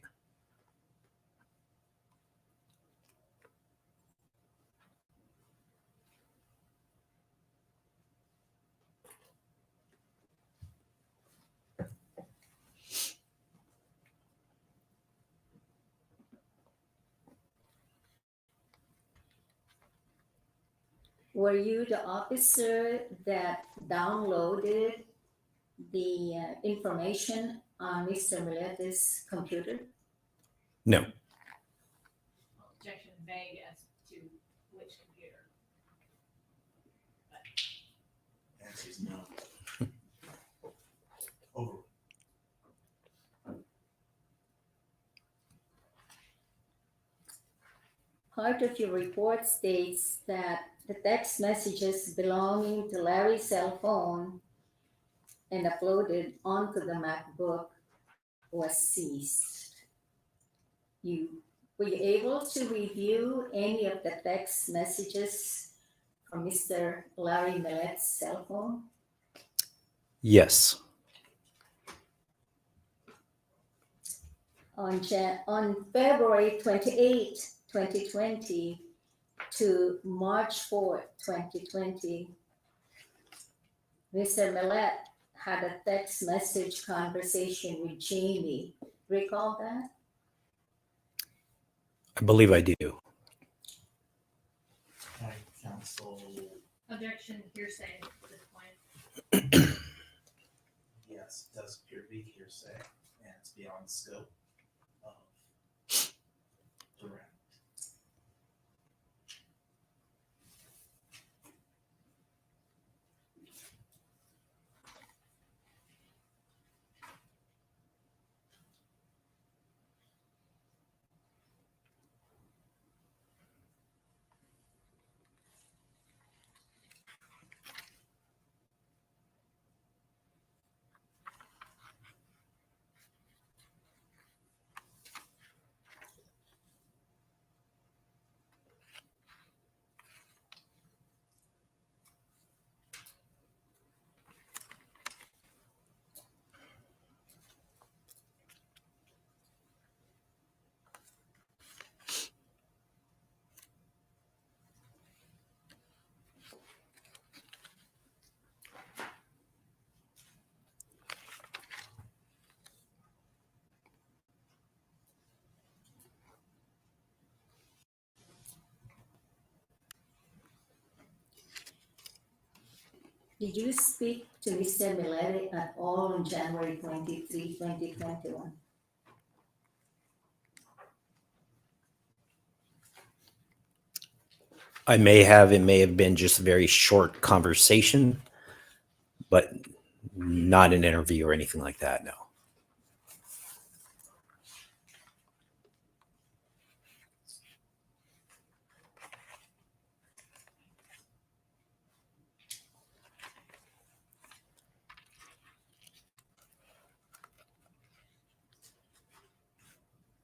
Were you the officer that downloaded the information on Mr. Millete's computer? No. Objection vague as to which computer. answer is no. Over. Part of your report states that the text messages belonging to Larry's cell phone and uploaded onto the MacBook was seized. Were you able to review any of the text messages from Mr. Larry Millete's cell phone? Yes. On February 28, 2020 to March 4, 2020, Mr. Millete had a text message conversation with Jamie. Recall that? I believe I do. County counsel, Objection, hearsay at this point. yes, it does appear to be hearsay, and it's beyond the scope of direct. Did you speak to Mr. Millete at all on January 23, 2021? I may have, it may have been just a very short conversation, but not an interview or anything like that, no.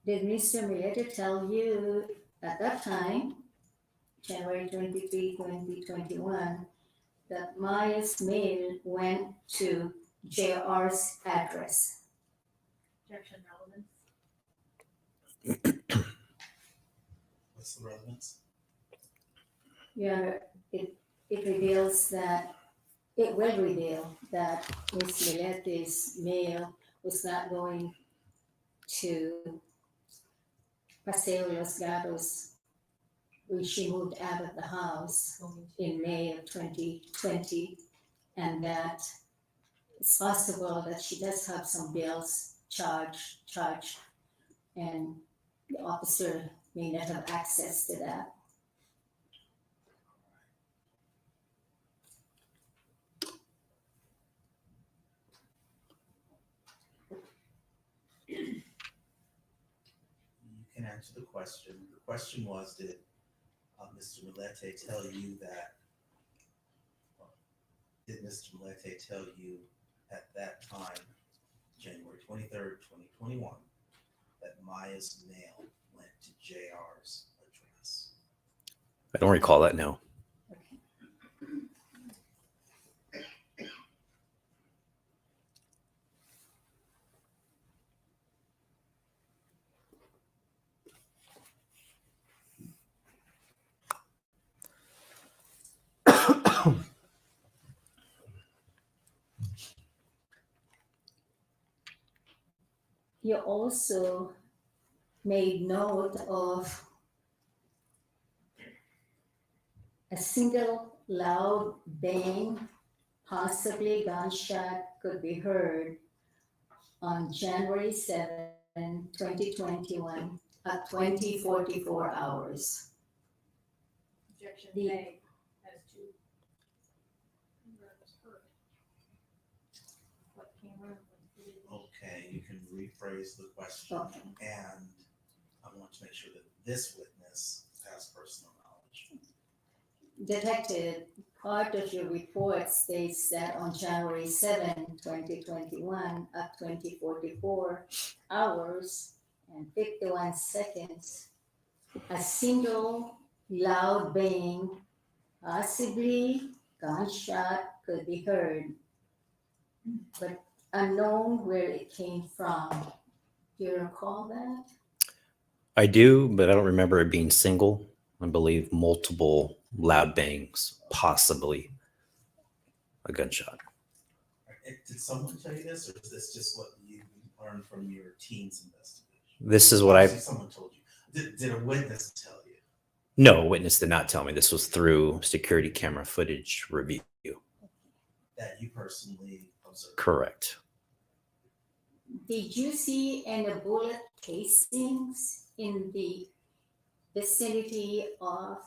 Did Mr. Millete tell you at that time, January 23, 2021, that Maya's mail went to JR's address? Objection, relevance. What's the relevance? Yeah, it reveals that, it will reveal that Ms. Millete's mail was not going to Paseo Los Gatos when she moved out of the house in May of 2020, and that it's possible that she does have some bills charged, and the officer may not have access to that. You can answer the question. The question was, did Mr. Millete tell you that, did Mr. Millete tell you at that time, January 23rd, 2021, that Maya's mail went to JR's address? I don't recall that, no. You also made note of a single loud bang, possibly gunshot, could be heard on January 7, 2021 at 20:44 hours. Objection, The- vague as to where it was heard. Okay, you can rephrase the question. Okay. And I want to make sure that this witness has personal knowledge. Detective, part of your report states that on January 7, 2021, at 20:44 hours and 51 seconds, a single loud bang, possibly gunshot, could be heard, but unknown where it came from. Do you recall that? I do, but I don't remember it being single. I believe multiple loud bangs, possibly a gunshot. Did someone tell you this, or is this just what you learned from your team's investigation? This is what Obviously someone told you. Did a witness tell you? No, a witness did not tell me. This was through security camera footage review. That you personally observed? Correct. Did you see any bullet casings in the vicinity of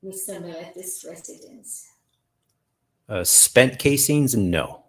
Mr. Millete's residence? Spent casings? No.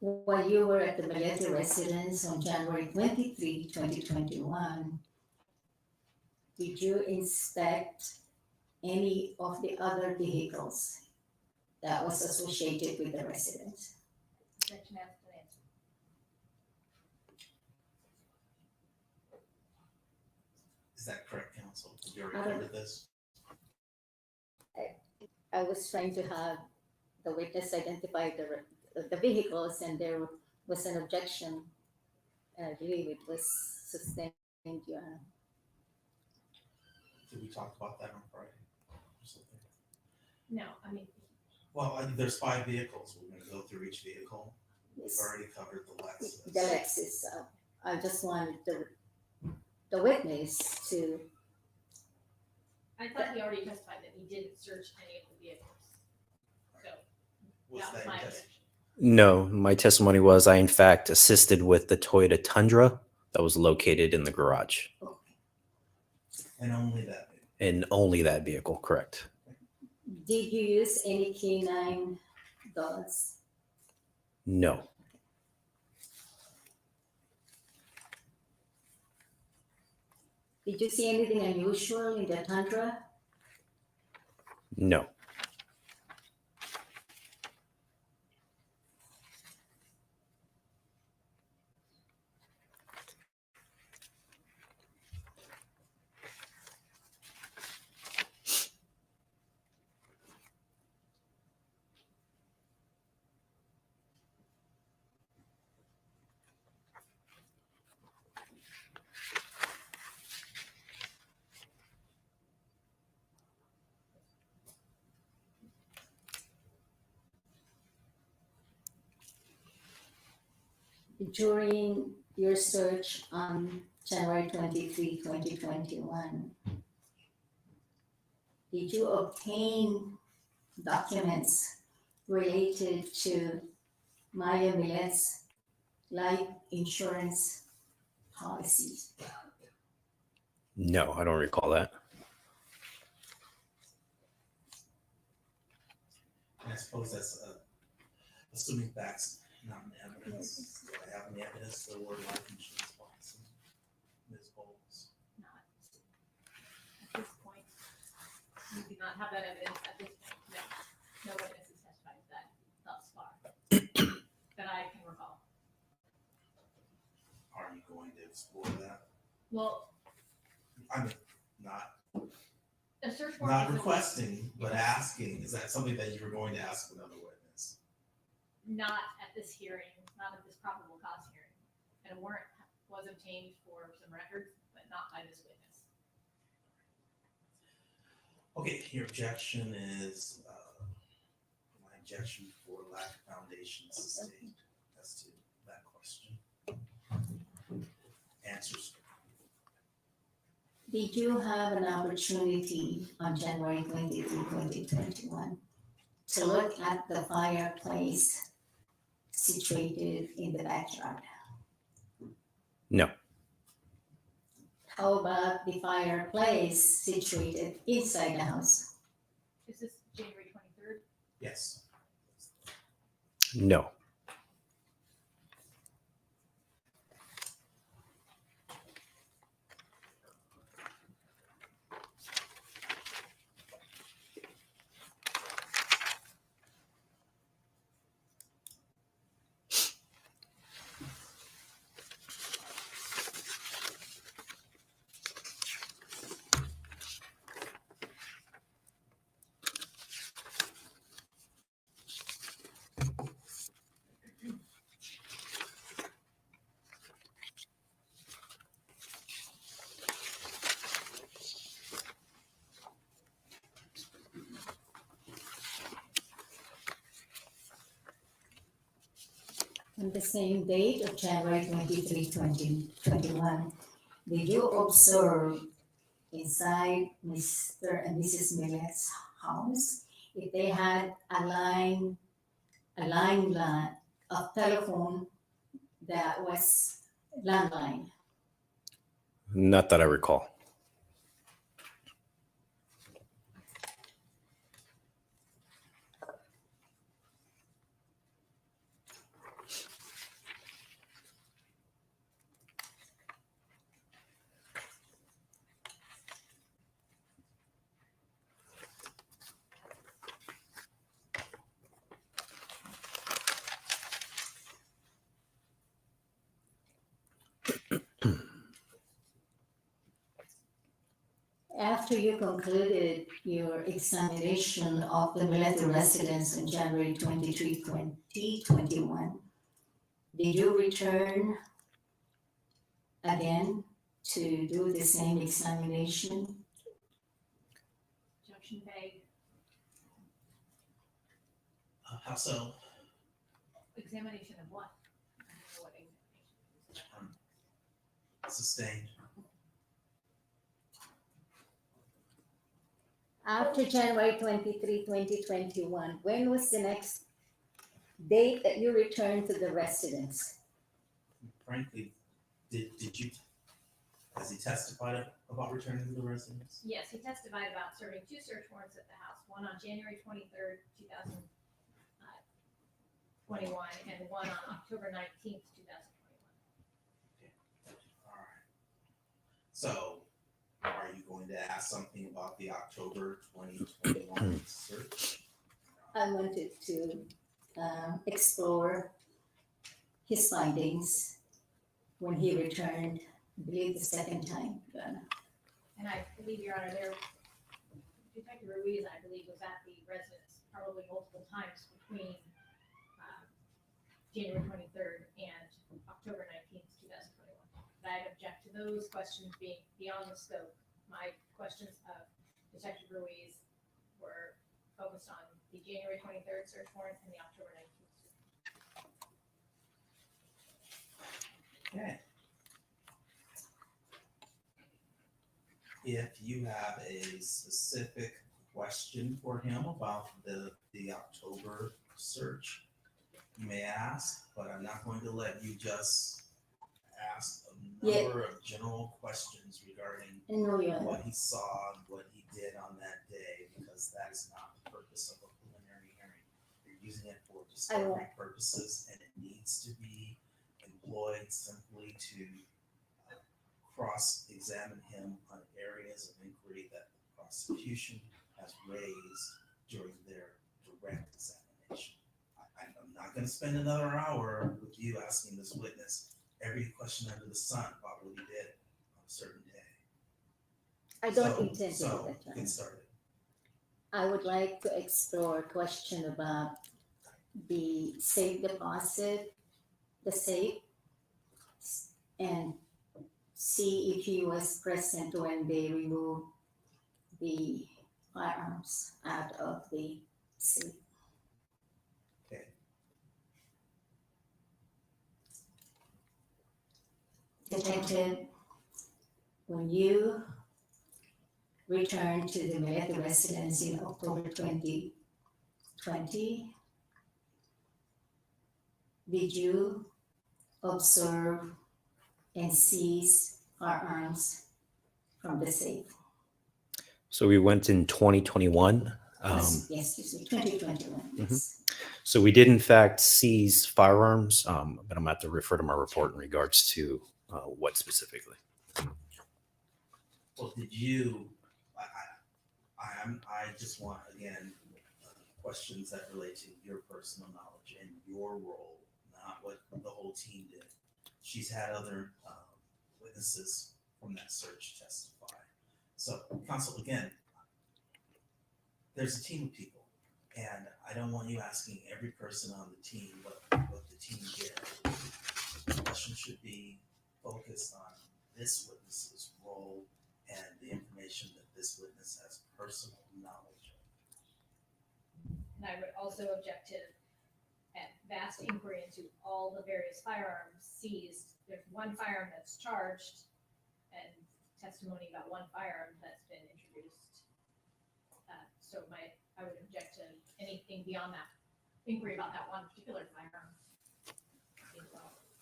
While you were at the Millete residence on January 23, 2021, did you inspect any of the other vehicles that was associated with the residence? Section F, plan. Is that correct, counsel? Did you I already don't- cover this? I was trying to have the witness identify the vehicles, and there was an objection. I believe it was sustained, Your Honor. Did we talk about that on Friday? Or something? No, I mean, Well, there's 5 vehicles. We're going to go through each vehicle. We've Yes. already covered the Lexus. The Lexus, I just wanted the witness to, I thought he already testified that he didn't search any of the vehicles. So Was that was that my your objection. No, my testimony was I, in fact, assisted with the Toyota Tundra that was located in the garage. And only that vehicle. And only that vehicle, correct. did you use any canine dogs? No. Did you see anything unusual in the Tundra? No. During your search on January 23, 2021, did you obtain documents related to Maya Millete's life insurance policies? No, I don't recall that. And I suppose that's assuming facts, not in evidence. Do I have any evidence for the word life insurance policy? Ms. Bowles? Not at this point. We do not have that evidence at this point. No, no witnesses testified to that thus far that I can recall. Are you going to explore that? Well, I mean, not a search warrant. is a- requesting, but asking. Is that something that you were going to ask another witness? Not at this hearing, not at this probable cause hearing. And a warrant was obtained for some records, but not by this witness. Okay, your objection is my objection for lack of foundation sustained as to that question. Answers. Did you have an opportunity on January 23, 2021 to look at the fireplace situated in the backyard? No. How about the fireplace situated inside the house? Is this January 23rd? Yes. No. On the same date of January 23, 2021, did you observe inside Mr. and Mrs. Millete's house if they had a line of telephone that was landline? Not that I recall. After you concluded your examination of the Millete residence on January 23, 2021, did you return again to do the same examination? Objection vague. How so? Examination of what? I don't know what examination. Sustained. After January 23, 2021, when was the next date that you returned to the residence? Frankly, did you, has he testified about returning to the residence? Yes, he testified about serving 2 search warrants at the house, one on January 23rd, 2021, and one on October 19th, 2021. All right. So, are you going to ask something about the October 2021 search? I wanted to explore his findings when he returned, I believe the second time. And I believe, Your Honor, Detective Ruiz, I believe, was at the residence probably multiple times between January 23rd and October 19th, 2021. But I'd object to those questions being beyond the scope. My questions of Detective Ruiz were focused on the January 23rd search warrant and the October 19th. Okay. If you have a specific question for him about the October search, you may ask, but I'm not going to let you just ask a number of general questions regarding what he saw and what he did on that day, because that is not the purpose of a preliminary hearing. You're using it for discovery purposes, and it needs to be employed simply to cross-examine him on areas of inquiry that the prosecution has raised during their direct examination. I'm not going to spend another hour with you asking this witness every question under the sun about what he did on a certain day. I don't intend to do that. So, get started. I would like to explore a question about the safe deposit, the safe, and see if he was present when they removed the firearms out of the safe. Okay. Detective, when you returned to the Millete residence in October 2020, did you observe and seize firearms from the safe? So we went in 2021. Yes, excuse me, 2021, yes. So we did in fact seize firearms, but I'm gonna have to refer to my report in regards to what specifically. Well, did you, I just want, again, questions that relate to your personal knowledge and your role, not what the whole team did. She's had other witnesses from that search testify. So, counsel, again, there's a team of people, and I don't want you asking every person on the team what the team did. The question should be focused on this witness's role and the information that this witness has personal knowledge of. And I would also object to a vast inquiry into all the various firearms seized. There's one firearm that's charged and testimony about one firearm that's been introduced. So I would object to anything beyond that inquiry about that one particular firearm.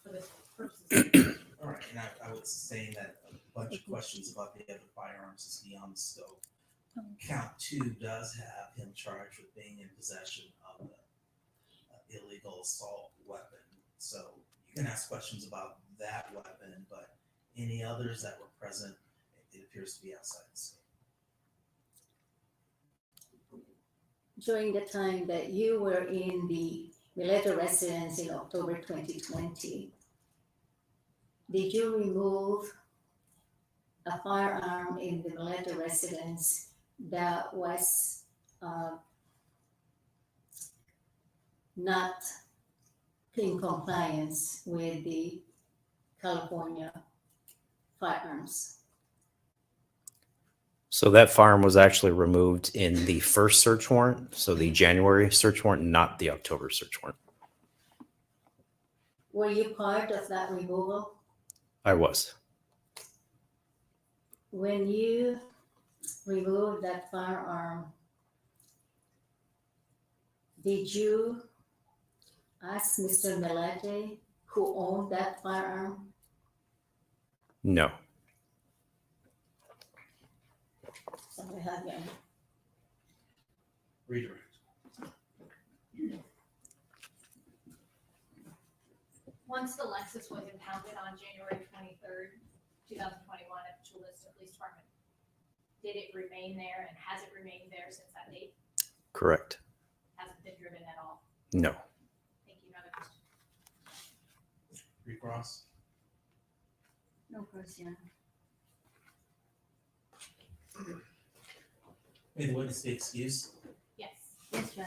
For this purposes. All right, and I was saying that a bunch of questions about the other firearms is beyond the scope. Count 2 does have him charged with being in possession of an illegal assault weapon. So you can ask questions about that weapon, but any others that were present, it appears to be outside the scope. During the time that you were in the Millete residence in October 2020, did you remove a firearm in the Millete residence that was not in compliance with the California firearms? So that firearm was actually removed in the first search warrant, so the January search warrant, not the October search warrant. Were you part of that removal? I was. When you removed that firearm, did you ask Mr. Millete who owned that firearm? No. So we have you. Redirect. Once the Lexus was impounded on January 23rd, 2021 at the Chula Vista Police Department, did it remain there and has it remained there since that date? Correct. Hasn't been driven at all? No. Thank you. Another question. Recross. No question. May the witness be excused. Yes. Yes, John.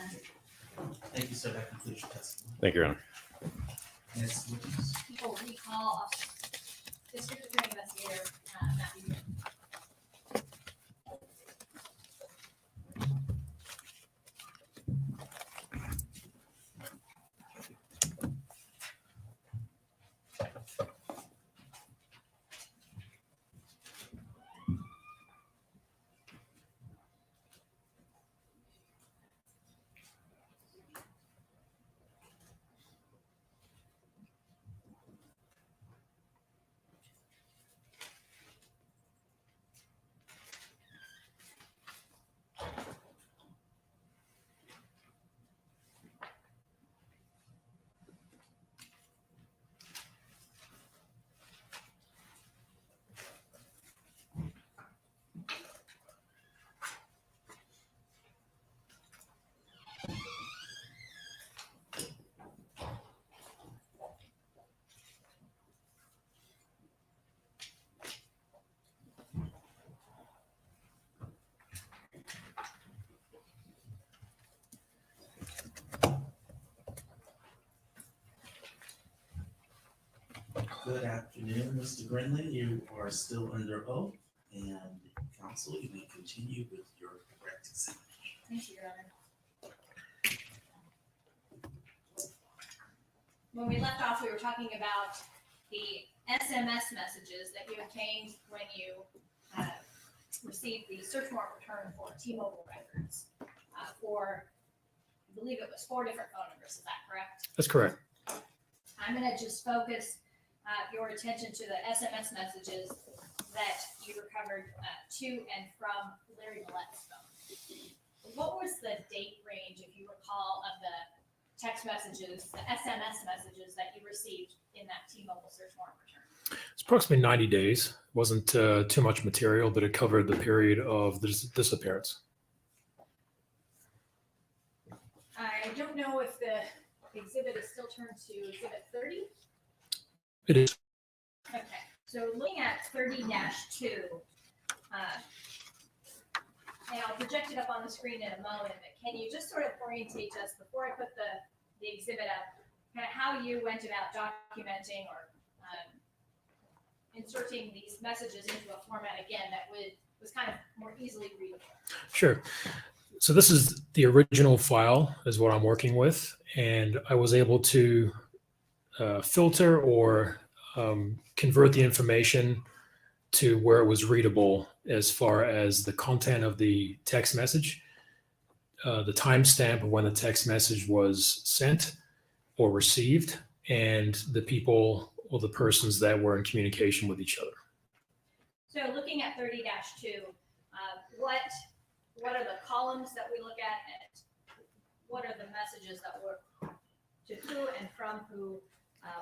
Thank you, sir. That concludes your testimony. Thank you, Your Honor. Next witness. People recall District Attorney Investigator Matthew. Good afternoon, Mr. Grinley. You are still under oath, and counsel, you may continue with your direct examination. Thank you, Your Honor. When we left off, we were talking about the SMS messages that you obtained when you received the search warrant return for T-Mobile records for, I believe it was 4 different phone numbers. Is that correct? That's correct. I'm going to just focus your attention to the SMS messages that you recovered to and from Larry Millete's phone. What was the date range, if you recall, of the text messages, the SMS messages that you received in that T-Mobile search warrant return? It's approximately 90 days. It wasn't too much material, but it covered the period of the disappearance. I don't know if the exhibit is still turned to exhibit 30. It is. Okay, so looking at 30-2, and I'll project it up on the screen in a moment, but can you just sort of orientate us before I put the exhibit up, kind of how you went about documenting or inserting these messages into a format again that was kind of more easily readable? Sure. So this is the original file is what I'm working with, and I was able to filter or convert the information to where it was readable as far as the content of the text message, the timestamp of when the text message was sent or received, and the people or the persons that were in communication with each other. So looking at 30-2, what are the columns that we look at, and what are the messages that were to who and from who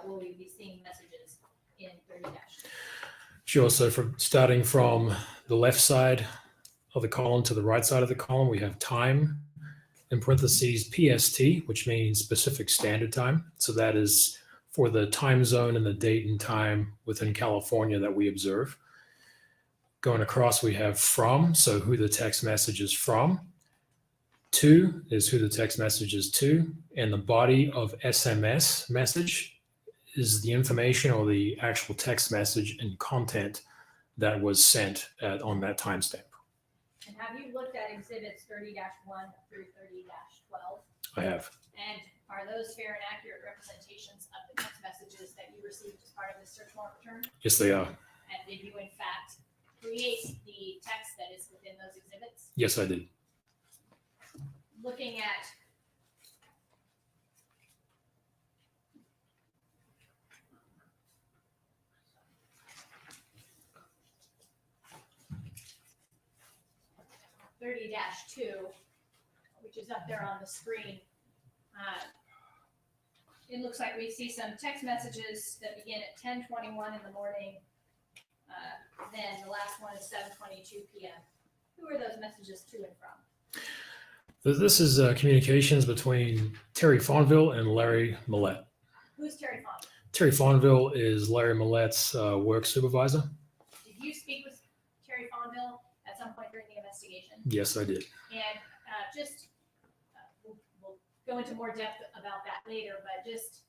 will we be seeing messages in 30-2? Sure. So starting from the left side of the column to the right side of the column, we have time, in parentheses PST, which means Pacific Standard Time. So that is for the time zone and the date and time within California that we observe. Going across, we have from, so who the text message is from. To is who the text message is to. And the body of SMS message is the information or the actual text message and content that was sent on that timestamp. And have you looked at exhibits 30-1 through 30-12? I have. And are those fair and accurate representations of the text messages that you received as part of the search warrant return? Yes, they are. And did you in fact create the text that is within those exhibits? Yes, I did. Looking at (30-2), which is up there on the screen, it looks like we see some text messages that begin at 10:21 in the morning. Then the last one is 7:22 p.m. Who are those messages to and from? This is communications between Terry Fonville and Larry Millete. Who's Terry Fonville? Terry Fonville is Larry Millete's work supervisor. Did you speak with Terry Fonville at some point during the investigation? Yes, I did. And we'll go into more depth about that later, but just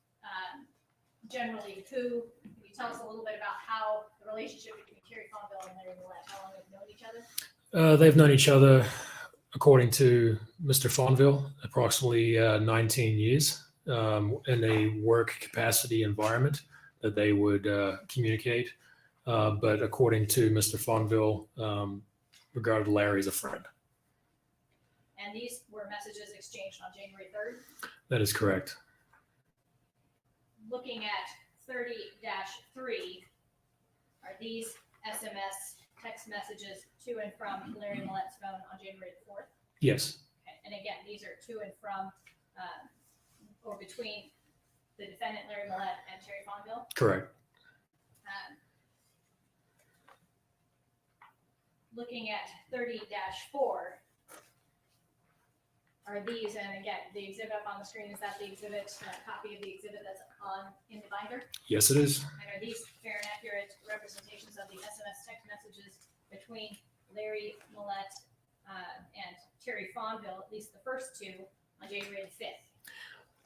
generally, can you tell us a little bit about how the relationship between Terry Fonville and Larry Millete, how long they've known each other? They've known each other, according to Mr. Fonville, approximately 19 years in a work capacity environment that they would communicate. But according to Mr. Fonville, regarded Larry as a friend. And these were messages exchanged on January 3rd? That is correct. Looking at 30-3, are these SMS text messages to and from Larry Millette's phone on January 4th? Yes. Okay. And again, these are to and from or between the defendant, Larry Millete, and Terry Fonville? Correct. Looking at 30-4, are these, and again, the exhibit up on the screen, is that the exhibit, copy of the exhibit that's in the binder? Yes, it is. And are these fair and accurate representations of the SMS text messages between Larry Millete and Terry Fonville, at least the first two, on January 5th?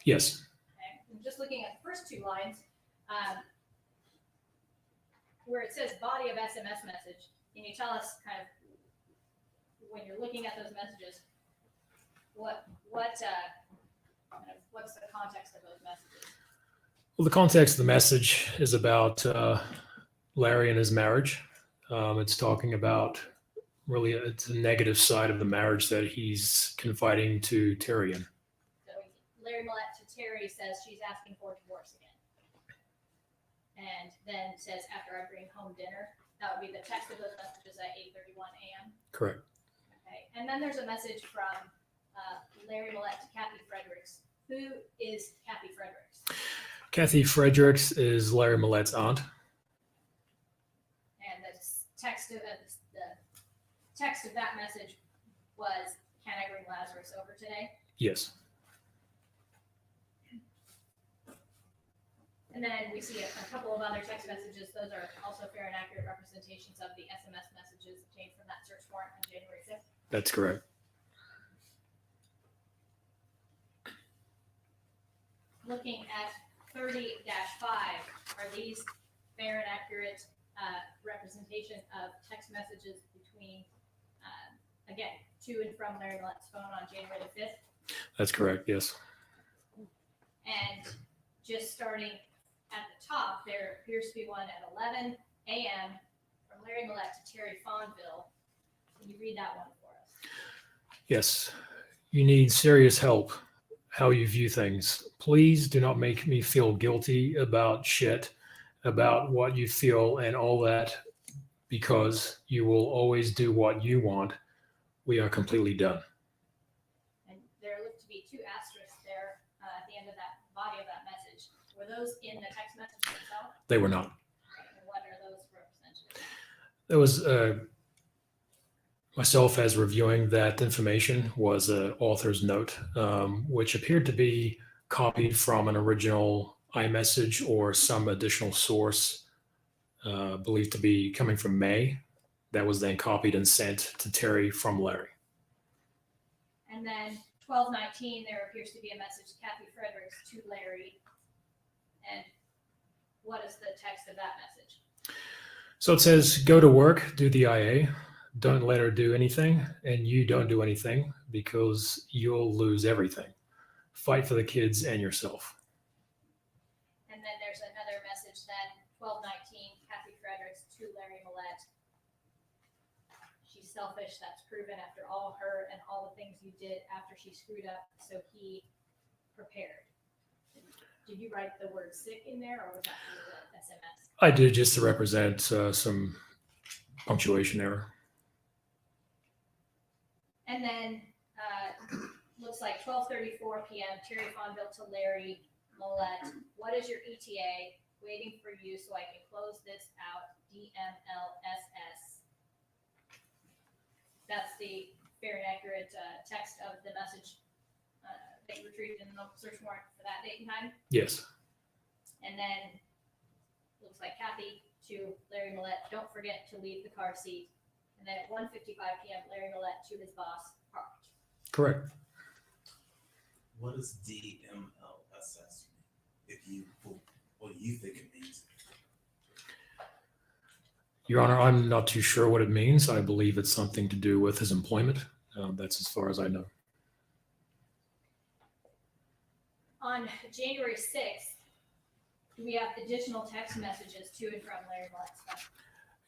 Yes. Okay. And just looking at the first two lines, where it says body of SMS message, can you tell us kind of, when you're looking at those messages, what's the context of those messages? Well, the context of the message is about Larry and his marriage. It's talking about really it's a negative side of the marriage that he's confiding to Terry in. So Larry Millete to Terry says she's asking for a divorce again. And then says, after I bring home dinner, that would be the text of those messages at 8:31 a.m. Correct. Okay. And then there's a message from Larry Millete to Kathy Fredericks. Who is Kathy Fredericks? Kathy Fredericks is Larry Millete's aunt. And the text of that message was, "Can I bring Lazarus over today?" Yes. And then we see a couple of other text messages. Those are also fair and accurate representations of the SMS messages obtained from that search warrant on January 5th. That's correct. Looking at 30-5, are these fair and accurate representation of text messages between, again, to and from Larry Millette's phone on January the 5th? That's correct. Yes. And just starting at the top, there appears to be one at 11 a.m. from Larry Millete to Terry Fonville. Can you read that one for us? Yes. You need serious help. How you view things. Please do not make me feel guilty about shit, about what you feel and all that, because you will always do what you want. We are completely done. And there look to be two asterisks there at the end of that body of that message. Were those in the text message itself? They were not. And what are those representative? There was myself as reviewing that information was an author's note, which appeared to be copied from an original iMessage or some additional source believed to be coming from May. That was then copied and sent to Terry from Larry. And then 12:19, there appears to be a message, Kathy Fredericks to Larry. And what is the text of that message? So it says, go to work, do the IA. Don't let her do anything, and you don't do anything because you'll lose everything. Fight for the kids and yourself. And then there's another message then, 12:19, Kathy Fredericks to Larry Millete. She's selfish, that's proven after all her and all the things you did after she screwed up, so he prepared. Did you write the word sick in there, or was that through the SMS? I did, just to represent some punctuation error. And then, looks like 12:34 p.m., Terry Fonville to Larry Millete. What is your ETA? Waiting for you so I can close this out. DMLSS. That's the fair and accurate text of the message that you retrieved in the search warrant for that date and time. Yes. And then, looks like Kathy to Larry Millete. Don't forget to leave the car seat. And then at 1:55 p.m., Larry Millete to his boss, parked. Correct. What does DMLSS mean? What do you think it means? Your Honor, I'm not too sure what it means. I believe it's something to do with his employment. That's as far as I know. On January 6th, do we have additional text messages to and from Larry Millette's phone?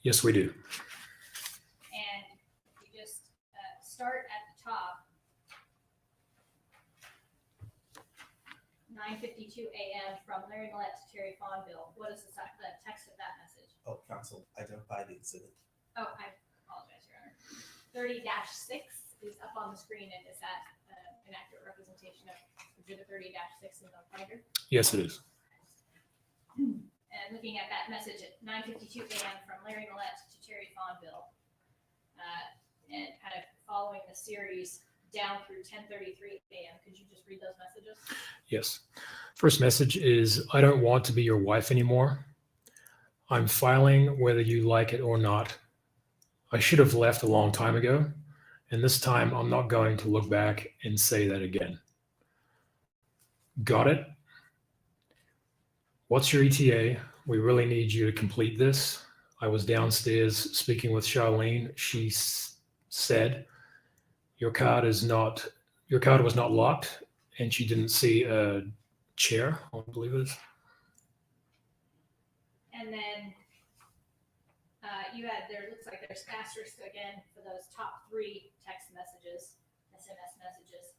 Yes, we do. And if you just start at the top, 9:52 a.m. from Larry Millete to Terry Fonville. What is the text of that message? Oh, counsel, identify the exhibit. Oh, I apologize, Your Honor. 30-6 is up on the screen, and is that an accurate representation of exhibit 30-6 in the binder? Yes, it is. And looking at that message at 9:52 a.m. from Larry Millete to Terry Fonville, and kind of following the series down through 10:33 a.m. Could you just read those messages? Yes. First message is, I don't want to be your wife anymore. I'm filing whether you like it or not. I should have left a long time ago, and this time I'm not going to look back and say that again. Got it? What's your ETA? We really need you to complete this. I was downstairs speaking with Charlene. She said your card was not locked, and she didn't see a chair, I believe it is. And then there looks like there's asterisk again for those top 3 text messages, SMS messages.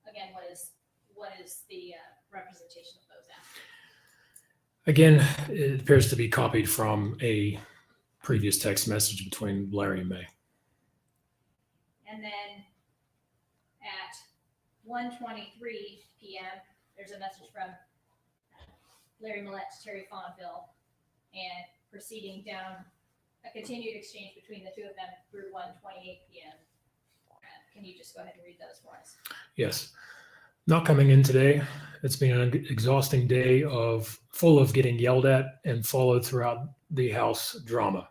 Again, what is the representation of those asterisks? Again, it appears to be copied from a previous text message between Larry and May. And then at 1:23 p.m., there's a message from Larry Millete to Terry Fonville, and proceeding down a continued exchange between the two of them through 1:28 p.m. Can you just go ahead and read those for us? Yes. Not coming in today. It's been an exhausting day full of getting yelled at and followed throughout the house drama.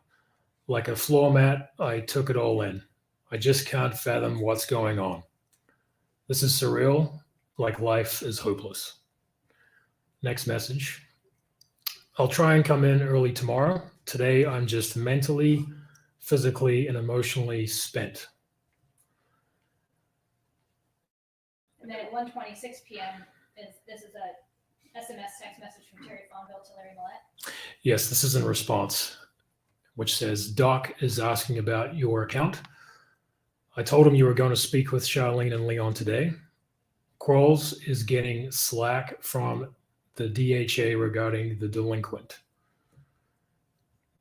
Like a floor mat, I took it all in. I just can't fathom what's going on. This is surreal, like life is hopeless. Next message. I'll try and come in early tomorrow. Today, I'm just mentally, physically, and emotionally spent. And then at 1:26 p.m., this is a SMS text message from Terry Fonville to Larry Millete. Yes, this is in response, which says, Doc is asking about your account. I told him you were going to speak with Charlene and Leon today. Quarles is getting slack from the DHA regarding the delinquent.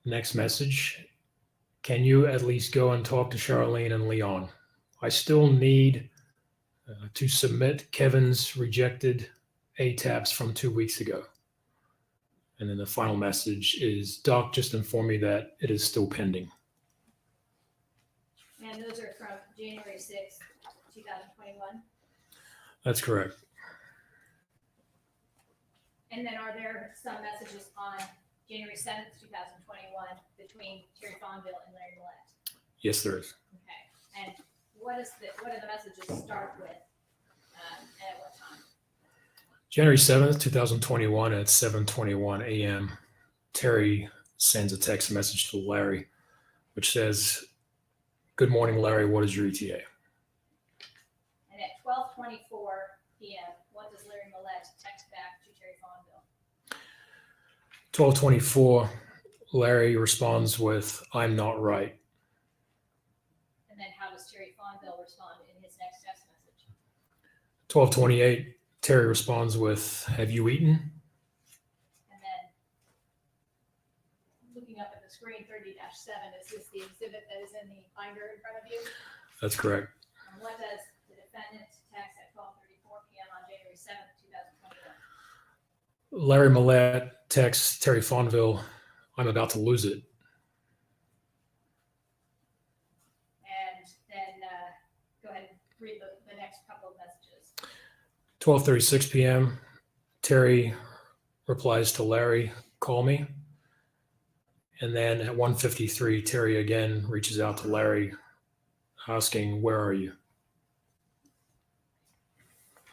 Next message. Can you at least go and talk to Charlene and Leon? I still need to submit Kevin's rejected ATAPs from 2 weeks ago. And then the final message is, Doc just informed me that it is still pending. And those are from January 6th, 2021. That's correct. And then are there some messages on January 7th, 2021 between Terry Fonville and Larry Millete? Yes, there is. Okay. And what do the messages start with and at what time? January 7th, 2021 at 7:21 a.m., Terry sends a text message to Larry, which says, good morning, Larry. What is your ETA? And at 12:24 p.m., what does Larry Millete text back to Terry Fonville? 12:24, Larry responds with, I'm not right. And then how does Terry Fonville respond in his next text message? 12:28, Terry responds with, have you eaten? And then looking up at the screen, 30-7, is this the exhibit that is in the binder in front of you? That's correct. And what does the defendant text at 12:34 p.m. on January 7th, 2021? Larry Millete texts Terry Fonville, I'm about to lose it. And then go ahead and read the next couple of messages. 12:36 p.m., Terry replies to Larry, call me. And then at 1:53, Terry again reaches out to Larry asking, where are you?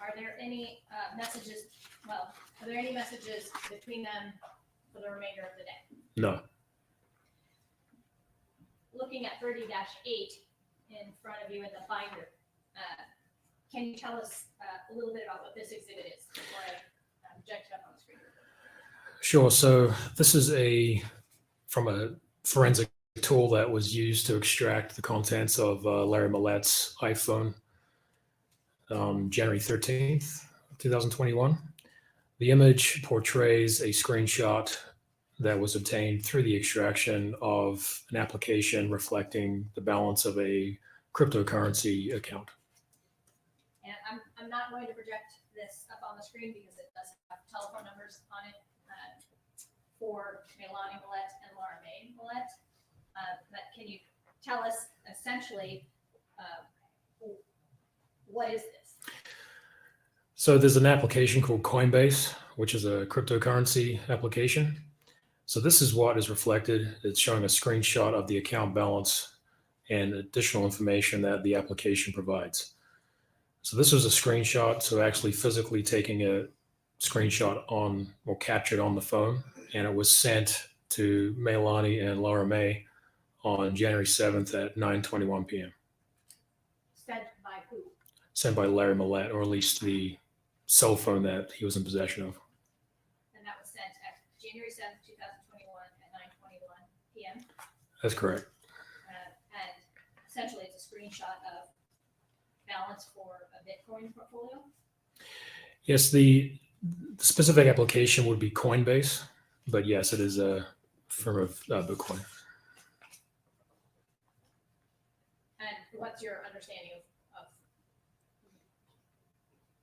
Are there any messages? Well, are there any messages between them for the remainder of the day? No. Looking at 30-8 in front of you in the binder, can you tell us a little bit about what this exhibit is before I project it up on the screen? Sure. So this is from a forensic tool that was used to extract the contents of Larry Millete's iPhone, January 13th, 2021. The image portrays a screenshot that was obtained through the extraction of an application reflecting the balance of a cryptocurrency account. And I'm not going to project this up on the screen because it does have telephone numbers on it for Melanie Millete and Laura May Millete. But can you tell us essentially what is this? So there's an application called Coinbase, which is a cryptocurrency application. So this is what is reflected. It's showing a screenshot of the account balance and additional information that the application provides. So this was a screenshot. So actually physically taking a screenshot on or captured on the phone, and it was sent to Melanie and Laura May on January 7th at 9:21 p.m. Sent by who? Sent by Larry Millete, or at least the cell phone that he was in possession of. And that was sent at January 7th, 2021 at 9:21 PM. That's correct. And essentially it's a screenshot of balance for a Bitcoin portfolio. Yes, the specific application would be Coinbase, but yes, it is a firm of Bitcoin. And what's your understanding of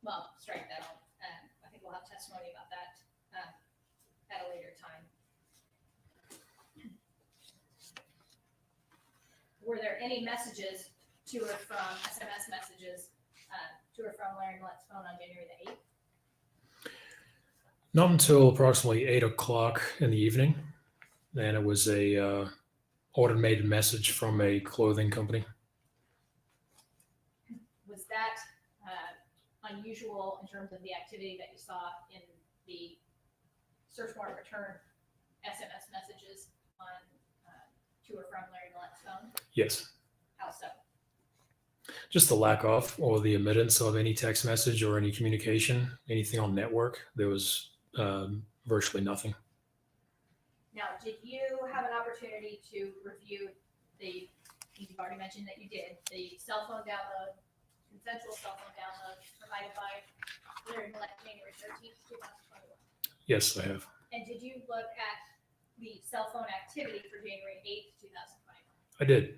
well, strike that out. I think we'll have testimony about that at a later time. Were there any messages to or from, SMS messages to or from Larry Millete's phone on January the 8th? Not until approximately 8 o'clock in the evening, and it was a automated message from a clothing company. Was that unusual in terms of the activity that you saw in the search warrant return SMS messages on to or from Larry Millete's phone? Yes, How so? just the lack of or the omittance of any text message or any communication, anything on network. There was virtually nothing. Now, did you have an opportunity to review you've already mentioned that you did, the cell phone download, consensual cell phone download provided by Larry Millete January 13th, 2021? Yes, I have. And did you look at the cell phone activity for January 8th, 2021? I did.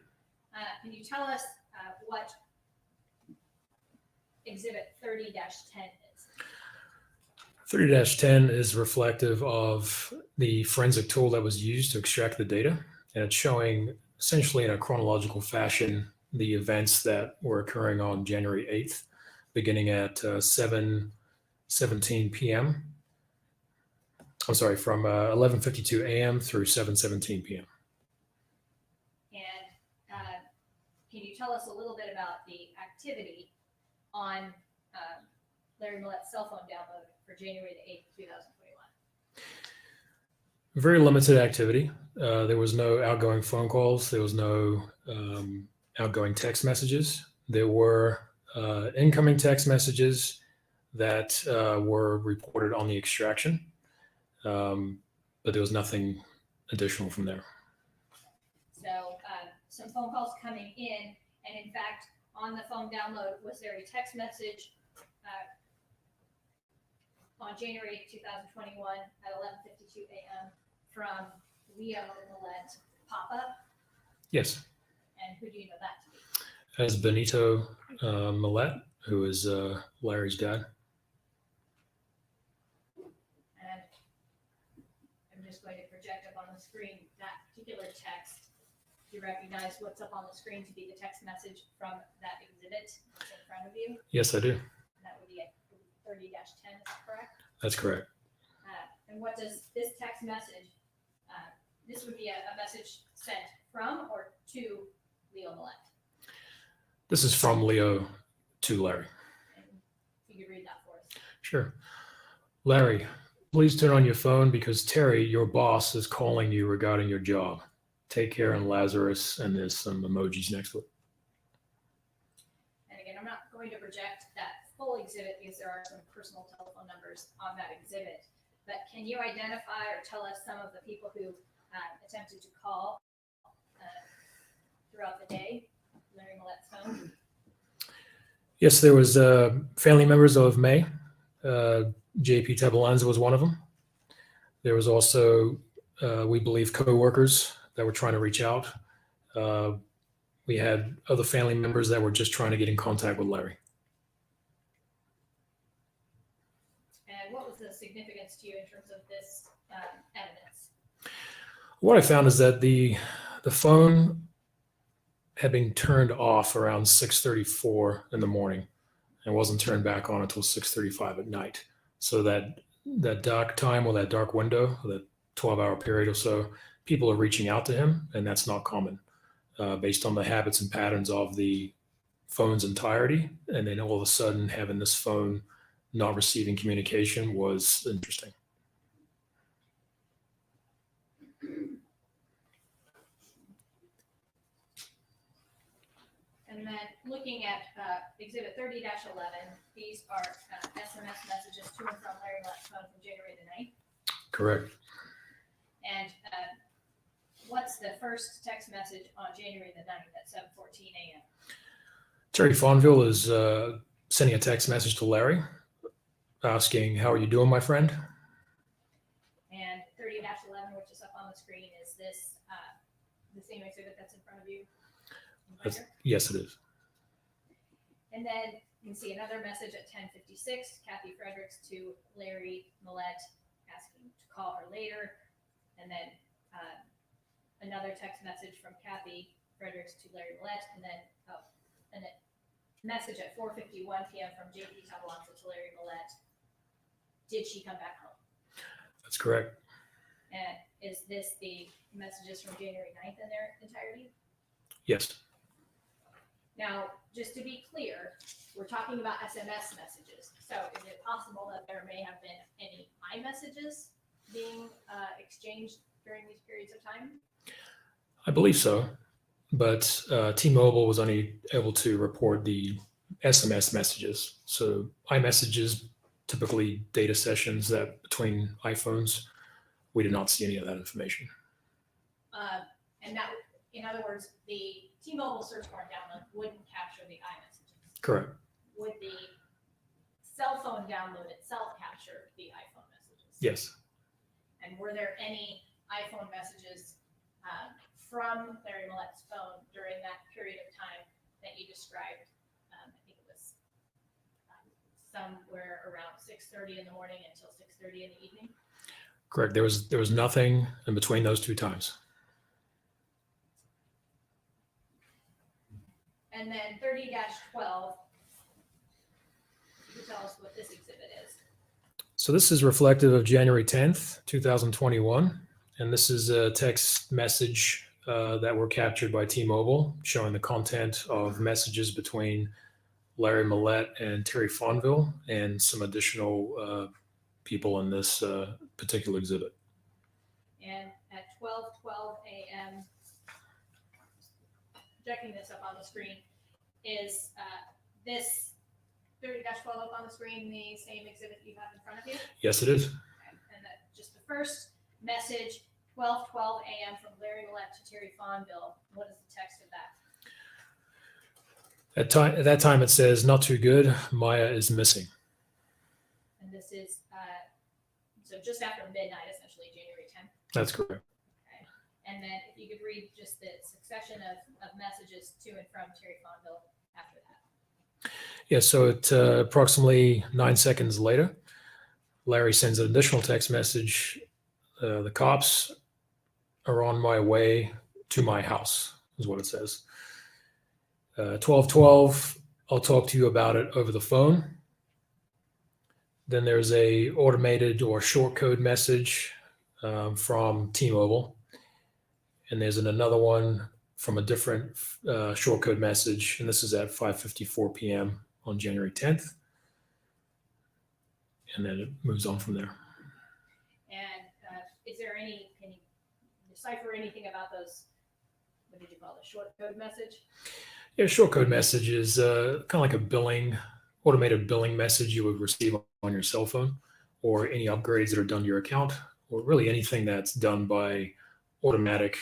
Can you tell us what Exhibit 30-10 is? 30-10 is reflective of the forensic tool that was used to extract the data, and it's showing essentially in a chronological fashion the events that were occurring on January 8th, beginning at 7:17 p.m. I'm sorry, from 11:52 a.m. through 7:17 p.m. And can you tell us a little bit about the activity on Larry Millete's cell phone download for January the 8th, 2021? Very limited activity. There was no outgoing phone calls. There was no outgoing text messages. There were incoming text messages that were reported on the extraction, but there was nothing additional from there. So some phone calls coming in, and in fact, on the phone download, was there a text message on January 8th, 2021 at 11:52 a.m. from Leo Millete Papa? Yes, And who do you know that to be? as Benito Millete, who is Larry's dad. And I'm just going to project up on the screen that particular text. Do you recognize what's up on the screen to be the text message from that exhibit that's in front of you? Yes, I do. And that would be at 30-10, is that correct? That's correct. And what does this text message, this would be a message sent from or to Leo Millete? This is from Leo to Larry. And if you could read that for us. Sure. Larry, please turn on your phone because Terry, your boss, is calling you regarding your job. Take care, and Lazarus, and there's some emojis next to it. And again, I'm not going to project that full exhibit because there are some personal telephone numbers on that exhibit. But can you identify or tell us some of the people who attempted to call throughout the day, Larry Millette's phone? Yes, there was family members of May. JP Tabalanza was one of them. There was also, we believe, co-workers that were trying to reach out. We had other family members that were just trying to get in contact with Larry. And what was the significance to you in terms of this evidence? What I found is that the phone had been turned off around 6:34 in the morning and wasn't turned back on until 6:35 at night. So that dark time or that dark window, that 12-hour period or so, people are reaching out to him, and that's not common based on the habits and patterns of the phone's entirety. And then all of a sudden having this phone not receiving communication was interesting. And then looking at Exhibit 30-11, these are SMS messages to and from Larry Millette's phone from January the 9th. Correct. first text message on January the 9th at 7:14 a.m.? Terry Fonville is sending a text message to Larry asking, "How are you doing, my friend?" And 30-11, which is up on the screen, is this the same exhibit that's in front of you? That's- Yes, it is. And then you can see another message at 10:56, Kathy Fredericks to Larry Millete asking to call her later. And then another text message from Kathy Fredericks to Larry Millete. And then a message at 4:51 p.m. from JP Tabalanza to Larry Millete. Did she come back home? That's correct. And is this the messages from January 9th in their entirety? Yes. Now, just to be clear, we're talking about SMS messages. So is it possible that there may have been any iMessages being exchanged during these periods of time? I believe so, but T-Mobile was only able to report the SMS messages. So iMessages, typically data sessions that between iPhones, we did not see any of that information. And that, in other words, the T-Mobile search warrant download wouldn't capture the iMessages. Correct. Would the cell phone download itself capture the iPhone messages? Yes. And were there any iPhone messages from Larry Millete's phone during that period of time that you described? I think it was somewhere around 6:30 in the morning until 6:30 in the evening. Correct. There was nothing in between those two times. And then 30-12, you can tell us what this exhibit is. So this is reflective of January 10th, 2021. And this is a text message that were captured by T-Mobile showing the content of messages between Larry Millete and Terry Fonville and some additional people in this particular exhibit. And at 12:12 a.m., projecting this up on the screen, is this 30-12 up on the screen the same exhibit you have in front of you? Yes, it is. Okay. And that just the first message, 12:12 a.m. from Larry Millete to Terry Fonville. What is the text of that? At that time, it says, "Not too good. Maya is missing." And this is so just after midnight, essentially January 10th. That's correct. Okay. And then if you could read just the succession of messages to and from Terry Fonville after that. Yeah, so at approximately 9 seconds later, Larry sends an additional text message. The cops are on my way to my house, is what it says. 12:12, I'll talk to you about it over the phone. Then there's a automated or short code message from T-Mobile. And there's another one from a different short code message. And this is at 5:54 p.m. on January 10th. And then it moves on from there. And is there can you decipher anything about those, what did you call it, short code message? Yeah, short code message is kind of like a automated billing message you would receive on your cell phone, or any upgrades that are done to your account, or really anything that's done by automatic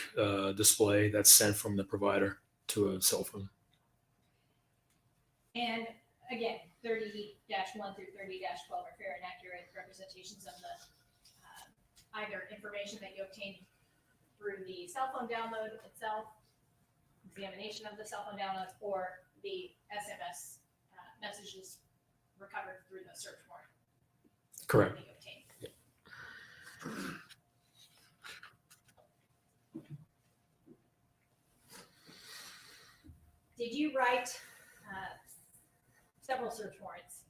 display that's sent from the provider to a cell phone. And again, 30-1 through 30-12 are fair and accurate representations of the either information that you obtained through the cell phone download itself, examination of the cell phone download, or the SMS messages recovered through the search warrant. Correct. that you obtained. Yeah. Did you write several search warrants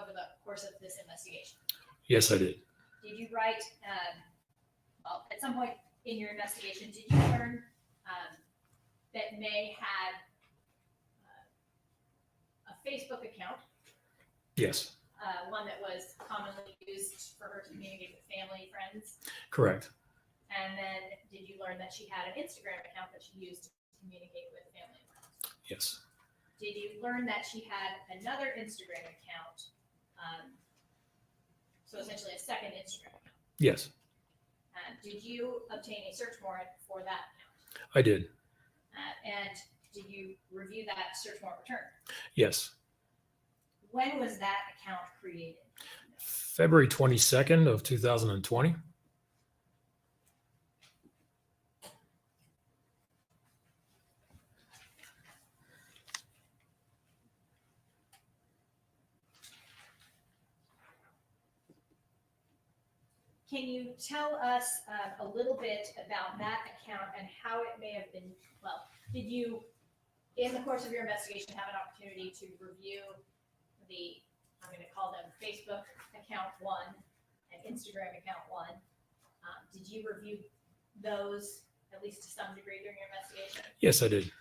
over the course of this investigation? Yes, I did. Did you write, well, at some point in your investigation, did you learn that May had a Facebook account, Yes, one that was commonly used for her to communicate with family, friends? correct. And then did you learn that she had an Instagram account that she used to communicate with family and friends? Yes, Did you learn that she had another Instagram account? So essentially a second Instagram account. yes. Did you obtain a search warrant for that account? I did. And did you review that search warrant return? Yes. When was that account created? February 22nd of 2020. Can you tell us a little bit about that account and how it may have been, well, did you, in the course of your investigation, have an opportunity to review the, I'm going to call them Facebook account 1 and Instagram account 1? Did you review those, at least to some degree, during your investigation? Yes, I did.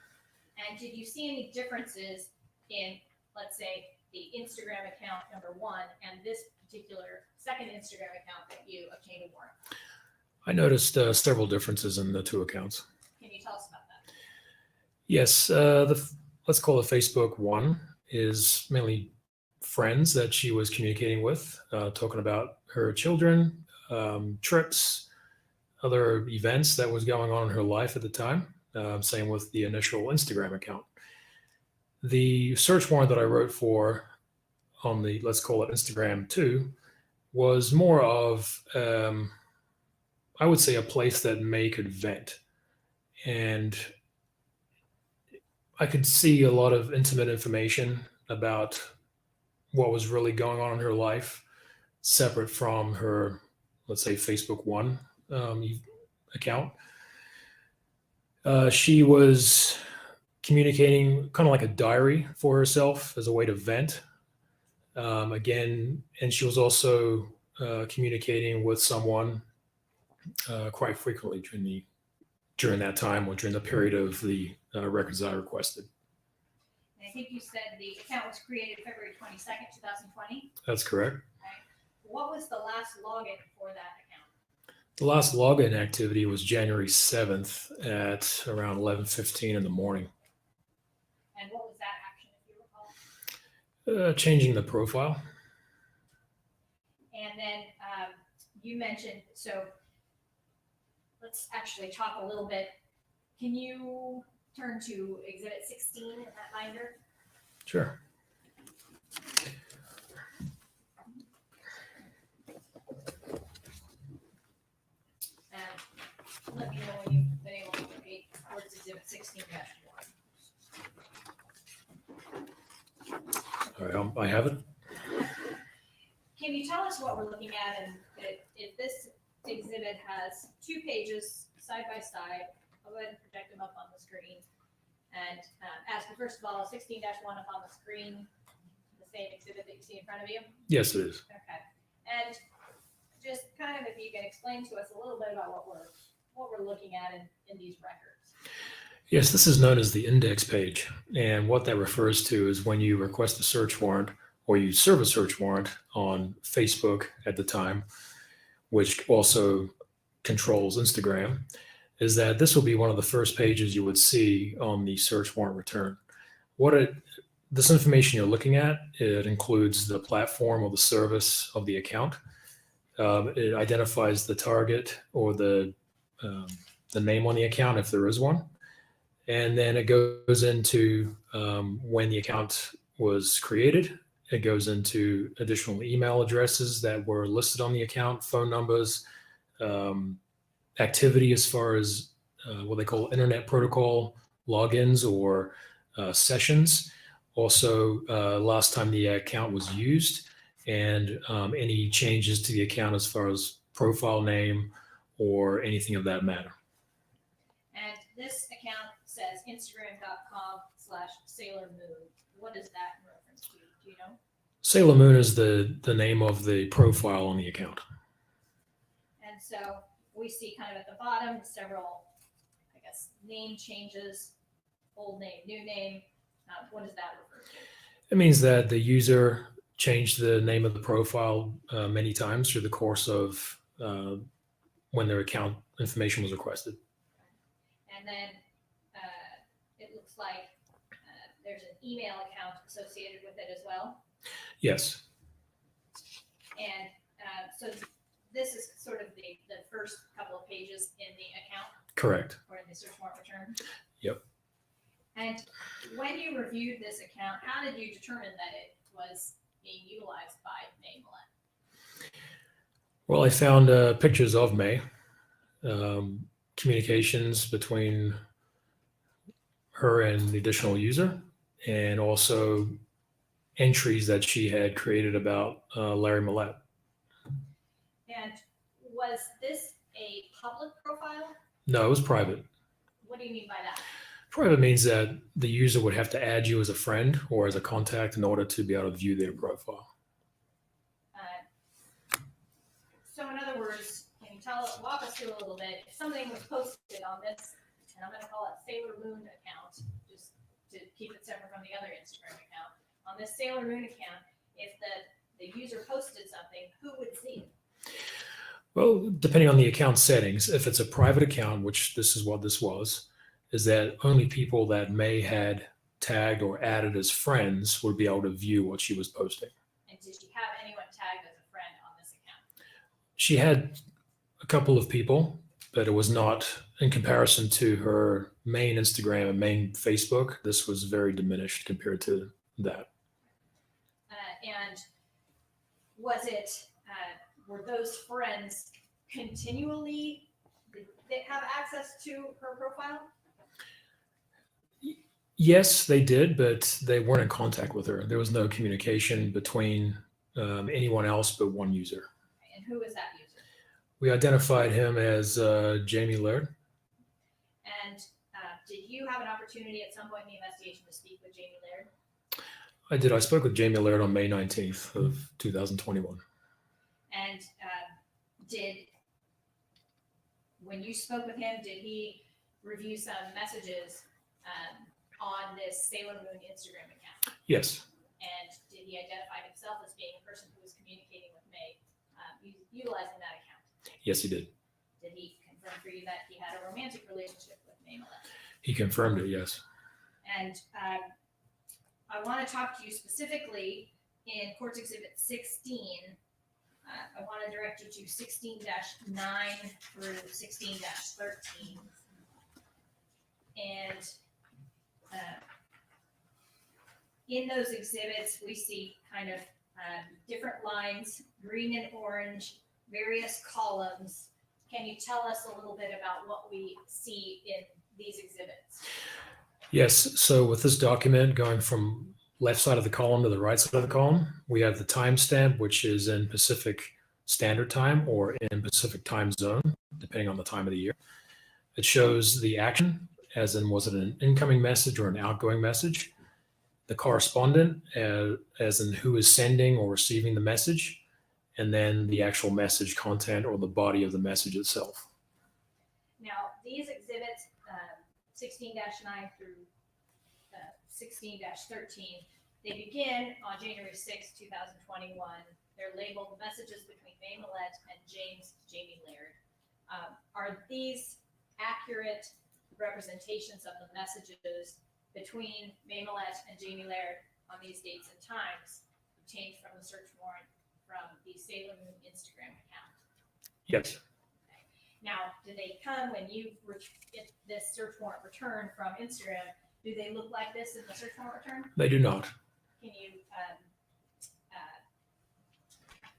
And did you see any differences in, let's say, the Instagram account number 1 and this particular second Instagram account that you obtained a warrant? I noticed several differences in the two accounts. Can you tell us about that? Yes, let's call it Facebook 1 is mainly friends that she was communicating with, talking about her children, trips, other events that was going on in her life at the time. Same with the initial Instagram account. The search warrant that I wrote for on the, let's call it Instagram 2, was more of, I would say, a place that May could vent. And I could see a lot of intimate information about what was really going on in her life, separate from her, let's say, Facebook 1 account. She was communicating kind of like a diary for herself as a way to vent. Again, and she was also communicating with someone quite frequently during that time or during the period of the records I requested. And I think you said the account was created February 22nd, 2020. That's correct. Right. What was the last login for that account? The last login activity was January 7th at around 11:15 in the morning. And what was that action, if you recall? Changing the profile. And then you mentioned, so let's actually talk a little bit. Can you turn to Exhibit 16 in that binder? Sure. And let me know when you've been able to locate towards Exhibit 16-1. All right, I have it. Can you tell us what we're looking at? And if this exhibit has 2 pages side by side, I'll go ahead and project them up on the screen. And ask you, first of all, 16-1 up on the screen, the same exhibit that you see in front of you? Yes, it is. Okay. And just kind of if you can explain to us a little bit about what we're looking at in these records. Yes, this is known as the index page. And what that refers to is when you request a search warrant or you serve a search warrant on Facebook at the time, which also controls Instagram, is that this will be one of the first pages you would see on the search warrant return. This information you're looking at, it includes the platform or the service of the account. It identifies the target or the name on the account if there is one. And then it goes into when the account was created. It goes into additional email addresses that were listed on the account, phone numbers, activity as far as what they call internet protocol logins or sessions. Also, last time the account was used and any changes to the account as far as profile name or anything of that matter. And this account says Instagram.com/SailorMoon. What is that in reference to? Do you know? Sailor Moon is the name of the profile on the account. And so we see kind of at the bottom several, I guess, name changes, old name, new name. What does that refer to? It means that the user changed the name of the profile many times through the course of when their account information was requested. And then it looks like there's an email account associated with it as well. Yes. And so this is sort of the first couple of pages in the account Correct. or in the search warrant return. reviewed this account, how did you determine that it was being utilized by May Millete? Well, I found pictures of May, communications between her and the additional user, and also entries that she had created about Larry Millete. And was this a public profile? No, it was private. What do you mean by that? Private means that the user would have to add you as a friend or as a contact in order to be able to view their profile. So in other words, can you walk us through a little bit, if something was posted on this, and I'm gonna call it Sailor Moon account, just to keep it separate from the other Instagram account, on this Sailor Moon account, if the user posted something, who would see it? Well, depending on the account settings, if it's a private account, which this is what this was, is that only people that May had tagged or added as friends would be able to view what she was posting. And did she have anyone tagged as a friend on this account? She had a couple of people, but it was not in comparison to her main Instagram and main Facebook. This was very diminished compared to that. And was it, were those friends continually, did they have access to her profile? Yes, they did, but they weren't in contact with her. There was no communication between anyone else but one user. And who was that user? We identified him as Jamie Laird. And did you have an opportunity at some point in the investigation to speak with Jamie Laird? I did. I spoke with Jamie Laird on May 19th of 2021. And when you spoke with him, did he review some messages on this Sailor Moon Instagram account? Yes. And did he identify himself as being a person who was communicating with May, utilizing that account? Yes, he did. Did he confirm for you that he had a romantic relationship with May Millete? He confirmed it, yes. And I want to talk to you specifically in Courts Exhibit 16. I want to direct you to 16-9 through 16-13. And in those exhibits, we see kind of different lines, green and orange, various columns. Can you tell us a little bit about what we see in these exhibits? Yes. So with this document going from left side of the column to the right side of the column, we have the timestamp, which is in Pacific Standard Time or in Pacific Time Zone, depending on the time of the year. It shows the action, as in was it an incoming message or an outgoing message, the correspondent, as in who is sending or receiving the message, and then the actual message content or the body of the message itself. Now, these exhibits, 16-9 through 16-13, they begin on January 6, 2021. They're labeled Messages Between May Millete and Jamie Laird. Are these accurate representations of the messages between May Millete and Jamie Laird on these dates and times obtained from the search warrant from the Sailor Moon Instagram account? Yes. Okay. Now, do they come when you get this search warrant return from Instagram? Do they look like this in the search warrant return? They do not. Can you,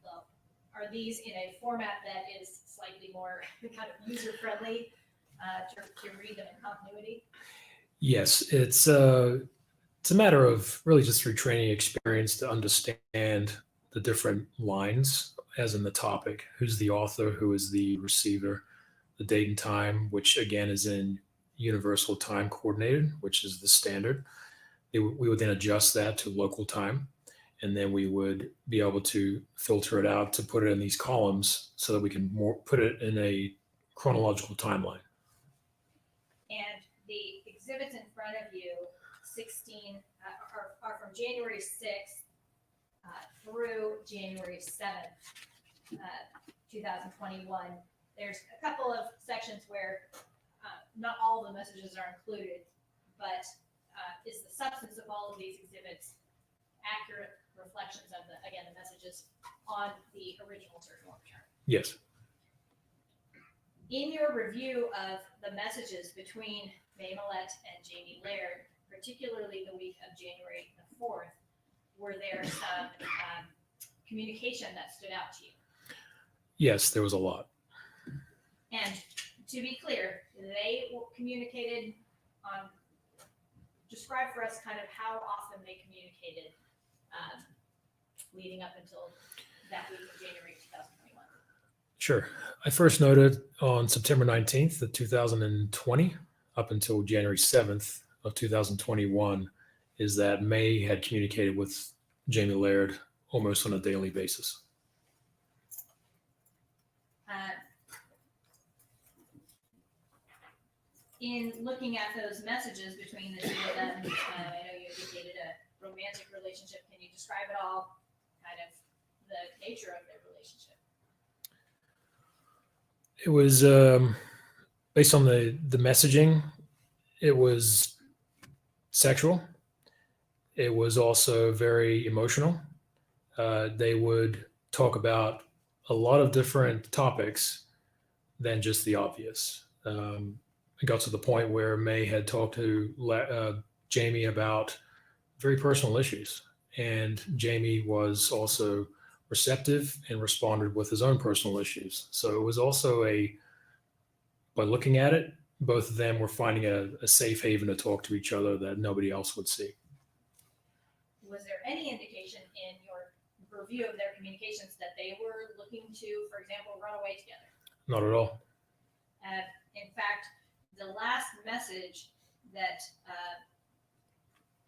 well, are these in a format that is slightly more kind of user-friendly to read them in continuity? Yes, it's a matter of really just through training experience to understand the different lines, as in the topic, who's the author, who is the receiver, the date and time, which again is in Universal Time Coordinated, which is the standard. We would then adjust that to local time, and then we would be able to filter it out to put it in these columns so that we can put it in a chronological timeline. And the exhibits in front of you, 16, are from January 6th through January 7th, 2021. There's a couple of sections where not all the messages are included, but is the substance of all of these exhibits accurate reflections of the messages on the original search warrant return? Yes. In your review of the messages between May Millete and Jamie Laird, particularly the week of January the 4th, were there some communication that stood out to you? Yes, there was a lot. And to be clear, they communicated on, describe for us kind of how often they communicated leading up until that week of January 2021. Sure. I first noted on September 19th of 2020 up until January 7th of 2021 is that May had communicated with Jamie Laird almost on a daily basis. In looking at those messages between the two of them, I know you indicated a romantic relationship. Can you describe at all kind of the nature of their relationship? It was based on the messaging. It was sexual. It was also very emotional. They would talk about a lot of different topics than just the obvious. It got to the point where May had talked to Jamie about very personal issues, and Jamie was also receptive and responded with his own personal issues. So it was also by looking at it, both of them were finding a safe haven to talk to each other that nobody else would see. Was there any indication in your review of their communications that they were looking to, for example, run away together? Not at all. In fact, the last message that,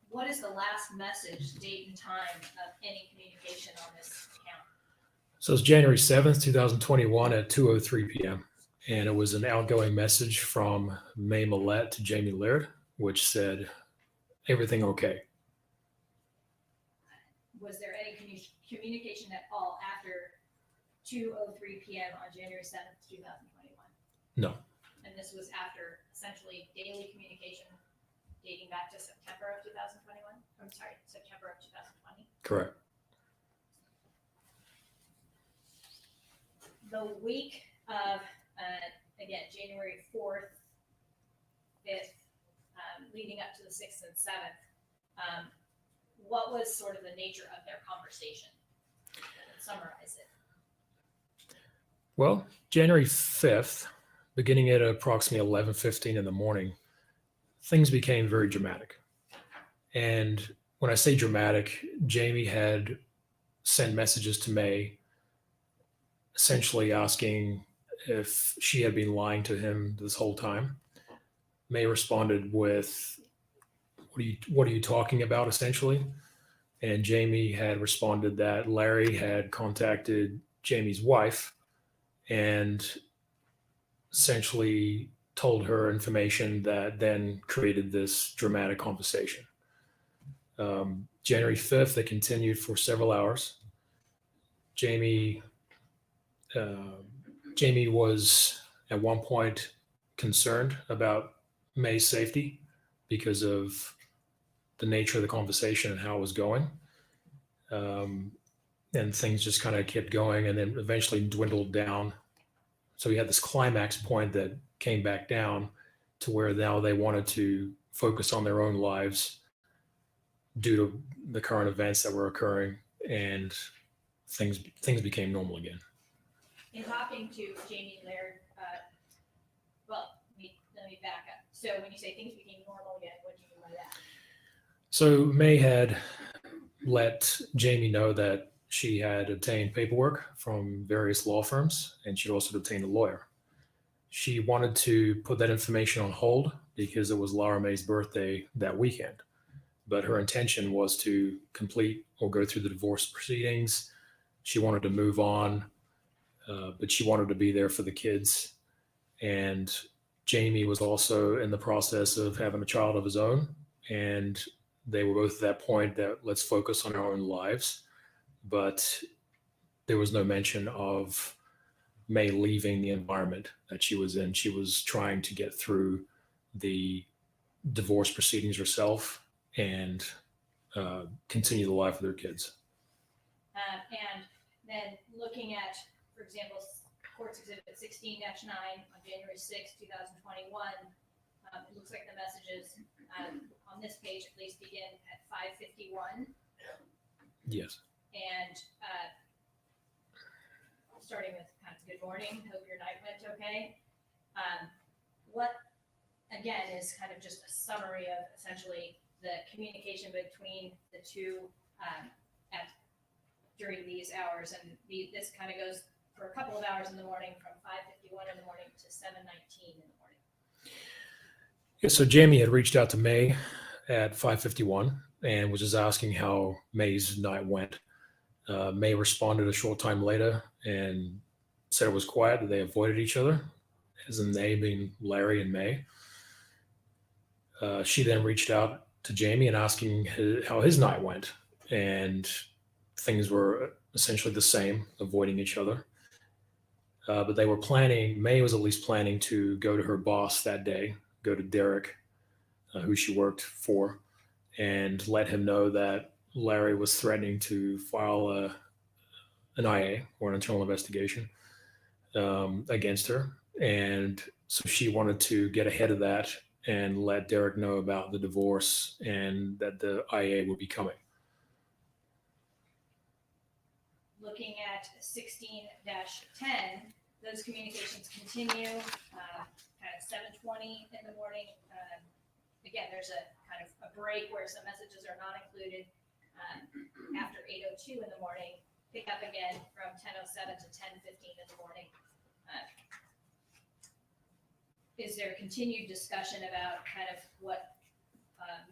what is the last message, date and time of any communication on this account? So it's January 7th, 2021 at 2:03 p.m. And it was an outgoing message from May Millete to Jamie Laird, which said, everything okay. Was there any communication at all after 2:03 p.m. on January 7th, 2021? No. And this was after essentially daily communication dating back to September of 2021? I'm sorry, September of 2020? Correct. The week of, again, January 4th, 5th, leading up to the 6th and 7th, what was sort of the nature of their conversation? Summarize it. Well, January 5th, beginning at approximately 11:15 in the morning, things became very dramatic. And when I say dramatic, Jamie had sent messages to May essentially asking if she had been lying to him this whole time. May responded with, what are you talking about, essentially? And Jamie had responded that Larry had contacted Jamie's wife and essentially told her information that then created this dramatic conversation. January 5th, they continued for several hours. Jamie was at one point concerned about May's safety because of the nature of the conversation and how it was going. And things just kind of kept going and then eventually dwindled down. So we had this climax point that came back down to where now they wanted to focus on their own lives due to the current events that were occurring, and things became normal again. In talking to Jamie Laird, let me back up. So when you say things became normal again, what do you mean by that? So May had let Jamie know that she had obtained paperwork from various law firms, and she'd also obtained a lawyer. She wanted to put that information on hold because it was Laura May's birthday that weekend. But her intention was to complete or go through the divorce proceedings. She wanted to move on, but she wanted to be there for the kids. And Jamie was also in the process of having a child of his own. And they were both at that point that let's focus on our own lives. But there was no mention of May leaving the environment that she was in. She was trying to get through the divorce proceedings herself and continue the life of their kids. And then looking at, for example, Courts Exhibit 16-9 on January 6, 2021, It looks like the messages on this page at least begin at 5:51. Yes. And starting with kind of good morning, hope your night went okay. What, again, is kind of just a summary of essentially the communication between the two during these hours. And this kind of goes for a couple of hours in the morning, from 5:51 in the morning to 7:19 in the morning. Yeah, so Jamie had reached out to May at 5:51 and was just asking how May's night went. May responded a short time later and said it was quiet, that they avoided each other, as in they being Larry and May. She then reached out to Jamie and asking how his night went, and things were essentially the same, avoiding each other. But they were planning, May was at least planning to go to her boss that day, go to Derek, who she worked for, and let him know that Larry was threatening to file an IA, or an internal investigation, against her. And so she wanted to get ahead of that and let Derek know about the divorce and that the IA would be coming. Looking at 16-10, those communications continue, kind of 7:20 in the morning. Again, there's a kind of a break where some messages are not included. After 8:02 in the morning, pick up again from 10:07 to 10:15 in the morning. Is there continued discussion about kind of what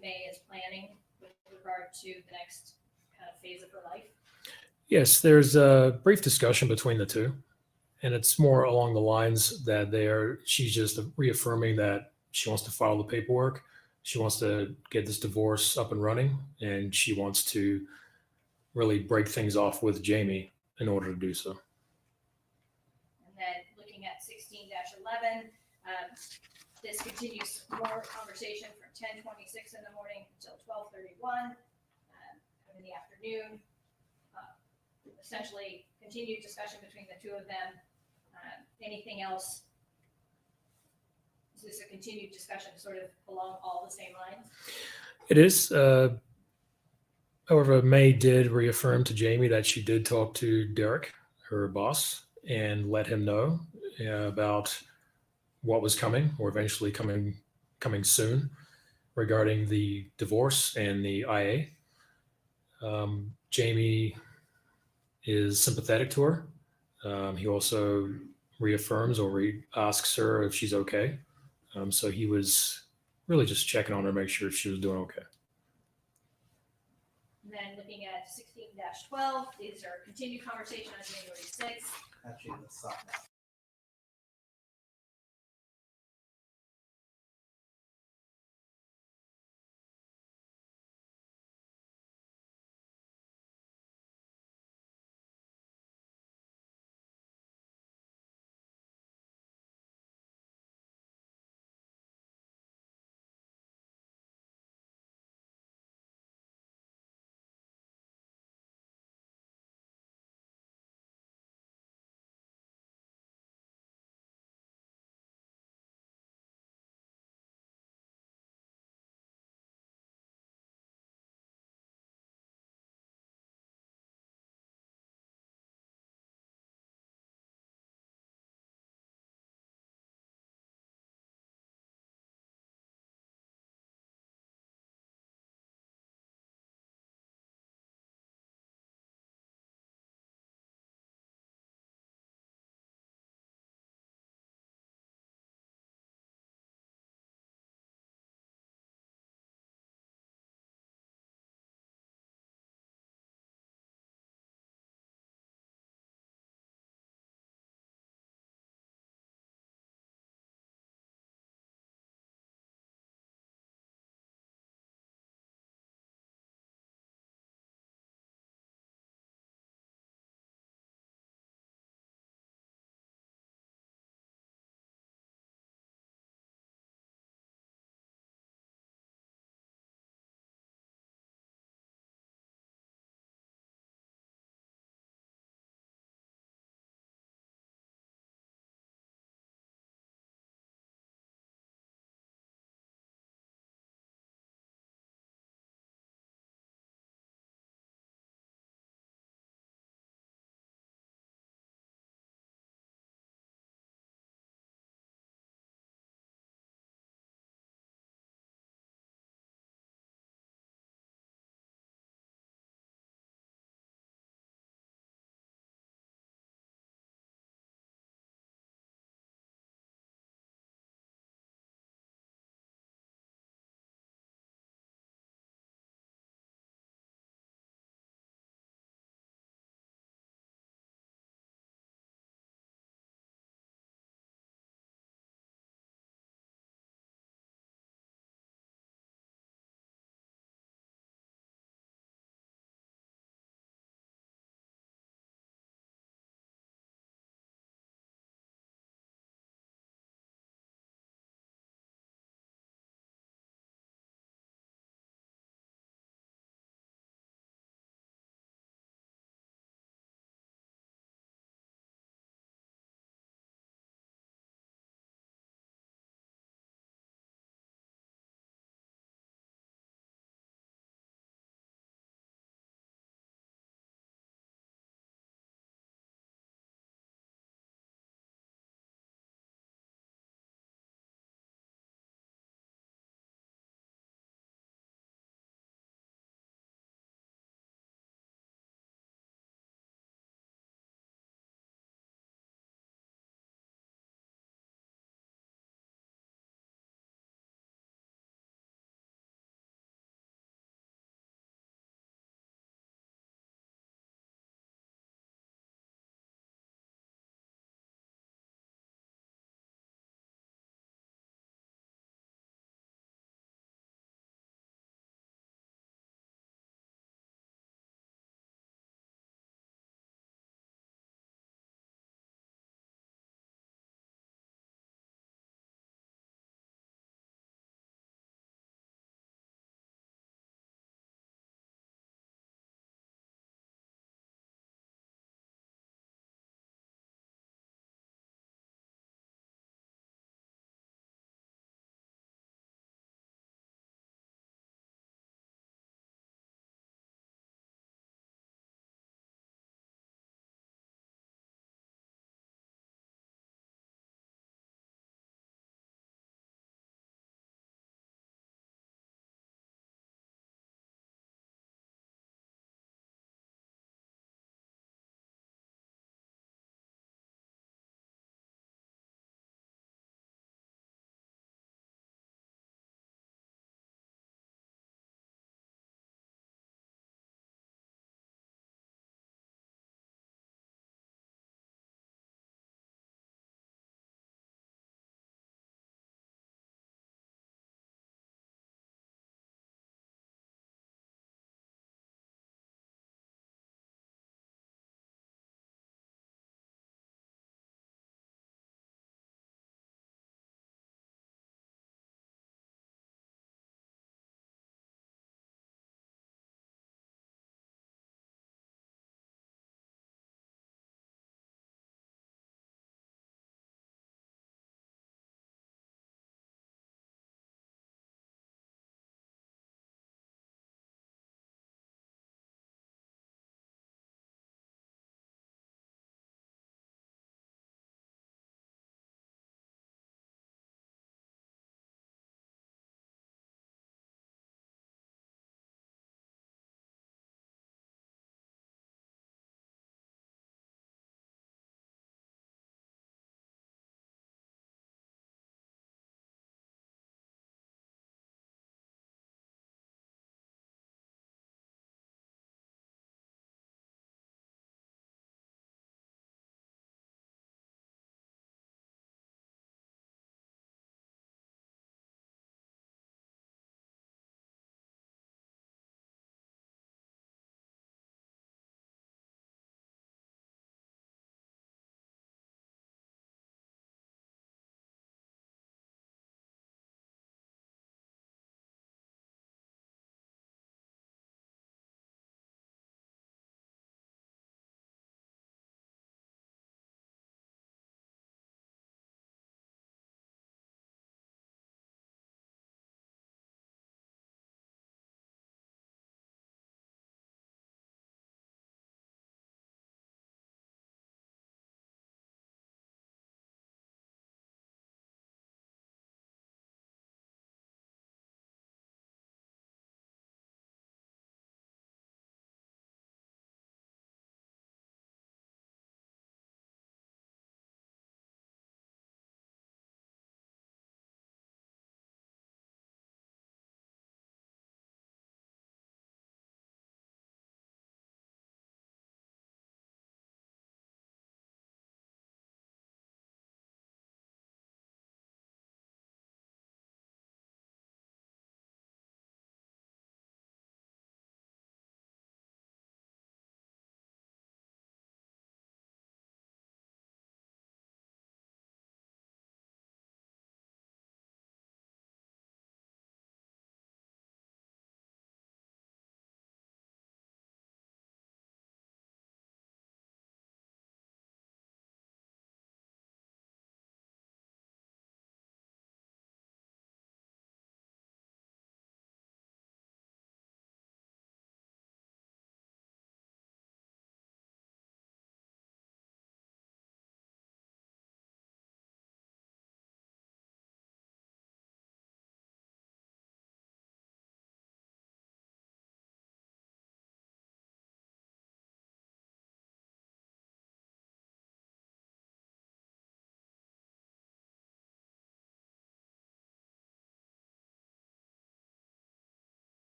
May is planning with regard to the next kind of phase of her life? Yes, there's a brief discussion between the two, and it's more along the lines that she's just reaffirming that she wants to file the paperwork. She wants to get this divorce up and running, and she wants to really break things off with Jamie in order to do so. And then looking at 16-11, this continues more conversation from 10:26 in the morning until 12:31 in the afternoon. Essentially, continued discussion between the two of them. Anything else? Is this a continued discussion sort of along all the same lines? It is. However, May did reaffirm to Jamie that she did talk to Derek, her boss, and let him know about what was coming, or eventually coming soon, regarding the divorce and the IA. Jamie is sympathetic to her. He also reaffirms or asks her if she's okay. So he was really just checking on her, make sure she was doing okay. And then looking at 16-12, these are continued conversation on January 6th. Actually, let's stop now.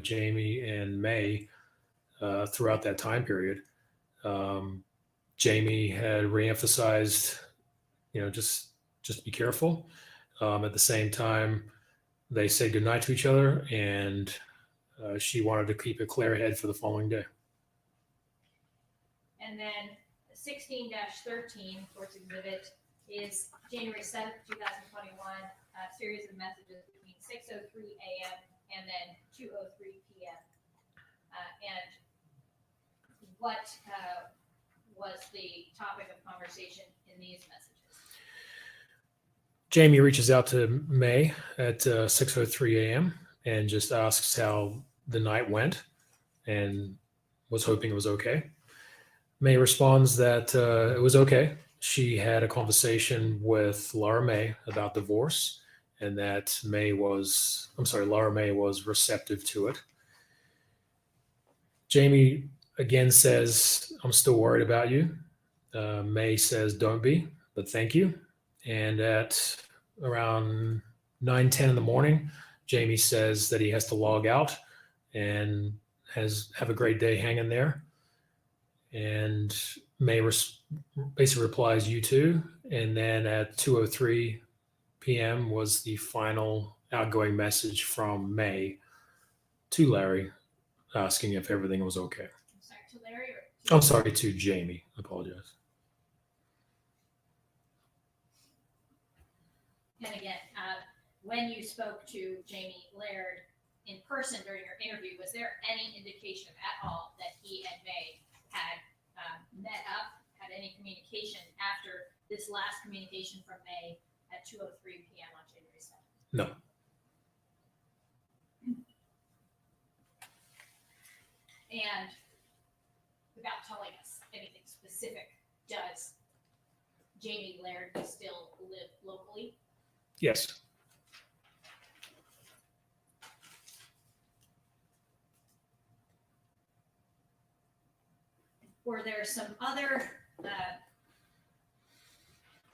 Jamie and May throughout that time period. Jamie had reemphasized, just be careful. At the same time, they said goodnight to each other, and she wanted to keep a clear head for the following day. And then 16-13, Court's Exhibit, is January 7th, 2021, a series of messages between 6:03 a.m. and then 2:03 p.m. And what was the topic of conversation in these messages? Jamie reaches out to May at 6:03 a.m. and just asks how the night went and was hoping it was okay. May responds that it was okay. She had a conversation with Laura May about divorce, and that Laura May was receptive to it. Jamie again says, I'm still worried about you. May says, don't be, but thank you. And at around 9:10 in the morning, Jamie says that he has to log out and have a great day hanging there. And May basically replies, you too. And then at 2:03 p.m. was the final outgoing message from May to Larry asking if everything was okay. I'm sorry, to Larry or I'm sorry, to Jamie. I apologize. And again, when you spoke to Jamie Laird in person during your interview, was there any indication at all that he and May had met up, had any communication after this last communication from May at 2:03 p.m. on January 7th? No. And without telling us anything specific, does Jamie Laird still live locally? Yes. Were there some other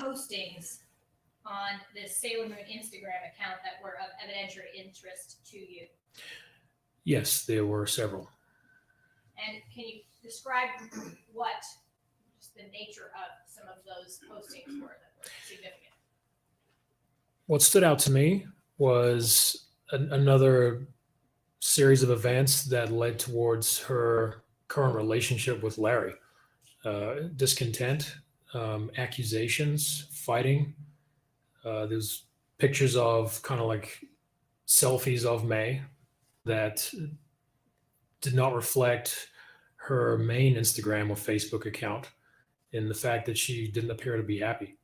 postings on this Sailor Moon Instagram account that were of evidentiary interest to you? Yes, there were several. And can you describe what just the nature of some of those postings were that were significant? What stood out to me was another series of events that led towards her current relationship with Larry. Discontent, accusations, fighting. There's pictures of kind of like selfies of May that did not reflect her main Instagram or Facebook account, in the fact that she didn't appear to be happy.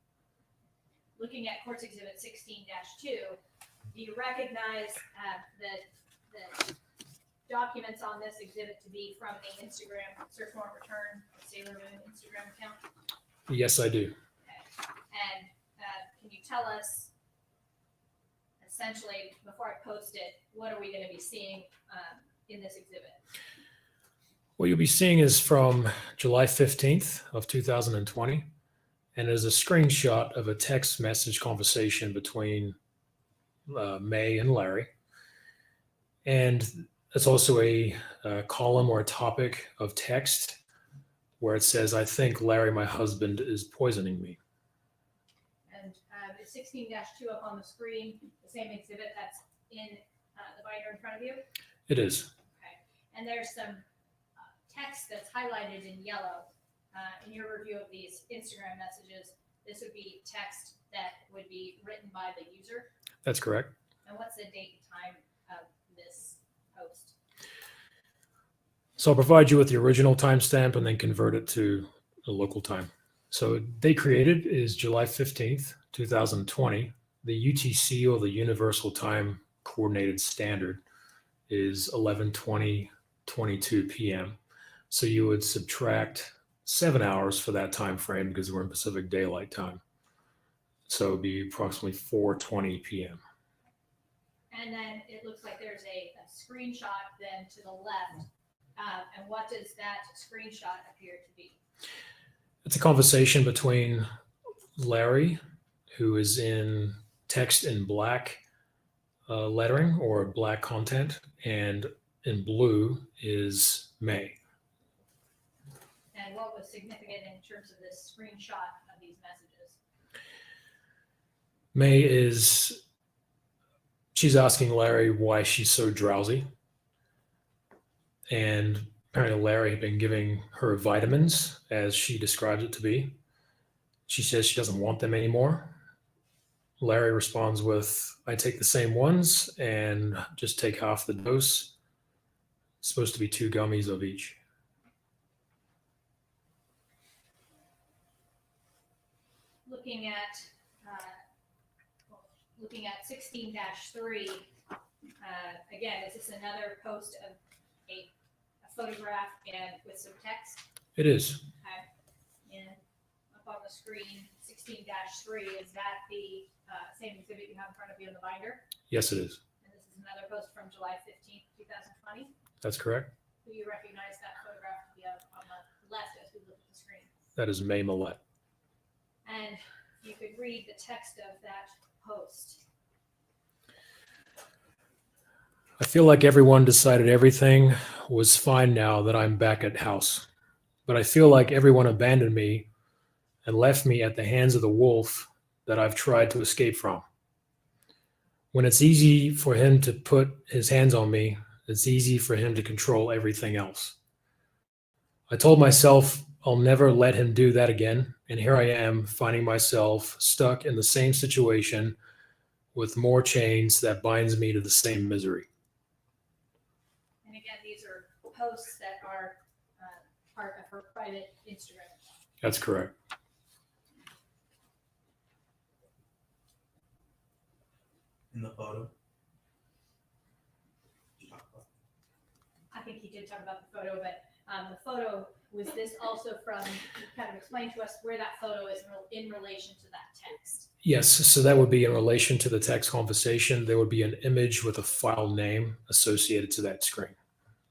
Looking at Courts Exhibit 16-2, do you recognize the documents on this exhibit to be from the Instagram search warrant return Sailor Moon Instagram account? Yes, I do. Okay. And can you tell us, essentially, before I post it, what are we going to be seeing in this exhibit? What you'll be seeing is from July 15th of 2020, and is a screenshot of a text message conversation between May and Larry. And it's also a column or a topic of text where it says, I think Larry, my husband, is poisoning me. And the 16-2 up on the screen, the same exhibit that's in the binder in front of you? It is. Okay. And there's some text that's highlighted in yellow. In your review of these Instagram messages, this would be text that would be written by the user. That's correct. And what's the date and time of this post? So I'll provide you with the original timestamp and then convert it to a local time. So date created is July 15th, 2020. The UTC, or the Universal Time Coordinated Standard, is 11:20:22 p.m. So you would subtract 7 hours for that time frame because we're in Pacific Daylight Time. So it would be approximately 4:20 p.m. And then it looks like there's a screenshot then to the left. And what does that screenshot appear to be? It's a conversation between Larry, who is in text in black lettering or black content, and in blue is May. And what was significant in terms of this screenshot of these messages? May is, she's asking Larry why she's so drowsy. And apparently Larry had been giving her vitamins, as she describes it to be. She says she doesn't want them anymore. Larry responds with, I take the same ones and just take half the dose. It's supposed to be 2 gummies of each. Looking at 16-3, again, is this another post of a photograph and with some text? It is. Okay. And up on the screen, 16-3, is that the same exhibit you have in front of you in the binder? Yes, it is. And this is another post from July 15th, 2020? That's correct. Do you recognize that photograph to be on the left as we look at the screen? That is May Millete. And you could read the text of that post. I feel like everyone decided everything was fine now that I'm back at house. But I feel like everyone abandoned me and left me at the hands of the wolf that I've tried to escape from. When it's easy for him to put his hands on me, it's easy for him to control everything else. I told myself I'll never let him do that again, and here I am finding myself stuck in the same situation with more chains that binds me to the same misery. And again, these are posts that are part of her private Instagram account. That's correct. In the photo. I think he did talk about the photo, but the photo, was this also from, kind of explain to us where that photo is in relation to that text? Yes, so that would be in relation to the text conversation. There would be an image with a file name associated to that screen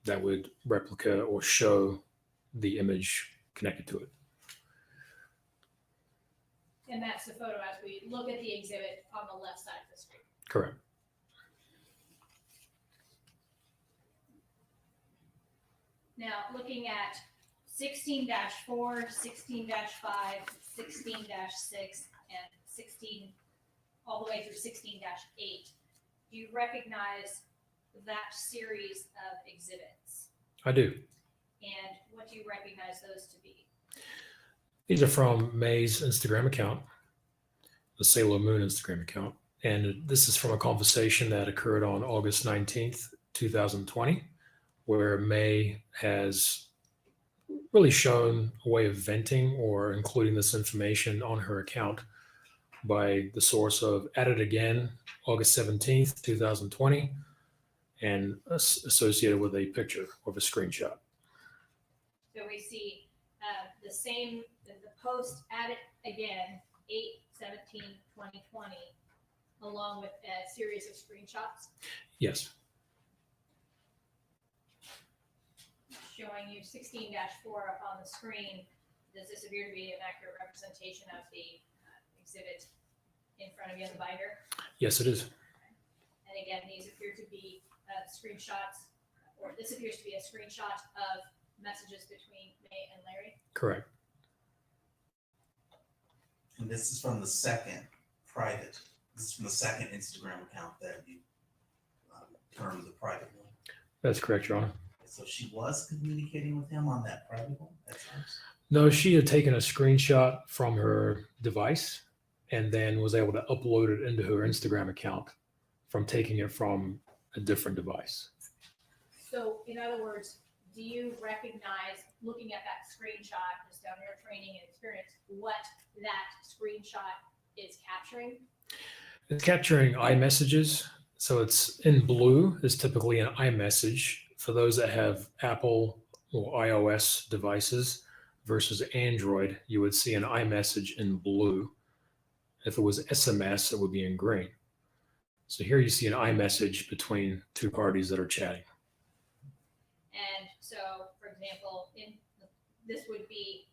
that would replicate or show the image connected to it. And that's the photo as we look at the exhibit on the left side of the screen. Correct. Now, looking at 16-4, 16-5, 16-6, and 16, all the way through 16-8, do you recognize that series of exhibits? I do. And what do you recognize those to be? These are from May's Instagram account, the Sailor Moon Instagram account. And this is from a conversation that occurred on August 19th, 2020, where May has really shown a way of venting or including this information on her account by the source of At It Again, August 17th, 2020, and associated with a picture of a screenshot. So we see the same, the post At It Again, 8/17/2020, along with a series of screenshots Yes, showing you 16-4 up on the screen. Does this appear to be an accurate representation of the exhibit in front of you in the binder? yes, it is. And again, these appear to be screenshots, or this appears to be a screenshot of messages between May and Larry. Correct. And this is from the second private, this is from the second Instagram account that you termed the private one. That's correct, Your Honor. So she was communicating with him on that private one? That's nice. No, she had taken a screenshot from her device and then was able to upload it into her Instagram account from taking it from a different device. So in other words, do you recognize, looking at that screenshot, just down your training and experience, what that screenshot is capturing? It's capturing iMessages. So it's in blue is typically an iMessage for those that have Apple or iOS devices versus Android. You would see an iMessage in blue. If it was SMS, it would be in green. So here you see an iMessage between two parties that are chatting. And so, for example, this would be,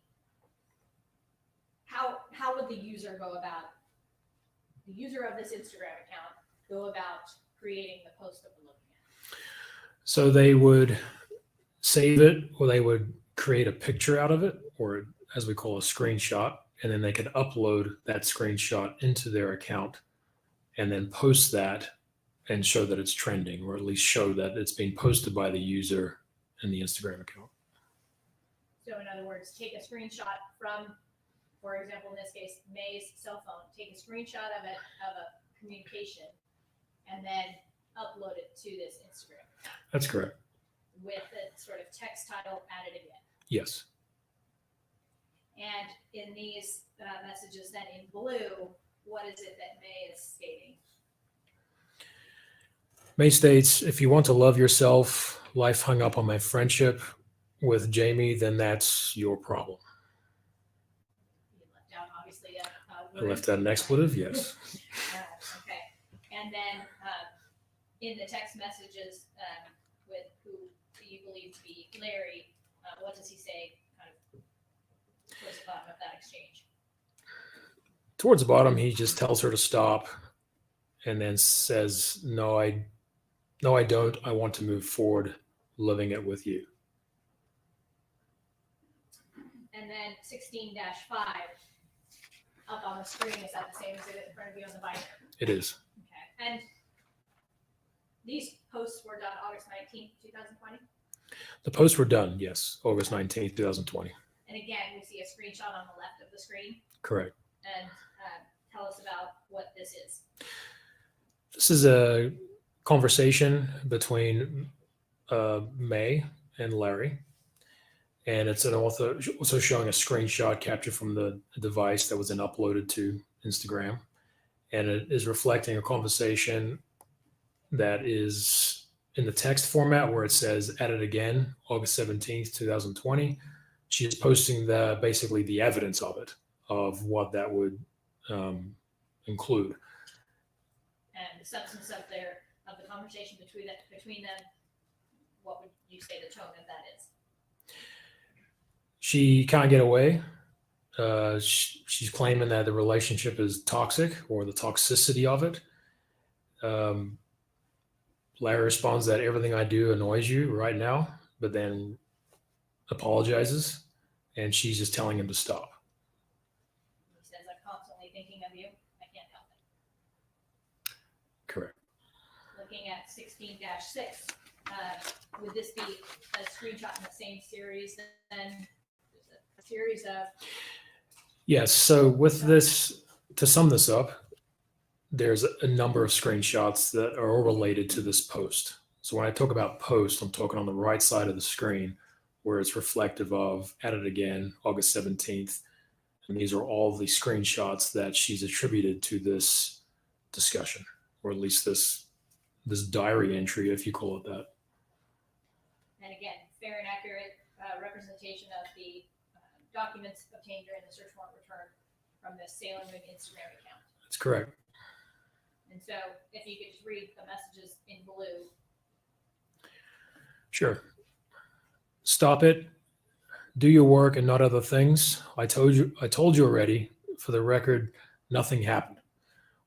how would the user go about, the user of this Instagram account go about creating the post that we're looking at? So they would save it, or they would create a picture out of it, or as we call a screenshot, and then they could upload that screenshot into their account and then post that and show that it's trending, or at least show that it's being posted by the user in the Instagram account. So in other words, take a screenshot from, for example, in this case, May's cell phone, take a screenshot of it, of a communication, and then upload it to this Instagram That's correct. with the sort of text title added again. Yes. And in these messages then in blue, what is it that May is stating? May states, if you want to love yourself, life hung up on my friendship with Jamie, then that's your problem. You left out obviously I left out an expletive, yes. Okay. And then in the text messages with who you believe to be Larry, what does he say kind of towards the bottom of that exchange? Towards the bottom, he just tells her to stop and then says, no, I don't. I want to move forward living it with you. And then 16-5 up on the screen, is that the same exhibit in front of you on the binder? It is. Okay. And these posts were done August 19th, 2020? The posts were done, yes, August 19th, 2020. And again, we see a screenshot on the left of the screen. Correct. And tell us about what this is. This is a conversation between May and Larry. And it's also showing a screenshot captured from the device that was then uploaded to Instagram. And it is reflecting a conversation that is in the text format where it says, at it again, August 17th, 2020. She is posting basically the evidence of it, of what that would include. And the substance of the conversation between them, what would you say the tone of that is? She can't get away. She's claiming that the relationship is toxic, or the toxicity of it. Larry responds that everything I do annoys you right now, but then apologizes, and she's just telling him to stop. He says, I'm constantly thinking of you. I can't help it. Correct. Looking at 16-6, would this be a screenshot in the same series then? A series of... Yes. So with this, to sum this up, there's a number of screenshots that are all related to this post. So when I talk about post, I'm talking on the right side of the screen where it's reflective of at it again, August 17th. And these are all the screenshots that she's attributed to this discussion, or at least this diary entry, if you call it that. And again, fair and accurate representation of the documents obtained during the search warrant return from the Salem Ring Instagram account. That's correct. And so if you could just read the messages in blue. Sure. Stop it. Do your work and not other things. I told you already. For the record, nothing happened.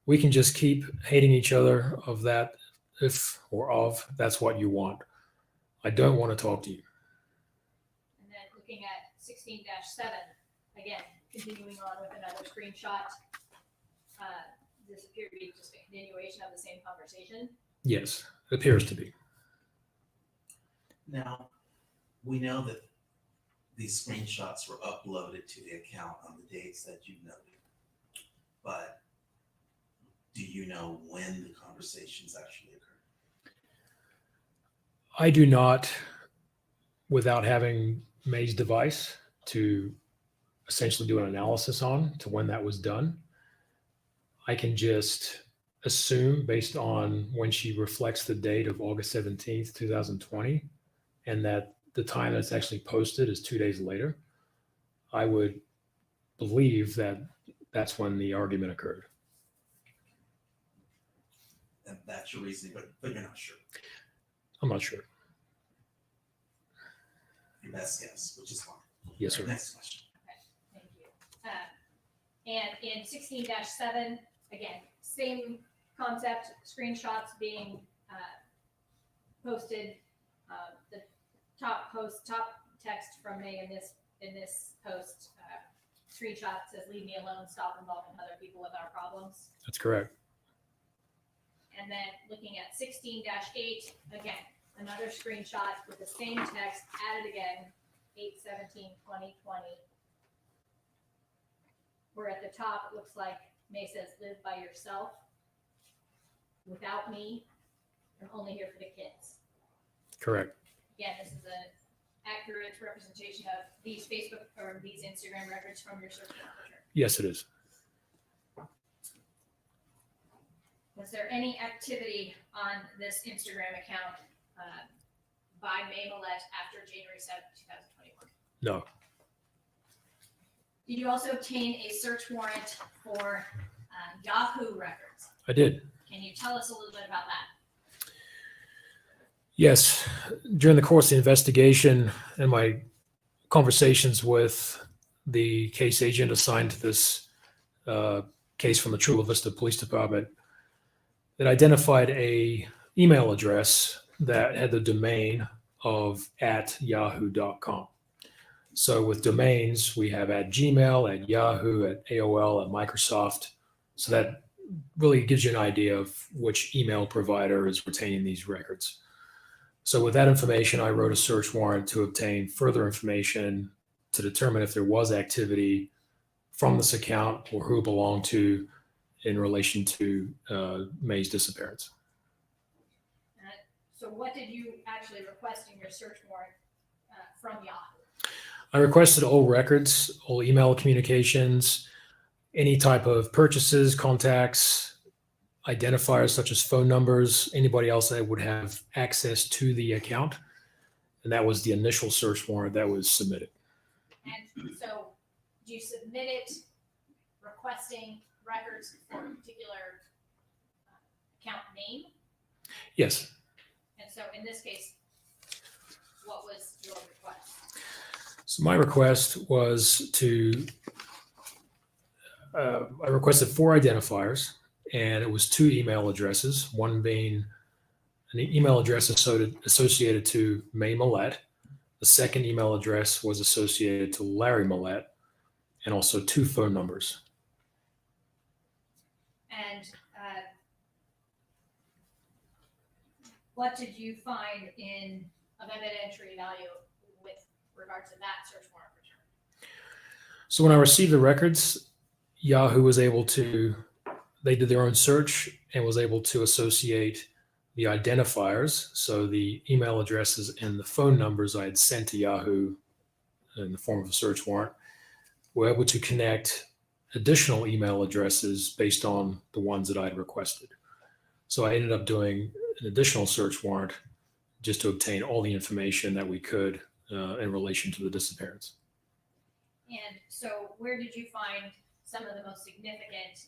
We can just keep hating each other of that if that's what you want. I don't want to talk to you. And then looking at 16-7, again, continuing on with another screenshot. This appears to be just a continuation of the same conversation. Yes, it appears to be. Now, we know that these screenshots were uploaded to the account on the dates that you noted, but do you know when the conversations actually occurred? I do not, without having May's device to essentially do an analysis on to when that was done. I can just assume based on when she reflects the date of August 17th, 2020, and that the time that's actually posted is 2 days later, I would believe that that's when the argument occurred. And that's your reasoning, but you're not sure. I'm not sure. Your best guess, which is fine. Yes, sir. Next question. Okay, thank you. And in 16-7, again, same concept, screenshots being posted top text from May in this post, screenshot says, "Leave me alone, stop involving other people with our problems." That's correct. And then looking at 16-8, again, another screenshot with the same text, added again, 8/17/2020. Where at the top, it looks like May says, "Live by yourself. Without me, I'm only here for the kids." Correct. Again, this is an accurate representation of these Facebook or these Instagram records from your search warrant return. Yes, it is. Was there any activity on this Instagram account by May Millete after January 7th, 2021? No. Did you also obtain a search warrant for Yahoo records? I did. Can you tell us a little bit about that? Yes. During the course of the investigation and my conversations with the case agent assigned to this case from the Chula Vista Police Department, it identified a email address that had the domain of @yahoo.com. So with domains, we have at Gmail, at Yahoo, at AOL, at Microsoft. So that really gives you an idea of which email provider is retaining these records. So with that information, I wrote a search warrant to obtain further information to determine if there was activity from this account or who it belonged to in relation to May's disappearance. So what did you actually request in your search warrant from Yahoo? I requested all records, all email communications, any type of purchases, contacts, identifiers such as phone numbers, anybody else that would have access to the account. And that was the initial search warrant that was submitted. And so you submit it requesting records for a particular account name? Yes. And so in this case, what was your request? So my request was to, I requested 4 identifiers, and it was 2 email addresses, one being an email address associated to May Millete. The second email address was associated to Larry Millete, and also 2 phone numbers. And what did you find of evidentiary value with regard to that search warrant return? So when I received the records, Yahoo was able to, they did their own search and was able to associate the identifiers. So the email addresses and the phone numbers I had sent to Yahoo in the form of a search warrant were able to connect additional email addresses based on the ones that I had requested. So I ended up doing an additional search warrant just to obtain all the information that we could in relation to the disappearance. And so where did you find some of the most significant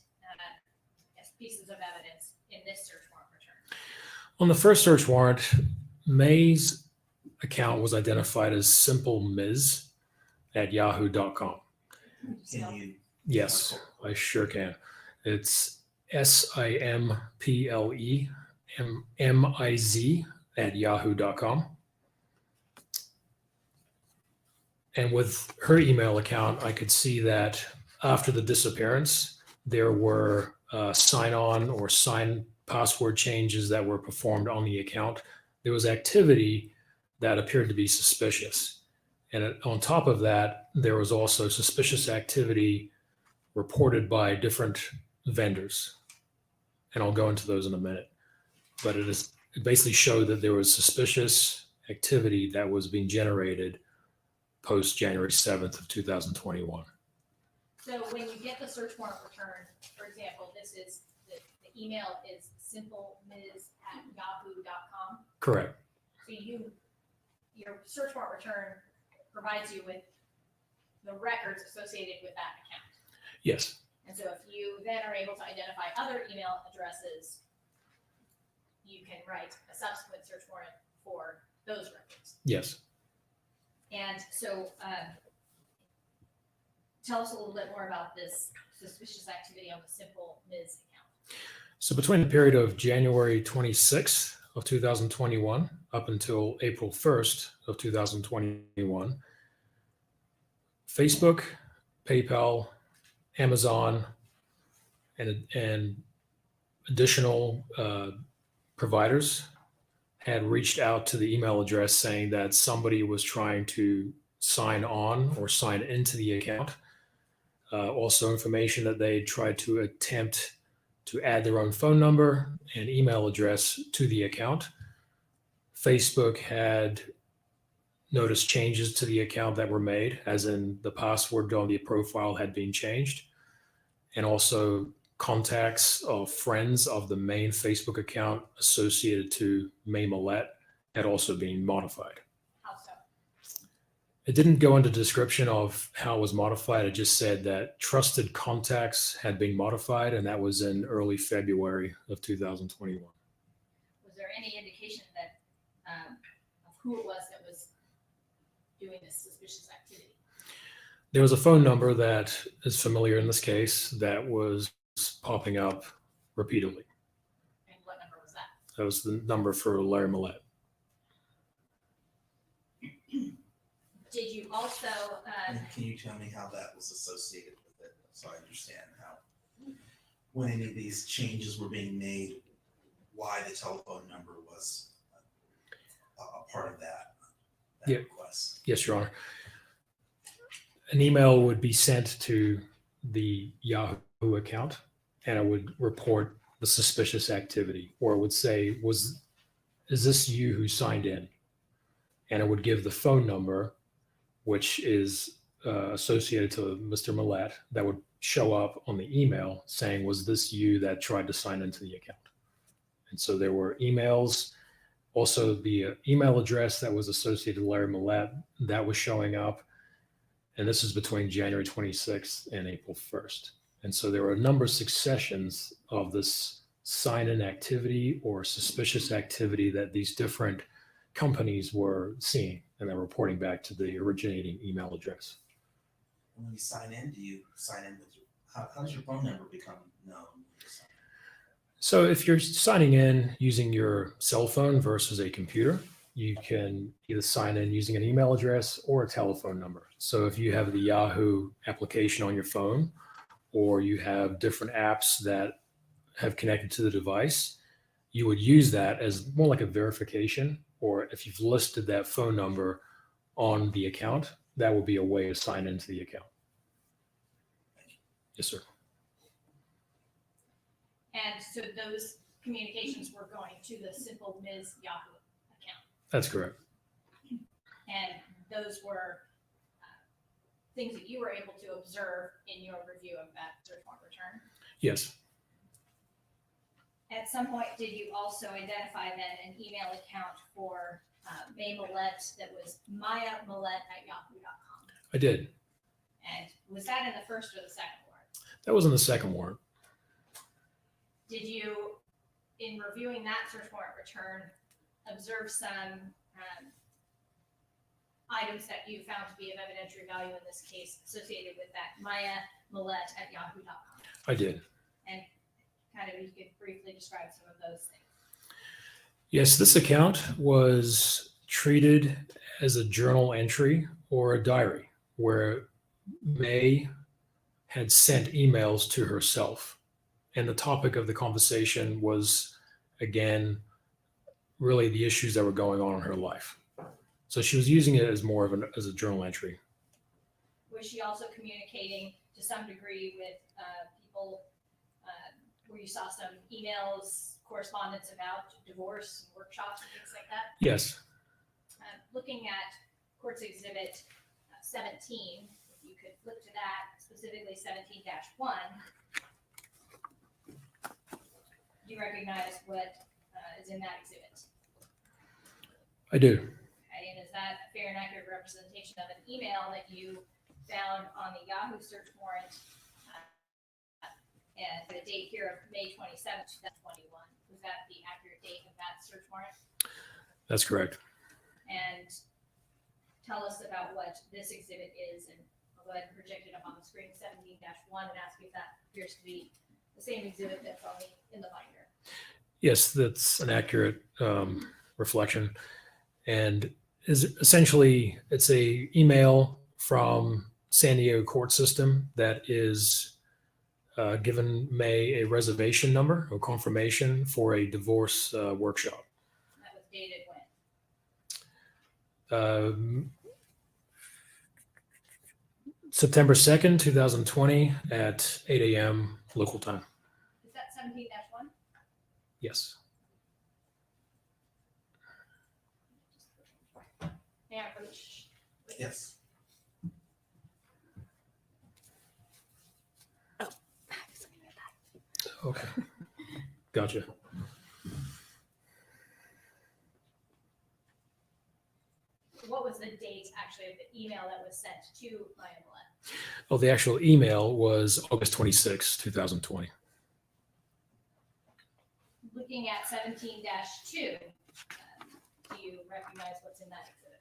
pieces of evidence in this search warrant return? On the first search warrant, May's account was identified as simple Ms. at yahoo.com. Can you? Yes, I sure can. It's SIMPLEMIZ at yahoo.com. And with her email account, I could see that after the disappearance, there were sign-on or sign password changes that were performed on the account. There was activity that appeared to be suspicious. And on top of that, there was also suspicious activity reported by different vendors. And I'll go into those in a minute. But it basically showed that there was suspicious activity that was being generated post January 7th of 2021. So when you get the search warrant return, for example, this is the email is simplems@yahoo.com. Correct. So your search warrant return provides you with the records associated with that account. Yes. And so if you then are able to identify other email addresses, you can write a subsequent search warrant for those records. Yes. And so tell us a little bit more about this suspicious activity on the Simple Ms. account. So between the period of January 26th of 2021 up until April 1st of 2021, Facebook, PayPal, Amazon, and additional providers had reached out to the email address saying that somebody was trying to sign on or sign into the account. Also, information that they tried to attempt to add their own phone number and email address to the account. Facebook had noticed changes to the account that were made, as in the password on the profile had been changed, and also contacts of friends of the main Facebook account associated to Millete had also been modified. How so? It didn't go into description of how it was modified. It just said that trusted contacts had been modified, and that was in early February of 2021. Was there any indication that of who it was that was doing this suspicious activity? There was a phone number that is familiar in this case that was popping up repeatedly. And what number was that? That was the number for Larry Millete. Did you also, And can you tell me how that was associated with it, so I understand how, when any of these changes were being made, why the telephone number was a part of that Yeah. request? Yes, Your Honor. An email would be sent to the Yahoo account, and it would report the suspicious activity, or it would say, is this you who signed in? And it would give the phone number, which is associated to Mr. Millete, that would show up on the email saying, was this you that tried to sign into the account? And so there were emails, also the email address that was associated with Larry Millete, that was showing up. And this is between January 26th and April 1st. And so there were a number of successions of this sign-in activity or suspicious activity that these different companies were seeing, and they're reporting back to the originating email address. When you sign in, do you sign in with how does your phone number become known? When you sign in? So if you're signing in using your cell phone versus a computer, you can either sign in using an email address or a telephone number. So if you have the Yahoo application on your phone, or you have different apps that have connected to the device, you would use that as more like a verification, or if you've listed that phone number on the account, that would be a way to sign into the account. Yes, sir. and so those communications were going to the simple Ms. Yahoo account? That's correct. And those were things that you were able to observe in your review of that search warrant return? Yes. At some point, did you also identify then an email account for May Millete that was mayamillete@yahoo.com? I did. And was that in the first or the second warrant? That was in the second warrant. Did you, in reviewing that search warrant return, observe some items that you found to be of evidentiary value in this case associated with that mayamillete@yahoo.com? I did. And kind of, you could briefly describe some of those things. Yes, this account was treated as a journal entry or a diary where May had sent emails to herself. And the topic of the conversation was, again, really the issues that were going on in her life. So she was using it as more of as a journal entry. Was she also communicating to some degree with people where you saw some emails, correspondence about divorce and workshops and things like that? Yes. Looking at Courts Exhibit 17, if you could flip to that, specifically 17-1, do you recognize what is in that exhibit? I do. Okay, and is that a fair and accurate representation of an email that you found on the Yahoo search warrant and the date here of May 27th, 2021? Was that the accurate date of that search warrant? That's correct. And tell us about what this exhibit is, and I'll go ahead and project it up on the screen, 17-1, and ask you if that appears to be the same exhibit that's in the binder. Yes, that's an accurate reflection, and is essentially it's a email from San Diego court system that is given May a reservation number or confirmation for a divorce workshop. That was dated when? September 2nd, 2020 at 8 a.m. local time. Is that 17-1? Yes. Yeah, Coach. Yes. Okay. Gotcha. What was the date actually of the email that was sent to Maya Millete? Oh, the actual email was August 26, 2020. Looking at 17-2, do you recognize what's in that exhibit?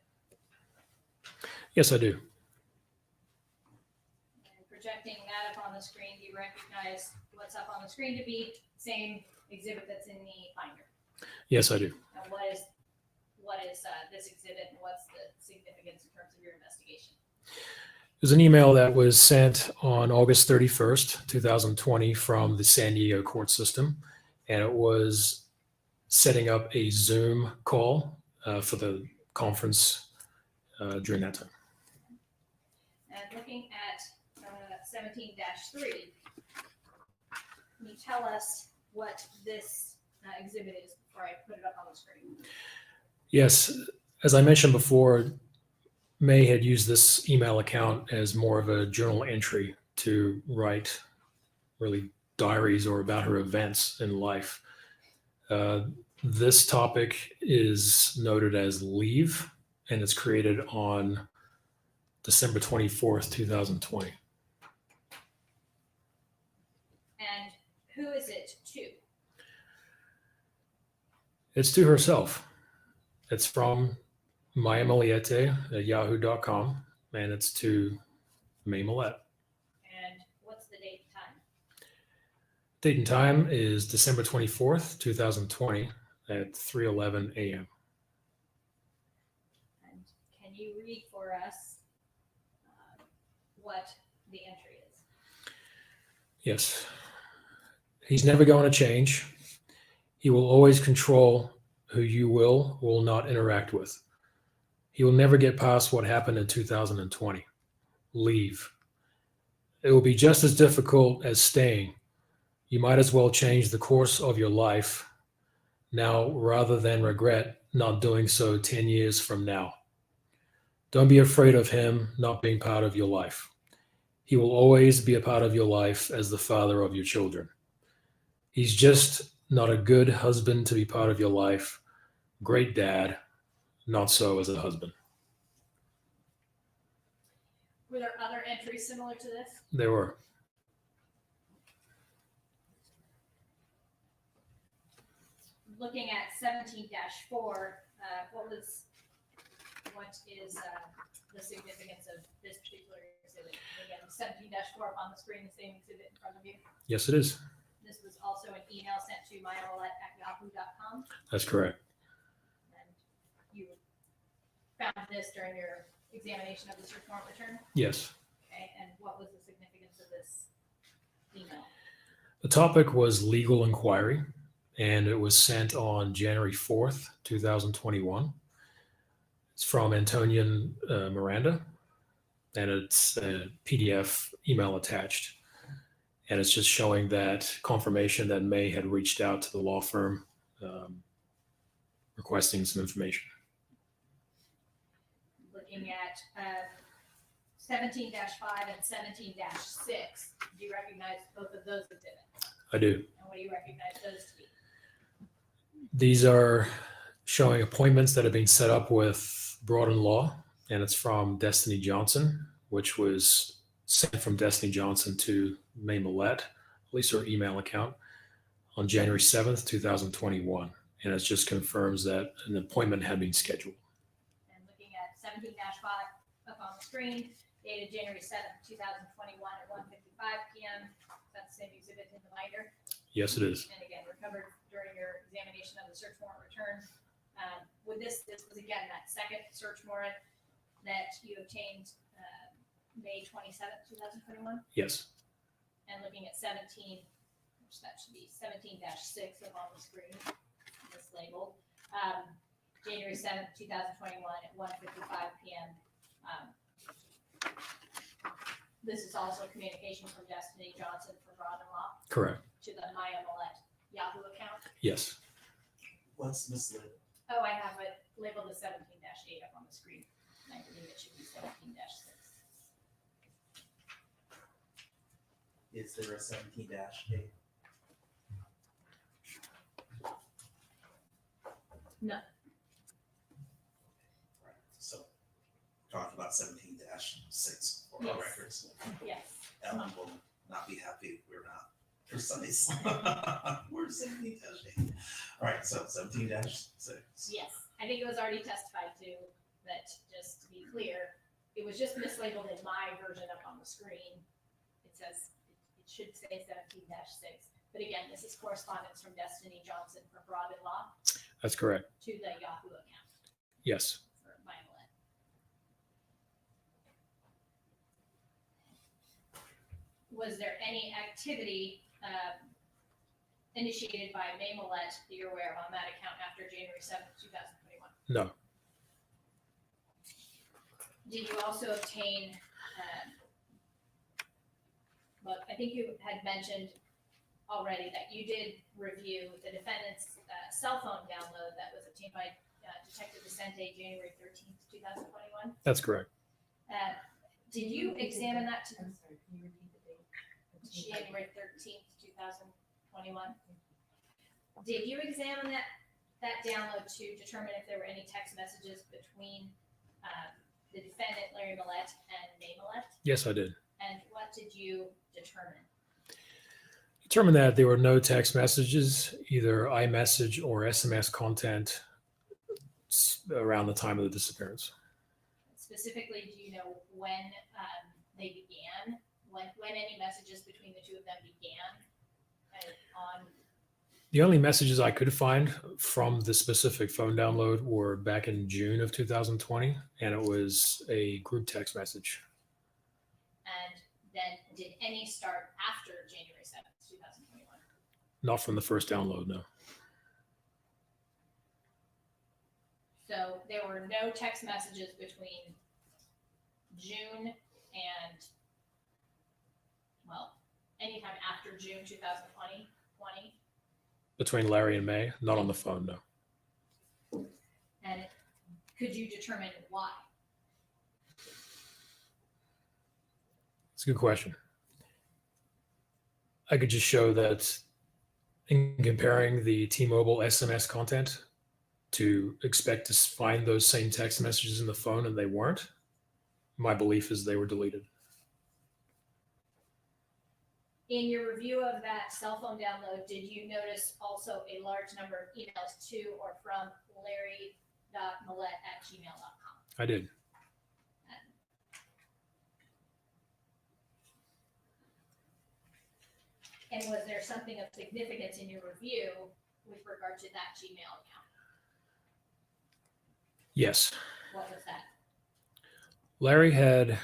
Yes, I do. And projecting that up on the screen, do you recognize what's up on the screen to be same exhibit that's in the binder? Yes, I do. And what is this exhibit, and what's the significance in terms of your investigation? There's an email that was sent on August 31st, 2020 from the San Diego court system, and it was setting up a Zoom call for the conference during that time. And looking at 17-3, can you tell us what this exhibit is before I put it up on the screen? Yes, as I mentioned before, May had used this email account as more of a journal entry to write really diaries or about her events in life. This topic is noted as leave, and it's created on December 24th, 2020. And who is it to? It's to herself. It's from Maya Millete at yahoo.com, and it's to May Millete. And what's the date and time? Date and time is December 24th, 2020 at 3:11 a.m. And can you read for us what the entry is? Yes. He's never going to change. He will always control who you will not interact with. He will never get past what happened in 2020. Leave. It will be just as difficult as staying. You might as well change the course of your life now rather than regret not doing so 10 years from now. Don't be afraid of him not being part of your life. He will always be a part of your life as the father of your children. He's just not a good husband to be part of your life. Great dad, not so as a husband. Were there other entries similar to this? There were. Looking at 17-4, what is the significance of this particular exhibit? Again, 17-4 up on the screen, the same exhibit in front of you. Yes, it is. This was also an email sent to myroulette@yahoo.com. That's correct. And you found this during your examination of this report return? Yes. Okay, and what was the significance of this email? The topic was legal inquiry, and it was sent on January 4th, 2021. It's from Antonian Miranda, and it's a PDF email attached. And it's just showing that confirmation that May had reached out to the law firm requesting some information. Looking at 17-5 and 17-6, do you recognize both of those exhibits? I do. And what do you recognize those to be? These are showing appointments that have been set up with Broaden Law, and it's from Destiny Johnson, which was sent from Destiny Johnson to May Millete, at least her email account, on January 7th, 2021. And it just confirms that an appointment had been scheduled. And looking at 17-5 up on the screen, dated January 7th, 2021 at 1:55 p.m. That's the same exhibit in the binder. Yes, it is. And again, recovered during your examination of the search warrant return. With this was again that second search warrant that you obtained May 27th, 2021. Yes. And looking at 17, which that should be 17-6 up on the screen, mislabeled. January 7th, 2021 at 1:55 p.m. This is also communication from Destiny Johnson for Broad-in-Law Correct. to the Maya Millete Yahoo account. Yes. What's mislabeled? Oh, I have it labeled as 17-8 up on the screen. And I believe it should be 17-6. Is there a 17-8? No. Right. So talk about 17-6 for our Yes. records. Yes. Ellen will not be happy if we're not precise. We're 17-8. All right, so 17-6. Yes. I think it was already testified to that, just to be clear, it was just mislabeled in my version up on the screen. It says, it should say 17-6. But again, this is correspondence from Destiny Johnson for Broad-in-Law That's correct. to the Yahoo account Yes. for Maya Millete. Was there any activity initiated by May Millete that you're aware of on that account after January 7th, 2021? No. Did you also obtain, well, I think you had mentioned already that you did review the defendant's cell phone download that was obtained by Detective Vicente January 13th, 2021. That's correct. Did you examine that to I'm sorry, can you repeat the date? January 13th, 2021? Did you examine that download to determine if there were any text messages between the defendant, Larry Millete, and May Millete? Yes, I did. And what did you determine? Determined that there were no text messages, either iMessage or SMS content around the time of the disappearance. Specifically, do you know when they began? When any messages between the two of them began? On The only messages I could find from the specific phone download were back in June of 2020, and it was a group text message. and then did any start after January 7th, 2021? Not from the first download, no. So there were no text messages between June and, well, anytime after June 2020. Between Larry and May, not on the phone, no. And could you determine why? It's a good question. I could just show that in comparing the T-Mobile SMS content to expect to find those same text messages in the phone, and they weren't. My belief is they were deleted. In your review of that cell phone download, did you notice also a large number of emails to or from larry.millete@gmail.com? I did. And was there something of significance in your review with regard to that Gmail account? Yes. What was that? Larry had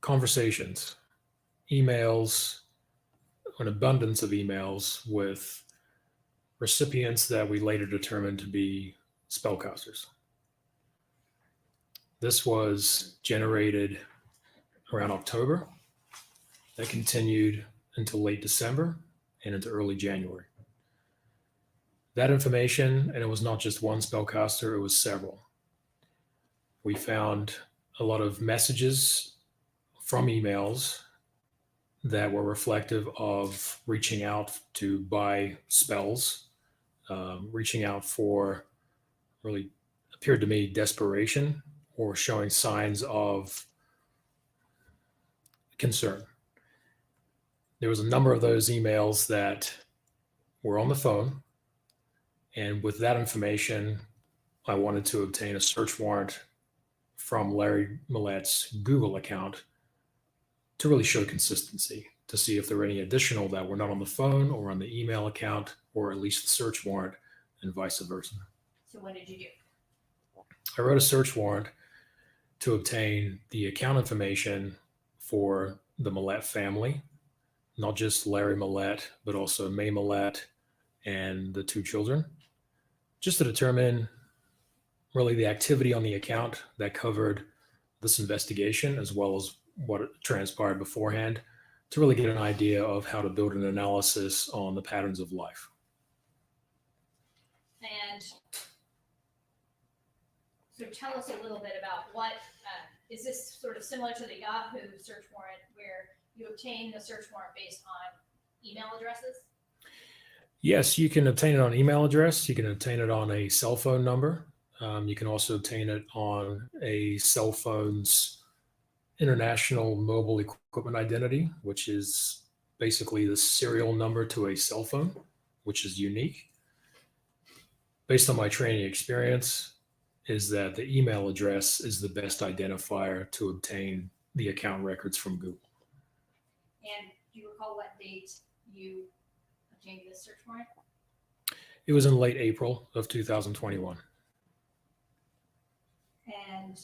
conversations, emails, an abundance of emails with recipients that we later determined to be spellcasters. This was generated around October. That continued until late December and into early January. That information, and it was not just one spellcaster, it was several. We found a lot of messages from emails that were reflective of reaching out to buy spells, reaching out for, really appeared to me, desperation or showing signs of concern. There was a number of those emails that were on the phone, and with that information, I wanted to obtain a search warrant from Larry Millete's Google account to really show consistency. to see if there were any additional that were not on the phone or on the email account, or at least the search warrant, and vice versa. So what did you do? I wrote a search warrant to obtain the account information for the Millete family, not just Larry Millete, but also May Millete and the 2 children, just to determine really the activity on the account that covered this investigation, as well as what transpired beforehand, to really get an idea of how to build an analysis on the patterns of life. And so tell us a little bit about what, is this sort of similar to the Yahoo search warrant where you obtain the search warrant based on email addresses? Yes, you can obtain it on email address. You can obtain it on a cell phone number. You can also obtain it on a cell phone's international mobile equipment identity, which is basically the serial number to a cell phone, which is unique. Based on my training experience, is that the email address is the best identifier to obtain the account records from Google. And do you recall what date you obtained this search warrant? It was in late April of 2021. And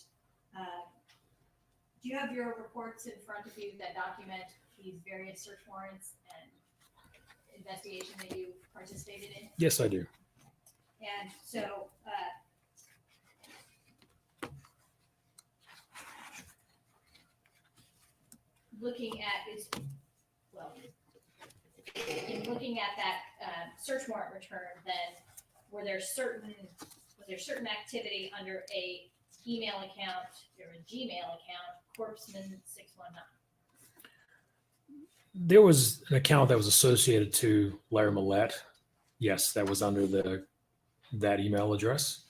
do you have your reports in front of you that document these various search warrants and investigation that you participated in? Yes, I do. And so, looking at is, well, in looking at that search warrant return, then was there certain activity under a email account or a Gmail account, Corpsman619? There was an account that was associated to Larry Millete. Yes, that was under that email address.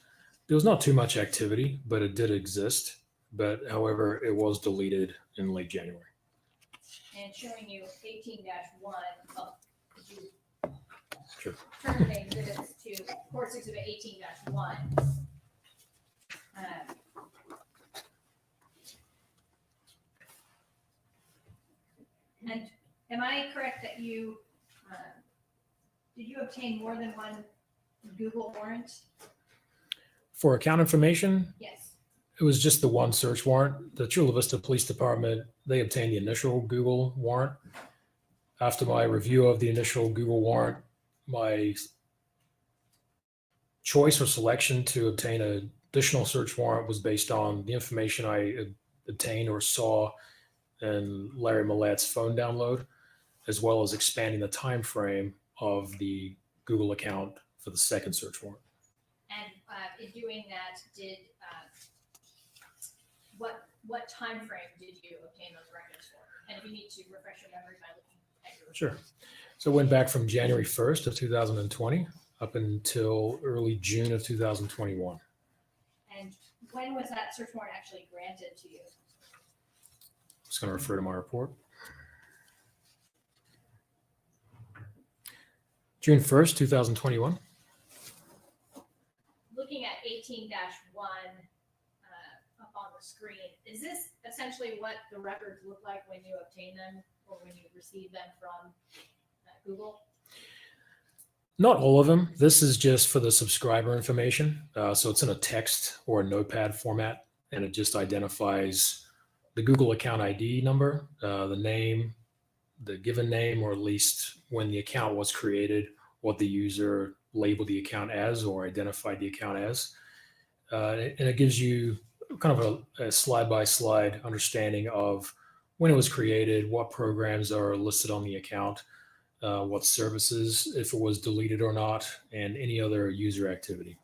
There was not too much activity, but it did exist. But however, it was deleted in late January. And showing you 18-1, could you Sure. turn the exhibits to course exhibit 18-1? And am I correct that you, did you obtain more than one Google warrant? For account information, Yes. it was just the one search warrant. The Chula Vista Police Department, they obtained the initial Google warrant. After my review of the initial Google warrant, my choice or selection to obtain an additional search warrant was based on the information I obtained or saw in Larry Millete's phone download, as well as expanding the time frame of the Google account for the second search warrant. And in doing that, did what time frame did you obtain those records for? And if you need to refresh your memory by looking at your Sure. So it went back from January 1st of 2020 up until early June of 2021. And when was that search warrant actually granted to you? Just going to refer to my report. June 1st, 2021. Looking at 18-1 up on the screen, is this essentially what the records look like when you obtain them or when you receive them from Google? Not all of them. This is just for the subscriber information. So it's in a text or a notepad format, and it just identifies the Google account ID number, the name, the given name, or at least when the account was created, what the user labeled the account as or identified the account as. And it gives you kind of a slide-by-slide understanding of when it was created, what programs are listed on the account, what services, if it was deleted or not, and any other user activity.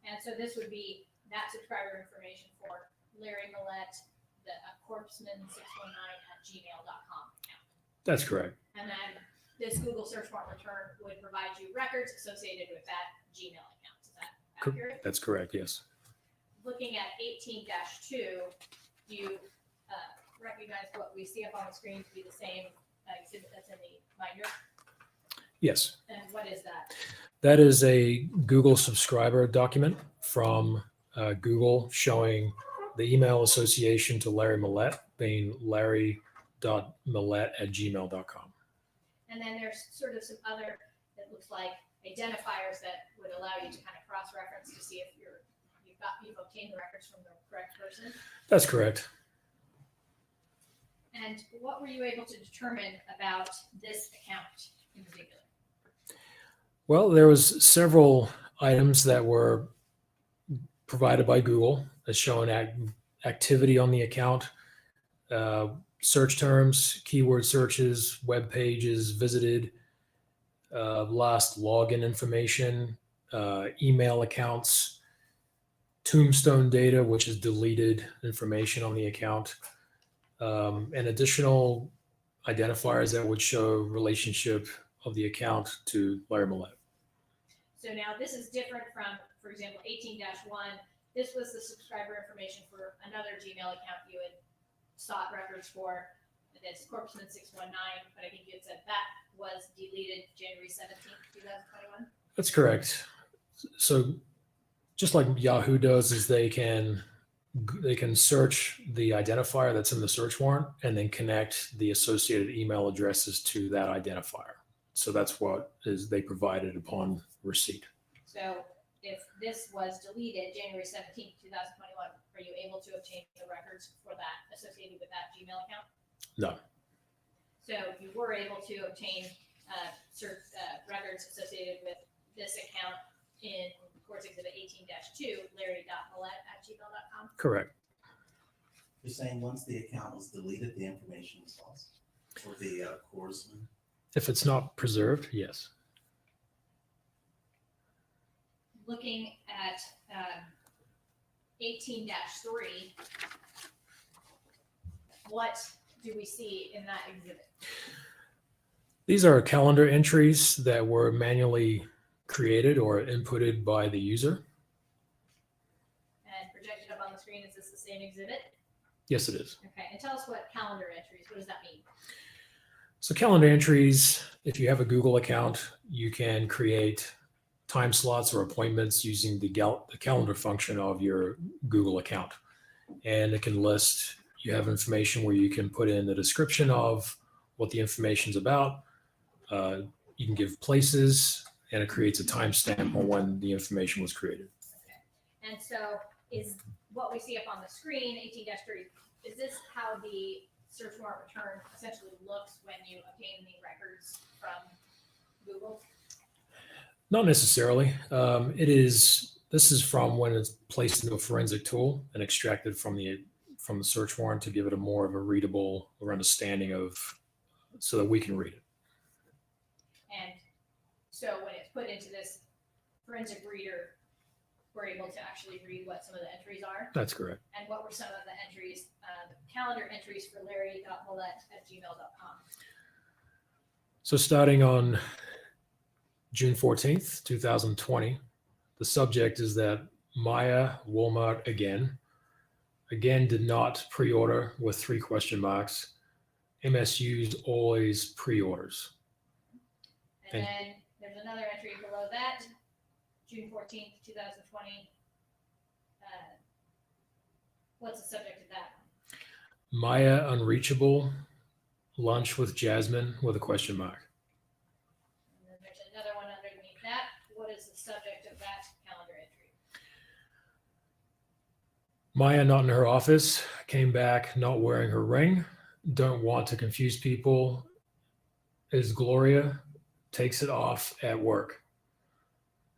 And so this would be that subscriber information for Larry Millete, the corpsman619@gmail.com account. That's correct. And then this Google search warrant return would provide you records associated with that Gmail account. Is that accurate? That's correct, yes. Looking at 18-2, do you recognize what we see up on the screen to be the same exhibit that's in the binder? Yes. And what is that? That is a Google subscriber document from Google showing the email association to Larry Millete being Larry r.millete@gmail.com. And then there's sort of some other, that looks like identifiers that would allow you to kind of cross-reference to see if you've obtained the records from the correct person. That's correct. And what were you able to determine about this account in particular? Well, there was several items that were provided by Google as showing activity on the account, search terms, keyword searches, web pages visited, last login information, email accounts, tombstone data, which is deleted information on the account, and additional identifiers that would show relationship of the account to Larry Millete. So now this is different from, for example, 18-1. This was the subscriber information for another Gmail account you had sought records for. That's Corpsman 619, but I think you had said that was deleted January 17th, 2021. That's correct. So just like Yahoo does, is they can search the identifier that's in the search warrant and then connect the associated email addresses to that identifier. So that's what is they provided upon receipt. So if this was deleted January 17th, 2021, are you able to obtain the records for that associated with that Gmail account? No. So you were able to obtain records associated with this account in Courts Exhibit 18-2, larry.millete@gmail.com? Correct. You're saying once the account was deleted, the information was lost? Or the Corsman? If it's not preserved, yes. Looking at 18-3, what do we see in that exhibit? These are calendar entries that were manually created or inputted by the user. And projected up on the screen, is this the same exhibit? Yes, it is. Okay, and tell us what calendar entries, what does that mean? So calendar entries, if you have a Google account, you can create time slots or appointments using the calendar function of your Google account. And it can list, you have information where you can put in the description of what the information's about. You can give places, and it creates a timestamp on when the information was created. Okay. And so is what we see up on the screen, 18-3, is this how the search warrant return essentially looks when you obtain the records from Google? Not necessarily. This is from when it's placed into a forensic tool and extracted from the search warrant to give it a more of a readable or understanding of, so that we can read it. And so when it's put into this forensic reader, we're able to actually read what some of the entries are. That's correct. And what were some of the entries, calendar entries for larry.millete@gmail.com? So starting on June 14th, 2020, the subject is that Maya Walmart again did not pre-order with 3 question marks. MSU's always pre-orders. And then there's another entry below that, June 14th, 2020. What's the subject of that? Maya Unreachable, lunch with Jasmine with a question mark. And then there's another one underneath that. What is the subject of that calendar entry? Maya not in her office, came back not wearing her ring, don't want to confuse people, is Gloria, takes it off at work.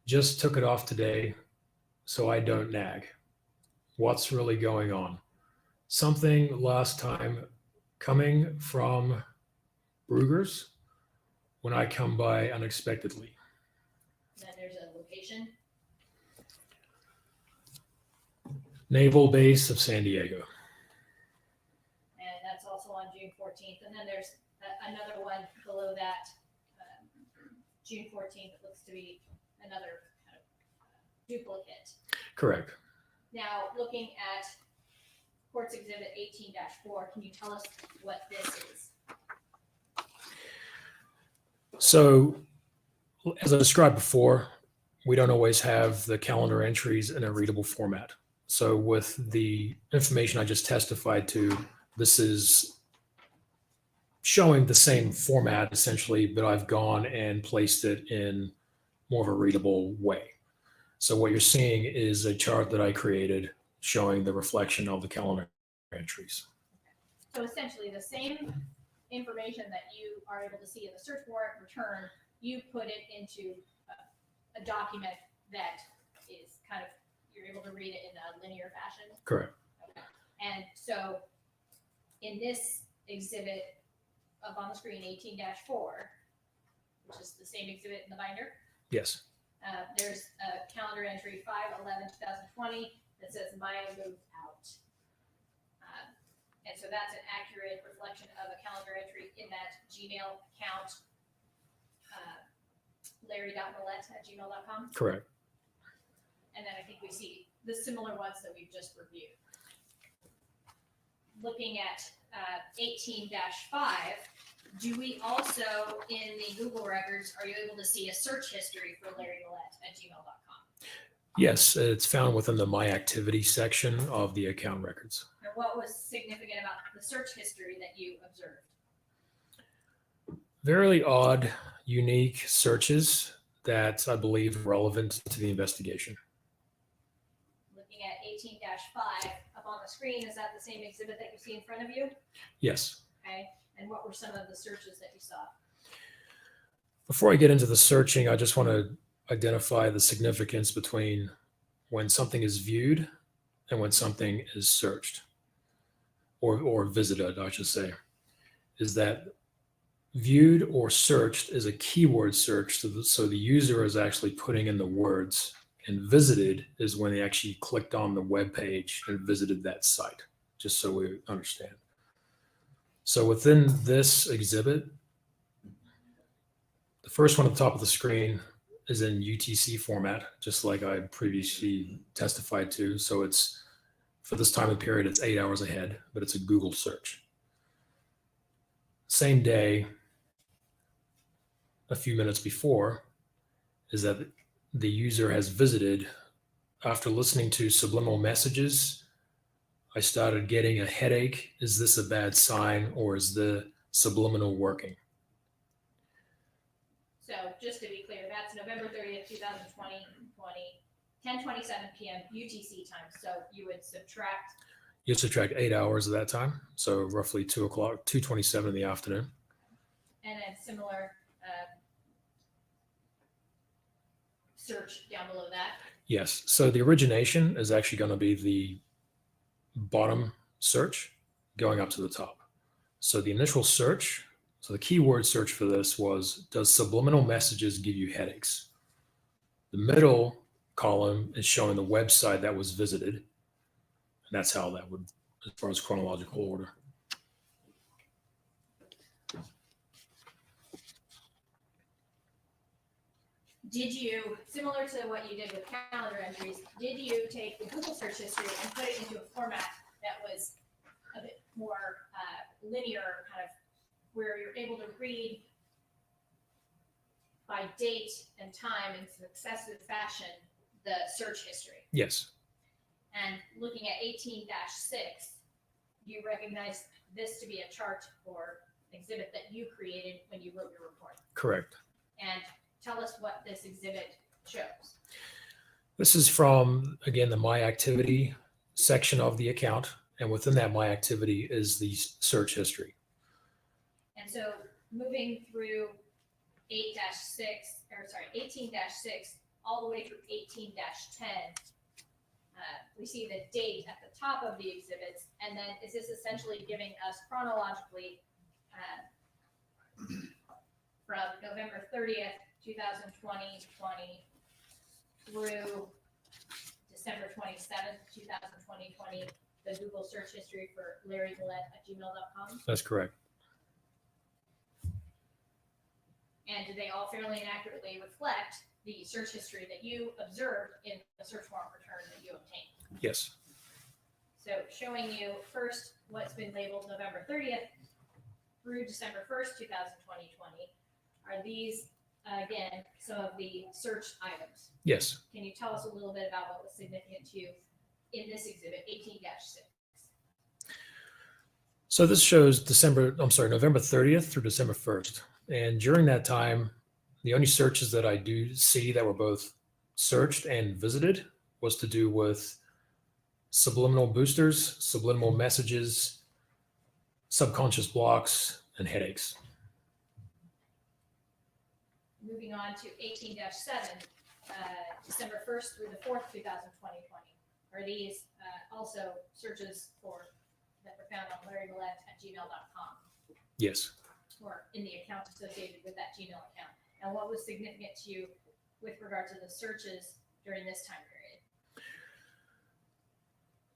Just took it off today, so I don't nag. What's really going on? Something last time coming from Brugger's when I come by unexpectedly. And then there's a location. Naval Base of San Diego. And that's also on June 14th. And then there's another one below that, June 14th. It looks to be another kind of duplicate. Correct. Now, looking at Courts Exhibit 18-4, can you tell us what this is? So, as I described before, we don't always have the calendar entries in a readable format. So with the information I just testified to, this is showing the same format essentially, but I've gone and placed it in more of a readable way. So what you're seeing is a chart that I created showing the reflection of the calendar entries. So essentially, the same information that you are able to see in the search warrant return, you put it into a document that is kind of, you're able to read it in a linear fashion. Correct. Okay. And so in this exhibit up on the screen, 18-4, which is the same exhibit in the binder, Yes. there's a calendar entry 5/11/2020 that says Maya moved out. And so that's an accurate reflection of a calendar entry in that Gmail account, larry.millete@gmail.com. Correct. And then I think we see the similar ones that we've just reviewed. Looking at 18-5, do we also, in the Google records, are you able to see a search history for larrymillete@gmail.com? Yes, it's found within the My Activity section of the account records. And what was significant about the search history that you observed? Very odd, unique searches that I believe are relevant to the investigation. Looking at 18-5 up on the screen, is that the same exhibit that you see in front of you? Yes. Okay. And what were some of the searches that you saw? Before I get into the searching, I just want to identify the significance between when something is viewed and when something is searched or visited, I should say. Is that viewed or searched is a keyword search, so the user is actually putting in the words, and visited is when they actually clicked on the web page and visited that site, just so we understand. So within this exhibit, the first one at the top of the screen is in UTC format, just like I previously testified to. So it's, for this time of period, it's 8 hours ahead, but it's a Google search. Same day, a few minutes before, is that the user has visited. After listening to subliminal messages, I started getting a headache. Is this a bad sign, or is the subliminal working? So just to be clear, that's November 30th, 2020, 10:27 p.m. UTC time. So you would subtract. You subtract 8 hours of that time, so roughly 2 o'clock, 2:27 in the afternoon. And then similar search down below that. Yes. So the origination is actually going to be the bottom search going up to the top. So the initial search, so the keyword search for this was, does subliminal messages give you headaches? The middle column is showing the website that was visited. And that's how that would, as far as chronological order. Did you, similar to what you did with calendar entries, did you take the Google search history and put it into a format that was a bit more linear, kind of where you're able to read by date and time in successive fashion the search history? Yes. And looking at 18-6, you recognize this to be a chart or exhibit that you created when you wrote your report. Correct. And tell us what this exhibit shows. This is from, again, the My Activity section of the account. And within that My Activity is the search history. And so moving through 18-6, all the way through 18-10, we see the date at the top of the exhibits. And then is this essentially giving us chronologically from November 30th, 2020 through December 27th, 2020, the Google search history for larrymillete@gmail.com? That's correct. And do they all fairly and accurately reflect the search history that you observed in the search warrant return that you obtained? Yes. So showing you first what's been labeled November 30th through December 1st, 2020, are these, again, some of the search items? Yes. Can you tell us a little bit about what was significant to you in this exhibit, 18-6? So this shows November 30th through December 1st. And during that time, the only searches that I do see that were both searched and visited was to do with subliminal boosters, subliminal messages, subconscious blocks, and headaches. Moving on to 18-7, December 1st through the 4th, 2020. Are these also searches that were found on larrymillete@gmail.com Yes. or in the account associated with that Gmail account? And what was significant to you with regard to the searches during this time period?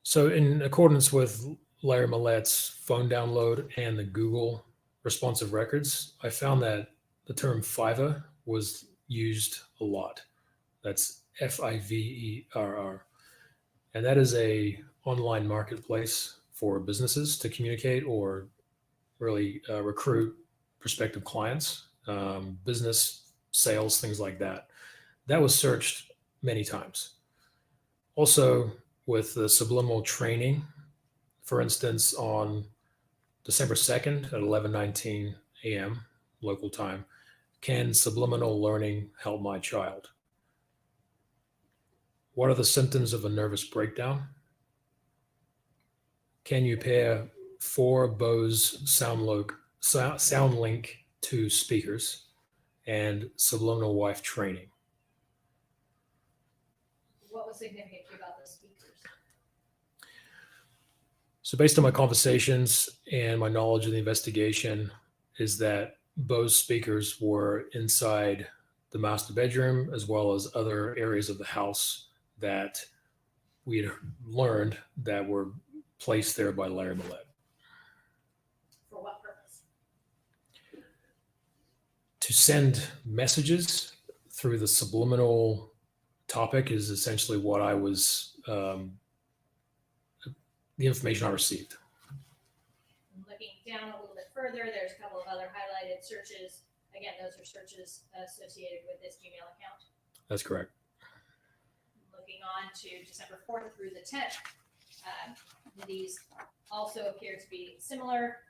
So in accordance with Larry Millete's phone download and the Google responsive records, I found that the term FIVA was used a lot. That's FIVERR. And that is a online marketplace for businesses to communicate or really recruit prospective clients, business sales, things like that. That was searched many times. Also, with the subliminal training, for instance, on December 2nd at 11:19 a.m. local time, can subliminal learning help my child? What are the symptoms of a nervous breakdown? Can you pair 4 Bose SoundLink to speakers and subliminal wife training? What was significant to you about those speakers? So based on my conversations and my knowledge of the investigation is that Bose speakers were inside the master bedroom as well as other areas of the house that we had learned that were placed there by Larry Millete. For what purpose? To send messages through the subliminal topic is essentially what I was, the information I received. Looking down a little bit further, there's a couple of other highlighted searches. Again, those are searches associated with this Gmail account. That's correct. Looking on to December 4th through the 10th, these also appear to be similar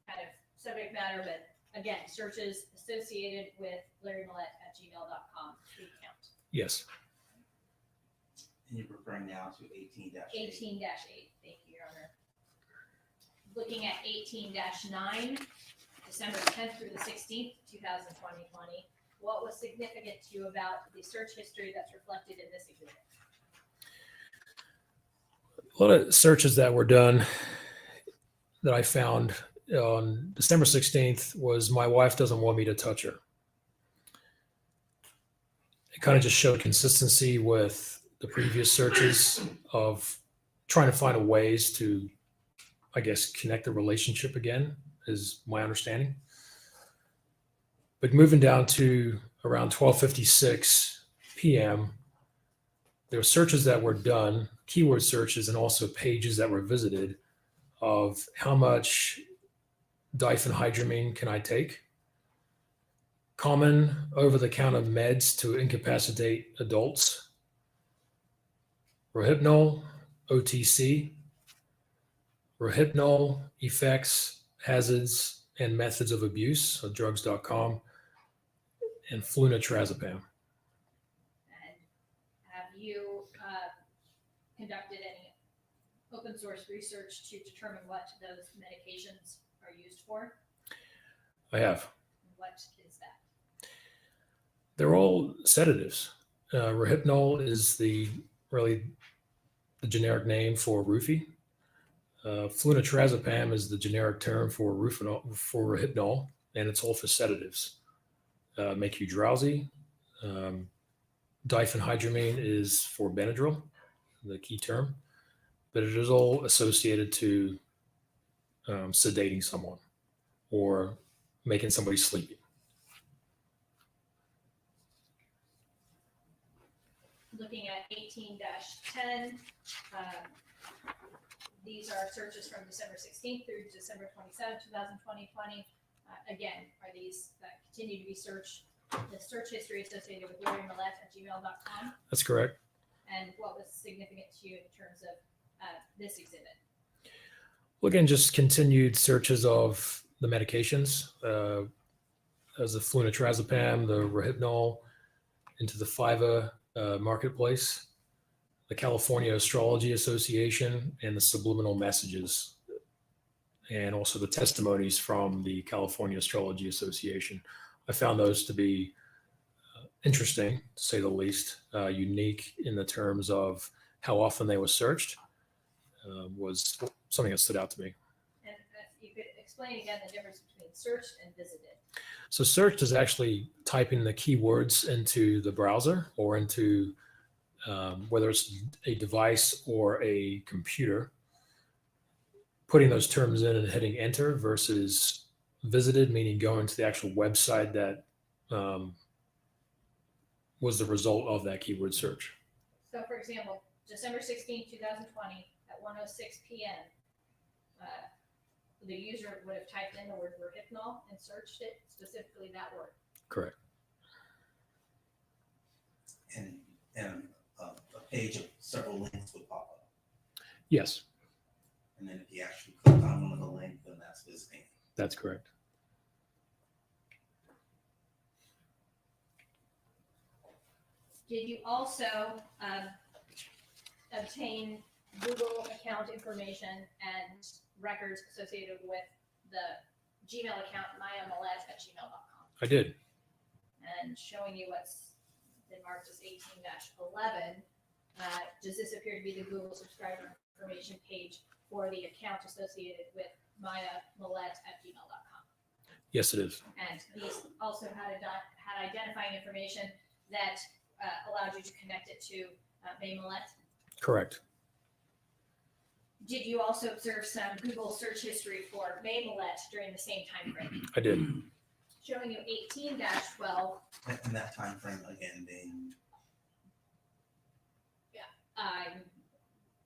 kind of subject matter, but again, searches associated with larrymillete@gmail.com, the account. Yes. And you're referring now to 18-8. 18-8, thank you, Your Honor. Looking at 18-9, December 10th through the 16th, 2020. What was significant to you about the search history that's reflected in this exhibit? A lot of searches that were done that I found on December 16th was my wife doesn't want me to touch her. It kind of just showed consistency with the previous searches of trying to find ways to, I guess, connect the relationship again, is my understanding. But moving down to around 12:56 p.m., there were searches that were done, keyword searches, and also pages that were visited of how much diphenhydramine can I take, common over-the-counter meds to incapacitate adults, Rohypnol, OTC, Rohypnol effects, hazards, and methods of abuse, so drugs.com, and flunitrazepam. And have you conducted any open source research to determine what those medications are used for? I have. What is that? They're all sedatives. Rohypnol is really the generic name for roofie. Flunitrazepam is the generic term for Rohypnol, and it's all for sedatives. Make you drowsy. Diphenhydramine is for Benadryl, the key term, but it is all associated to sedating someone or making somebody sleepy. Looking at 18-10, these are searches from December 16th through December 27th, 2020. Again, are these continue to be searched? The search history associated with larrymillete@gmail.com. That's correct. And what was significant to you in terms of this exhibit? Well, again, just continued searches of the medications, as the flunitrazepam, the Rohypnol, into the FIVA marketplace, the California Astrology Association, and the subliminal messages, and also the testimonies from the California Astrology Association. I found those to be interesting, to say the least, unique in the terms of how often they were searched, was something that stood out to me. And if you could explain again the difference between searched and visited. So searched is actually typing the keywords into the browser or into whether it's a device or a computer, putting those terms in and hitting enter, versus visited, meaning going to the actual website that was the result of that keyword search. So for example, December 16, 2020 at 1:06 p.m., the user would have typed in the word Rohypnol and searched it, specifically that word. Correct. And a page of several links would pop up. Yes, And then if you actually click on one of the links, then that's visiting. that's correct. Did you also obtain Google account information and records associated with the Gmail account myamillete@gmail.com? I did. And showing you what's been marked as 18-11, does this appear to be the Google subscriber information page for the account associated with myamillete@gmail.com? Yes, it is. And these also had identifying information that allowed you to connect it to May Millete. Correct. Did you also observe some Google search history for May Millete during the same time frame? I did. Showing you 18-12, And that time frame again being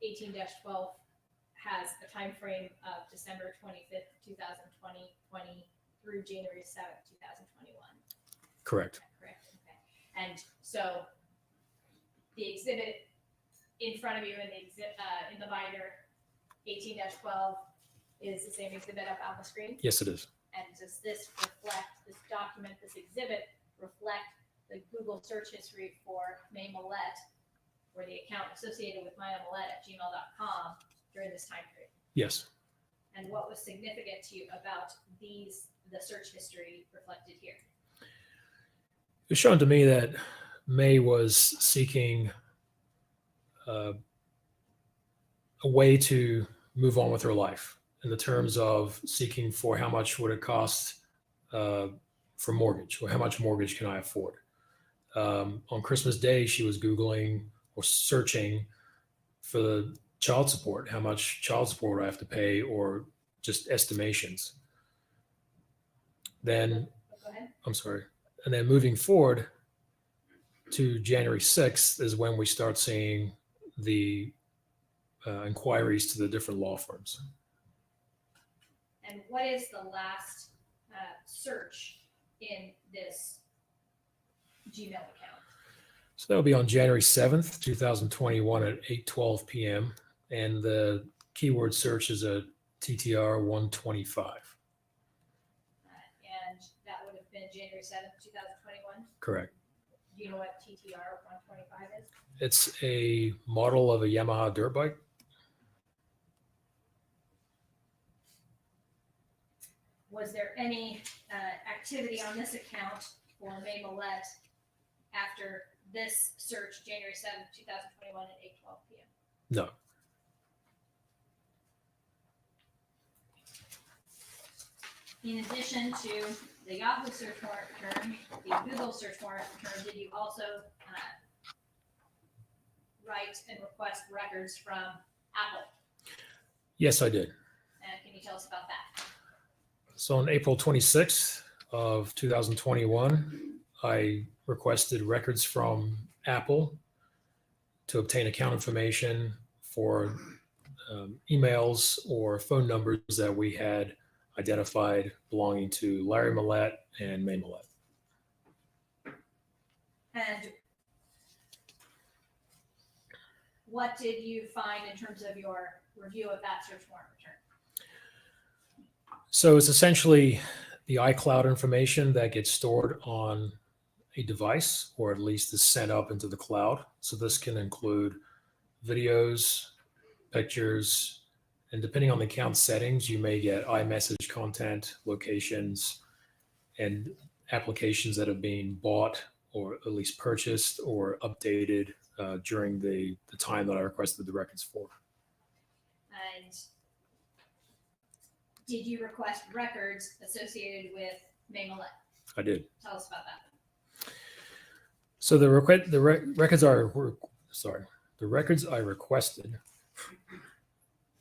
18-12 has a time frame of December 25th, 2020 through January 7th, 2021. Correct. Correct. Okay. And so the exhibit in front of you in the binder, 18-12, is the same exhibit up on the screen. Yes, it is. And does this document, this exhibit reflect the Google search history for May Millete, or the account associated with myamillete@gmail.com during this time period? Yes. And what was significant to you about the search history reflected here? It was shown to me that May was seeking a way to move on with her life, in the terms of seeking for how much would it cost for mortgage, or how much mortgage can I afford. On Christmas Day, she was Googling or searching for the child support, how much child support I have to pay, or just estimations. Then, Go ahead. I'm sorry. And then moving forward to January 6th is when we start seeing the inquiries to the different law firms. And what is the last search in this Gmail account? So that'll be on January 7th, 2021 at 8:12 p.m. And the keyword search is a TTR 125. And that would have been January 7th, 2021. Correct. Do you know what TTR 125 is? It's a model of a Yamaha dirt bike. Was there any activity on this account for May Millete after this search, January 7th, 2021 at 8:12 p.m.? No. In addition to the Yahoo search warrant return, the Google search warrant return, did you also write and request records from Apple? Yes, I did. And can you tell us about that? So on April 26th of 2021, I requested records from Apple to obtain account information for emails or phone numbers that we had identified belonging to Larry Millete and May Millete. And what did you find in terms of your review of that search warrant return? So it's essentially the iCloud information that gets stored on a device, or at least is sent up into the cloud. So this can include videos, pictures, and depending on the account settings, you may get iMessage content, locations, and applications that have been bought or at least purchased or updated during the time that I requested the records for. And did you request records associated with Millete? I did. Tell us about that. So the records I requested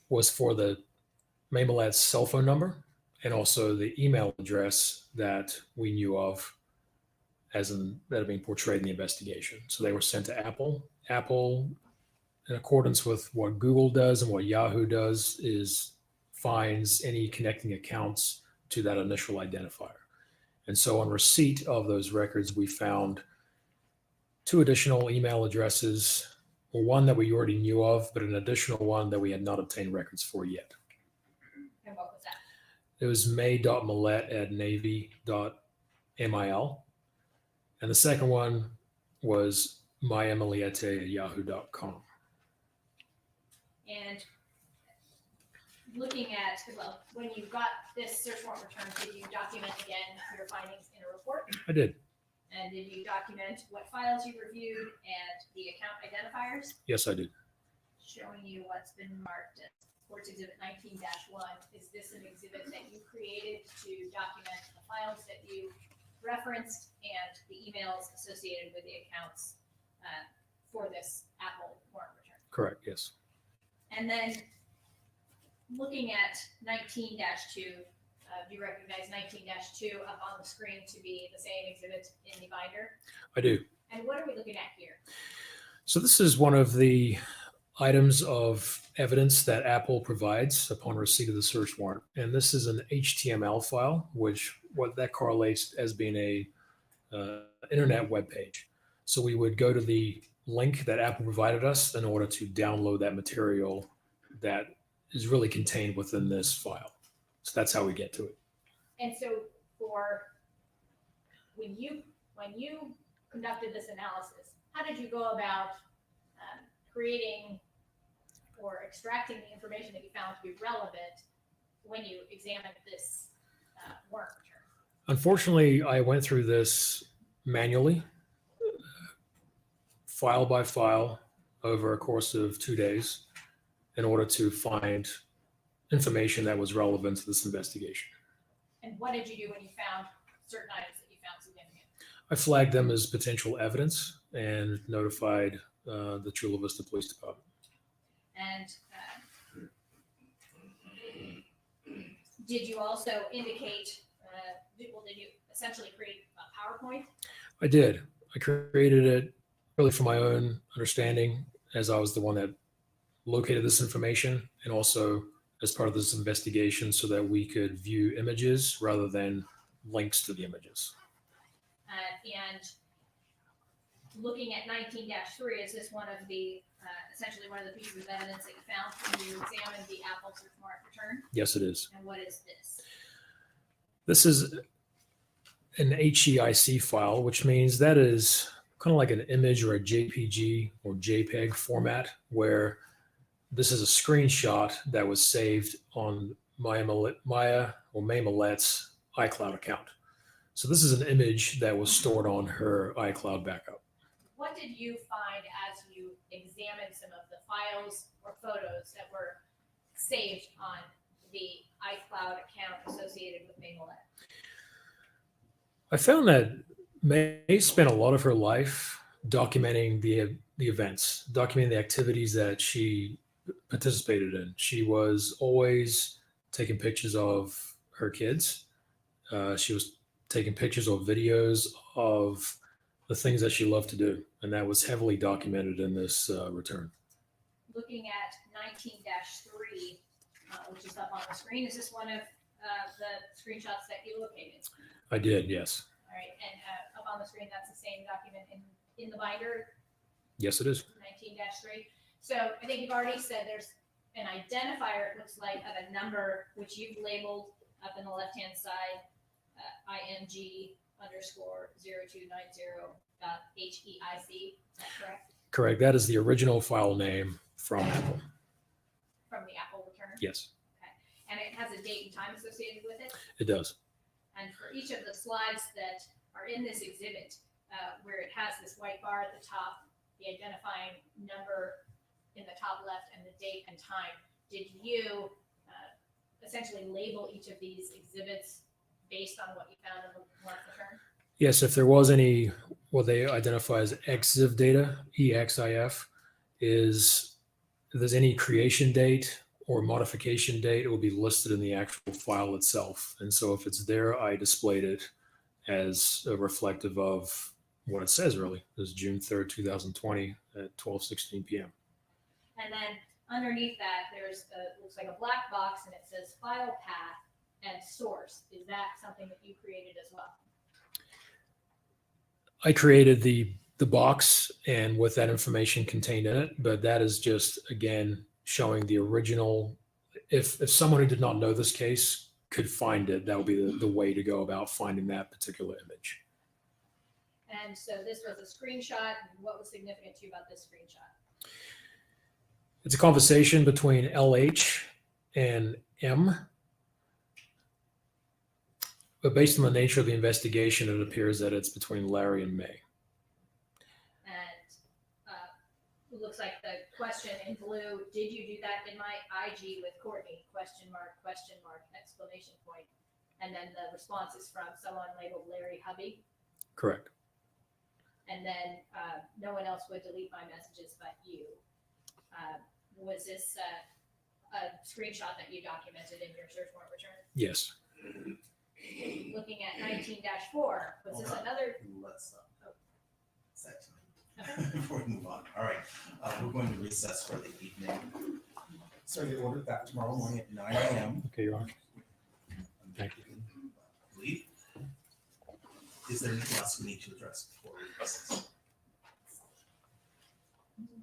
was for the Millete cell phone number and also the email address that we knew of that had been portrayed in the investigation. So they were sent to Apple. Apple, in accordance with what Google does and what Yahoo does, is finds any connecting accounts to that initial identifier. And so on receipt of those records, we found 2 additional email addresses, one that we already knew of, but an additional one that we had not obtained records for yet. And what was that? It was may.millete@navy.mil. And the second one was myemiliete@yahoo.com. And looking at, well, when you got this search warrant returned, did you document again your findings in a report? I did. And did you document what files you reviewed and the account identifiers? Yes, I did. Showing you what's been marked as Courts Exhibit 19-1. Is this an exhibit that you created to document the files that you referenced and the emails associated with the accounts for this Apple warrant return? Correct, yes. And then looking at 19-2, do you recognize 19-2 up on the screen to be the same exhibit in the binder? I do. And what are we looking at here? So this is one of the items of evidence that Apple provides upon receipt of the search warrant. And this is an HTML file, which what that correlates as being a internet web page. So we would go to the link that Apple provided us in order to download that material that is really contained within this file. So that's how we get to it. And so for when you conducted this analysis, how did you go about creating or extracting the information that you found to be relevant when you examined this warrant return? Unfortunately, I went through this manually, file by file, over a course of 2 days in order to find information that was relevant to this investigation. And what did you do when you found certain items that you found significant? I flagged them as potential evidence and notified the Chula Vista Police Department. And did you also indicate, did you essentially create a PowerPoint? I did. I created it really for my own understanding, as I was the one that located this information, and also as part of this investigation so that we could view images rather than links to the images. And looking at 19-3, is this one of the, essentially one of the pieces of evidence that you found when you examined the Apple search warrant return? Yes, it is. And what is this? This is an HEIC file, which means that is kind of like an image or a JPG or JPEG format, where this is a screenshot that was saved on Maya or May Millete's iCloud account. So this is an image that was stored on her iCloud backup. What did you find as you examined some of the files or photos that were saved on the iCloud account associated with Millete? I found that May spent a lot of her life documenting the events, documenting the activities that she participated in. She was always taking pictures of her kids. She was taking pictures or videos of the things that she loved to do, and that was heavily documented in this return. Looking at 19-3, which is up on the screen, is this one of the screenshots that you located? I did, yes. All right, and up on the screen, that's the same document in the binder, Yes, it is. 19-3. So I think you've already said there's an identifier, it looks like, of a number which you've labeled up in the left-hand side, img_0290.heic. Is that correct? Correct. That is the original file name from Apple. From the Apple return? Yes, And it has a date and time associated with it? it does. And for each of the slides that are in this exhibit, where it has this white bar at the top, the identifying number in the top left, and the date and time, did you essentially label each of these exhibits based on what you found in the warrant return? Yes, if there was any, what they identify as EXIF data, EXIF, is if there's any creation date or modification date, it will be listed in the actual file itself. And so if it's there, I displayed it as reflective of what it says really. This is June 3rd, 2020 at 12:16 p.m. And then underneath that, there's looks like a black box, and it says file path and source. Is that something that you created as well? I created the box and with that information contained in it, but that is just, again, showing the original. If someone who did not know this case could find it, that would be the way to go about finding that particular image. And so this was a screenshot. What was significant to you about this screenshot? It's a conversation between LH and M. But based on the nature of the investigation, it appears that it's between Larry and May. And it looks like the question in blue, did you do that in my IG with Courtney? Question mark, exclamation point. And then the response is from someone labeled Larry Hubby. Correct. And then no one else would delete my messages but you. Was this a screenshot that you documented in your search warrant return? Yes. Looking at 19-4, was this another? Let's set before we move on. All right, we're going to recess for the evening. So the order back tomorrow morning at 9 a.m. Okay, Your Honor. Thank you. Leave. Is there anything else we need to address before we recess?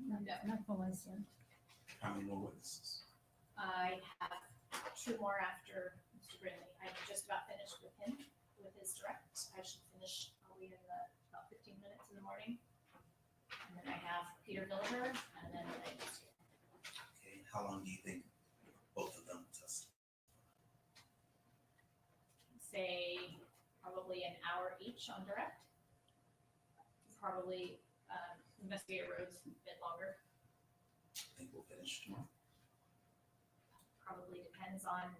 No. Not full license. How many more witnesses? I have 2 more after Mr. Brindley. I'm just about finished with him, with his direct. I should finish probably in about 15 minutes in the morning. And then I have Peter Villiver, and then I just. Okay, how long do you think both of them will test? Say probably an hour each on direct. Probably investigator Rhodes a bit longer. I think we'll finish tomorrow. Probably depends on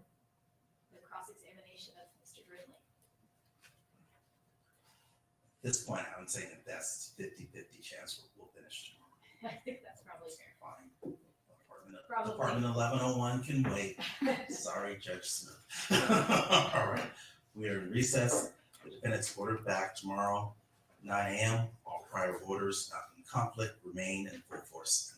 the cross-examination of Mr. Brindley. At this point, I'm saying at best 50-50 chance we'll finish tomorrow. I think that's probably fair. Fine. Probably. Department 1101 can wait. Sorry, Judge Smith. All right. We are in recess. The defendant's ordered back tomorrow, 9 a.m. All prior orders not in conflict remain in full force.